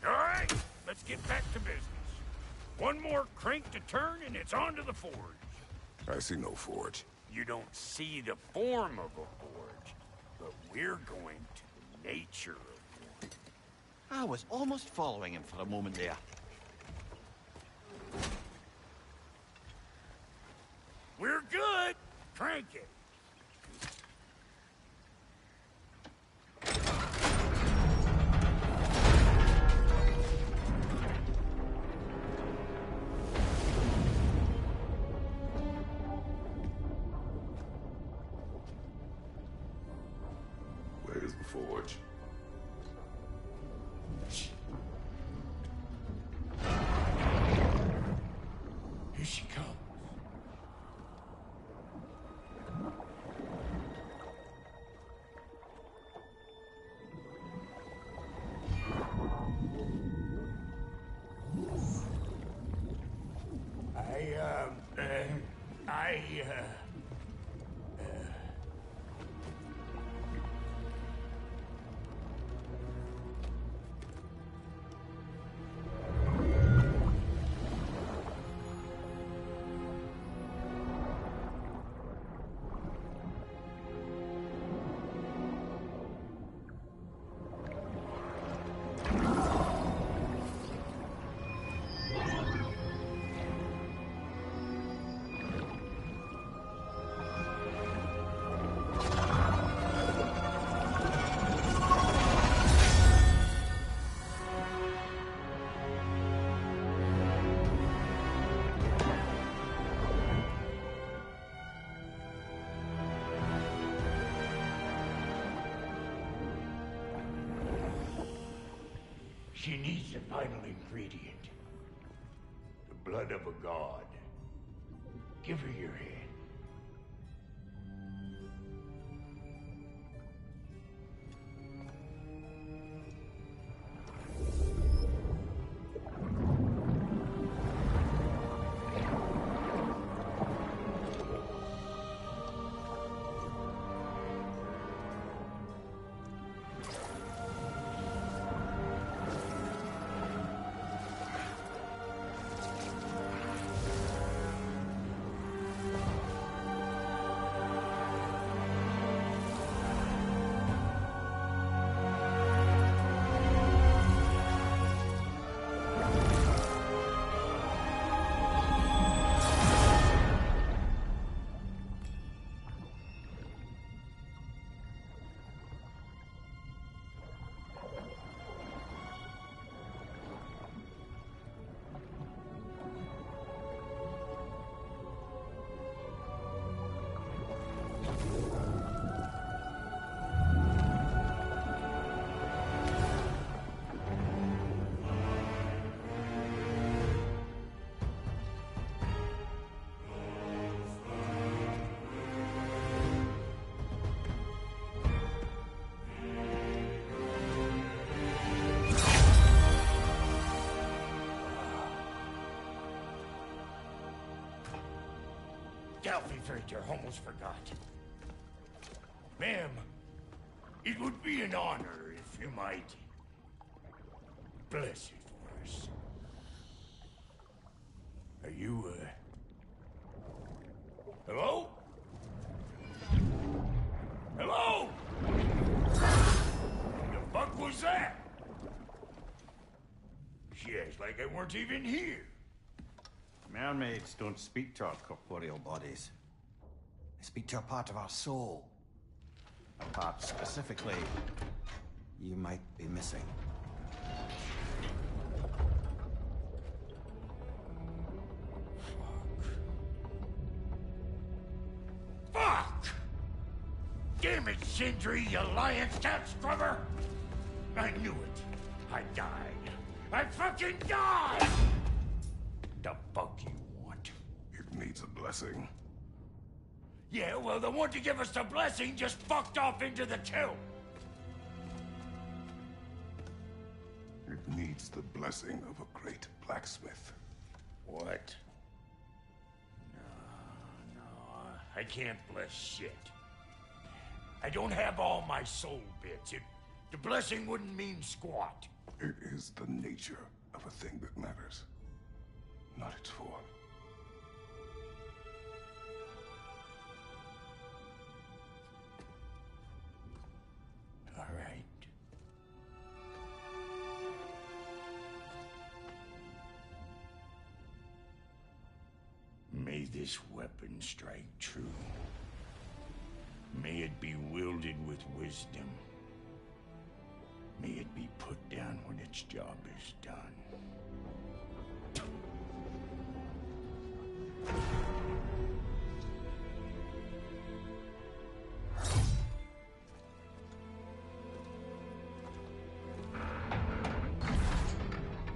All right, let's get back to business. One more crank to turn and it's on to the forge. I see no forge. You don't see the form of a forge, but we're going to the nature of one. I was almost following him for a moment there. We're good. Crank it. Where's the forge? She needs the final ingredient. The blood of a god. Give her your hand. Infiltrator almost forgot. Ma'am, it would be an honor if you might bless it for us. Are you, hello? Hello? The fuck was that? She acts like I weren't even here. Mermaids don't speak to our corporeal bodies. They speak to a part of our soul. A part specifically you might be missing. Fuck! Damn it, Sindri, you lion cat scrubber! I knew it. I died. I fucking died! The fuck you want? It needs a blessing. Yeah, well, the one to give us the blessing just fucked off into the tomb. It needs the blessing of a great blacksmith. What? No, I can't bless shit. I don't have all my soul bits. The blessing wouldn't mean squat. It is the nature of a thing that matters, not its form. All right. May this weapon strike true. May it be wielded with wisdom. May it be put down when its job is done.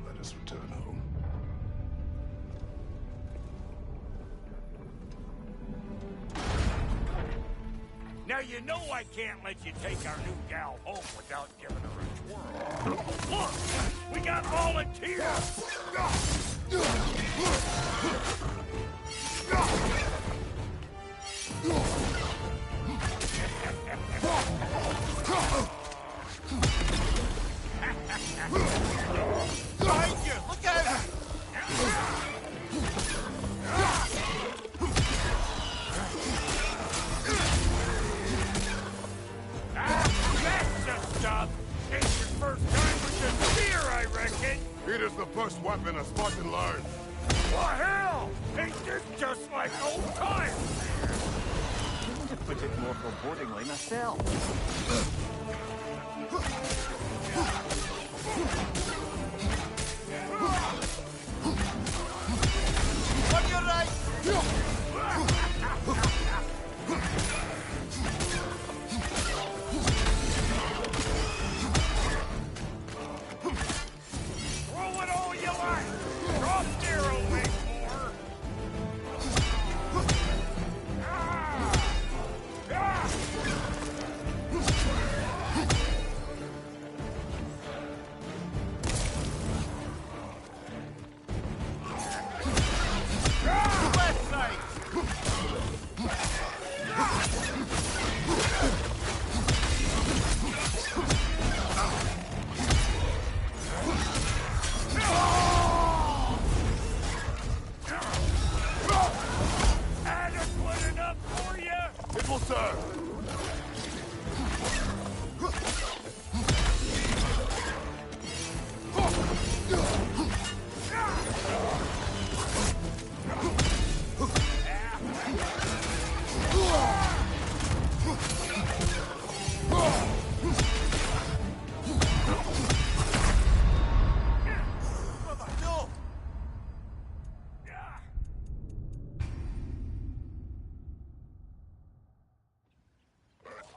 Let us return home. Now you know I can't let you take our new gal home without giving her a twirl. Look! We got volunteers! Behind you! Look out! That's the stuff! It's your first time with the spear, I reckon! It is the first weapon a Spartan learned. What hell? Ain't this just like old times? To put it more forebodingly myself. On your right!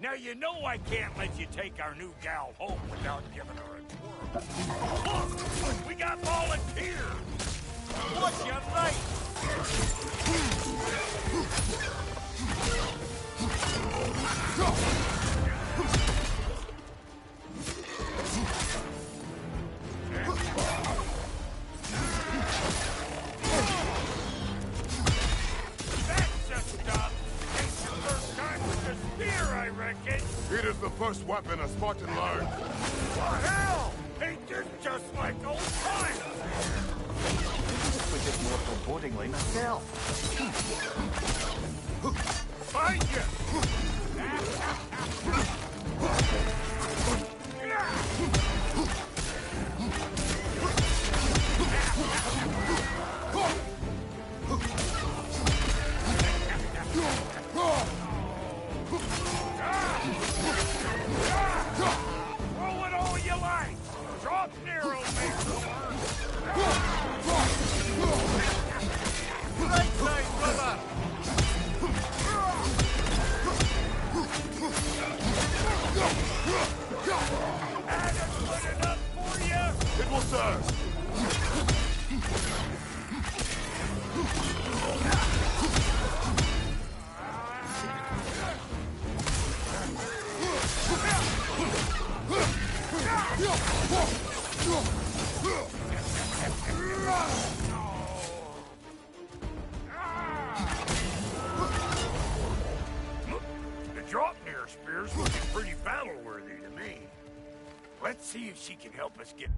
Now you know I can't let you take our new gal home without giving her a twirl. Look! We got volunteers! What's your right? It is the first weapon a Spartan learned. What the hell? Ain't this just like old times? This was more forebodingly myself. Find you! Roll it all you like! Drop Nero, make Right side, brother! Adam put it up for you! It will serve. The Draupnir spear's looking pretty battle-worthy to me. Let's see if she can help us get...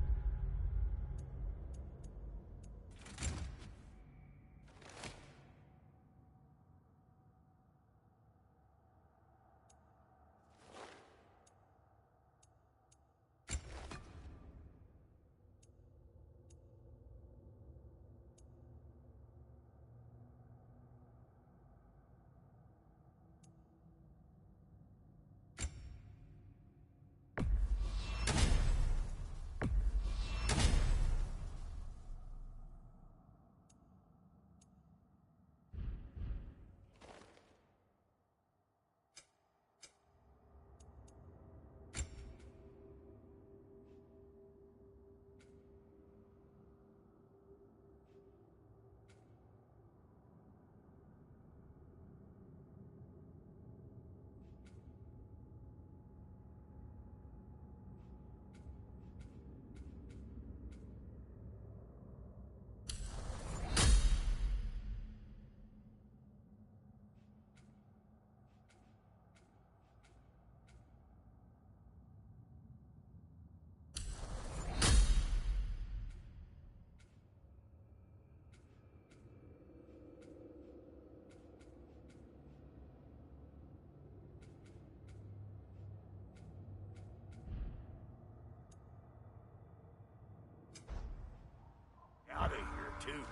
out of here, too.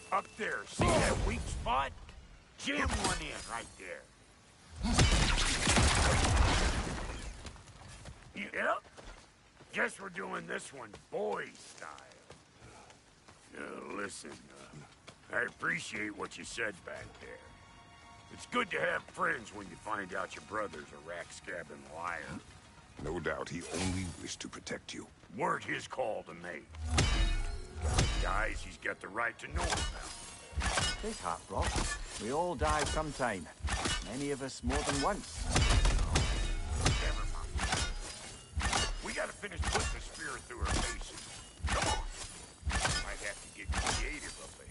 Up there, see that weak spot? Jam one in right there. Yep. Guess we're doing this one boy style. Listen, I appreciate what you said back there. It's good to have friends when you find out your brother's a rack-scabbing liar. No doubt he only wished to protect you. Weren't his call to make. Guy dies, he's got the right to know about. Take heart, Brock. We all die sometime. Many of us more than once. Never mind. We gotta finish putting the spear through her faces. Come on. Might have to get creative up there.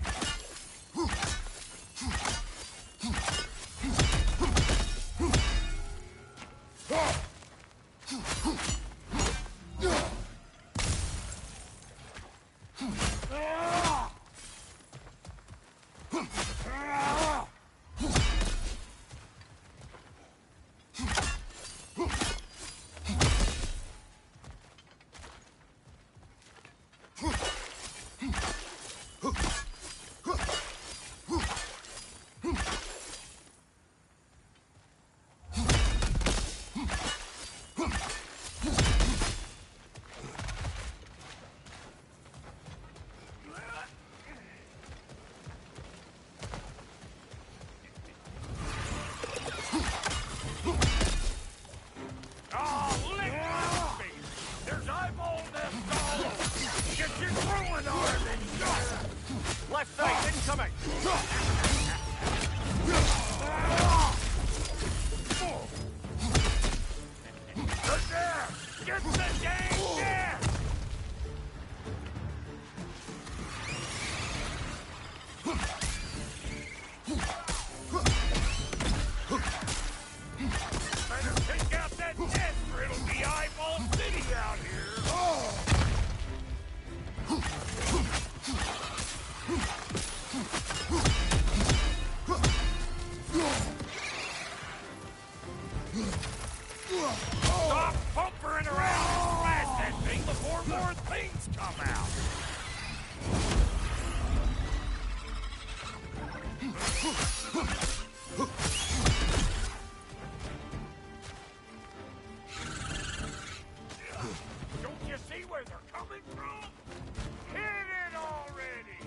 Get the dang net! Better take out that net or it'll be eyeball city out here. Stop bumpering around and smash that thing before more things come out! Don't you see where they're coming from? Hit it already!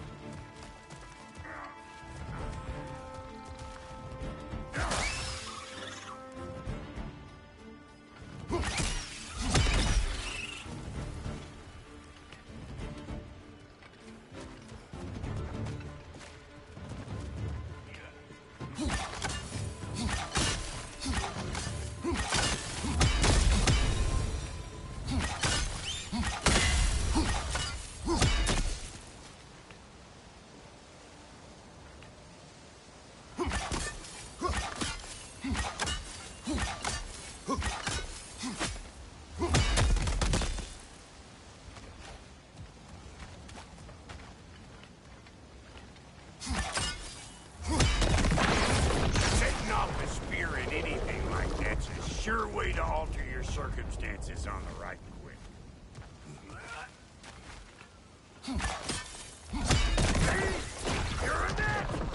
Sure way to alter your circumstances on the right quick. See? You're a natural!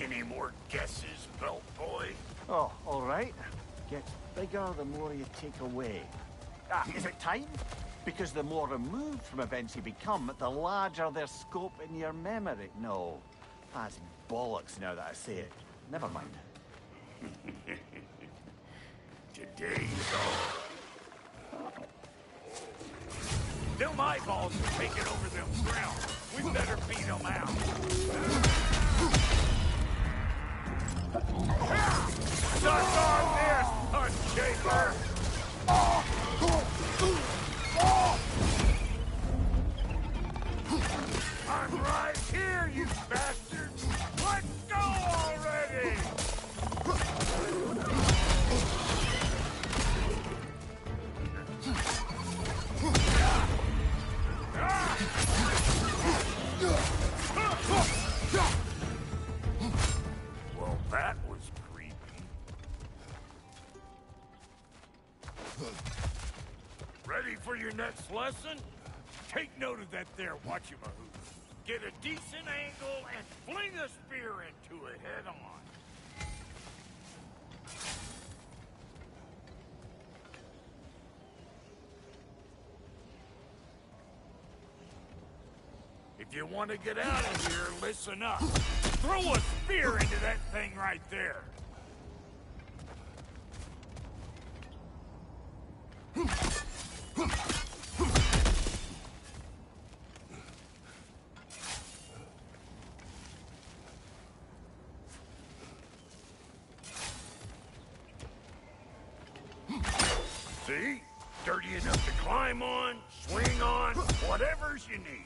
Any more guesses, belt boy? Oh, all right. Gets bigger the more you take away. Is it time? Because the more removed from events you become, the larger their scope in your memory. No, that's bollocks now that I say it. Never mind. Today's all. Them eyeballs are taking over them grounds. We better beat them out. Suck on this, Unshaper! I'm right here, you bastards! Let's go already! Well, that was creepy. Ready for your next lesson? Take note of that there whatchamahoo. Get a decent angle and fling a spear into it head on. If you want to get out of here, listen up. Throw a spear into that thing right there. See? Dirty enough to climb on, swing on, whatever's you need.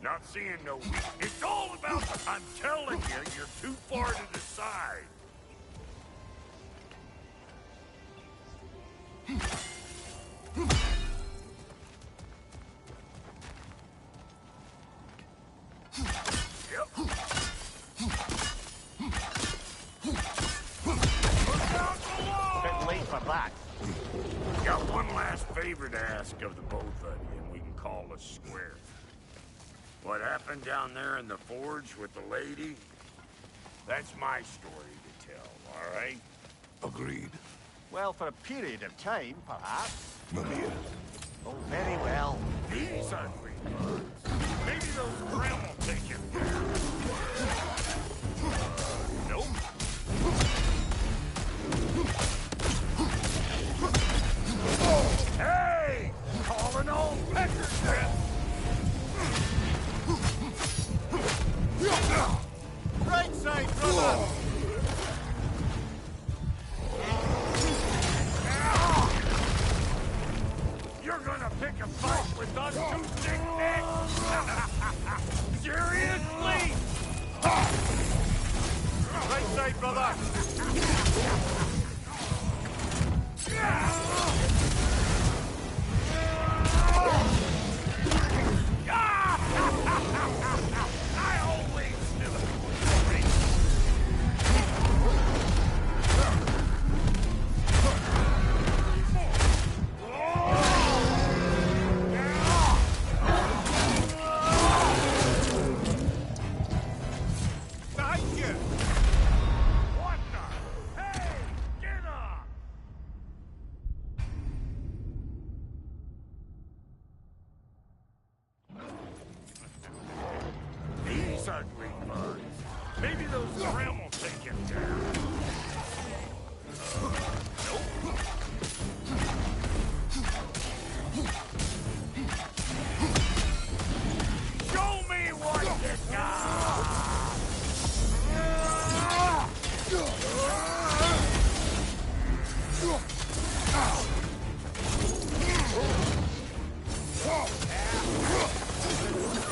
Not seeing no weak. It's all about I'm telling you, you're too far to the side. Yep. A bit late for that. Got one last favor to ask of the both of you, and we can call us square. What happened down there in the forge with the lady? That's my story to tell, all right? Agreed. Well, for a period of time, perhaps. Mamiya. Oh, very well. These ugly birds. Maybe those Grim will take him down. Nope. Hey! Calling all pecker grip! Right side, brother! You're gonna pick a fight with us two thick necks? Seriously? Right side, brother! I always knew it. Behind you! What the? Hey! Get up! These ugly birds. Maybe those Grim will take him down. Nope. Show me what you got!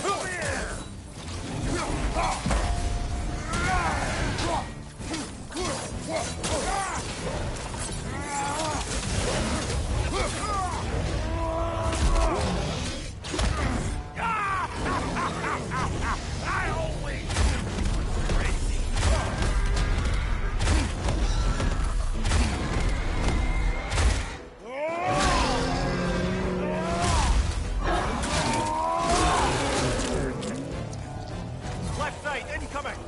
Come here! I always knew you were crazy. Left side, incoming!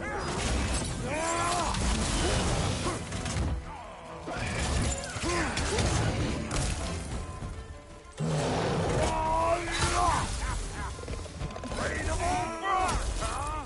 Ready to move first, huh?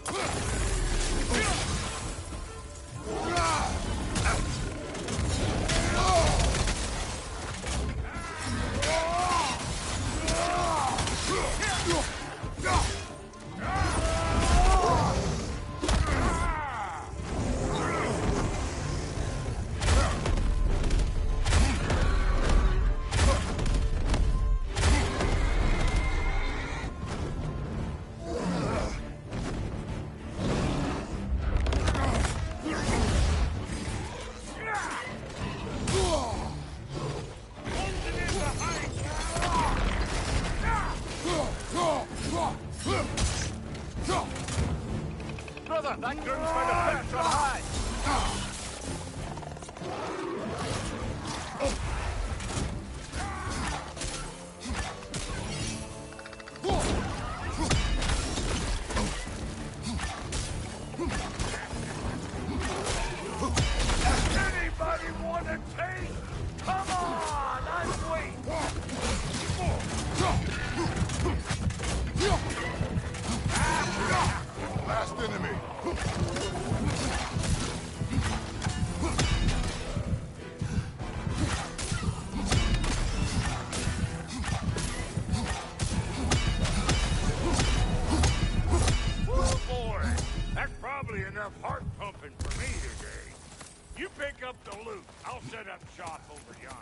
Brother, that groom's found a perch on high! Anybody want a taste? Come on, I'm waiting. Last enemy. Oh boy, that's probably enough heart pumping for me today. You pick up the loot. I'll set up shop over yonder.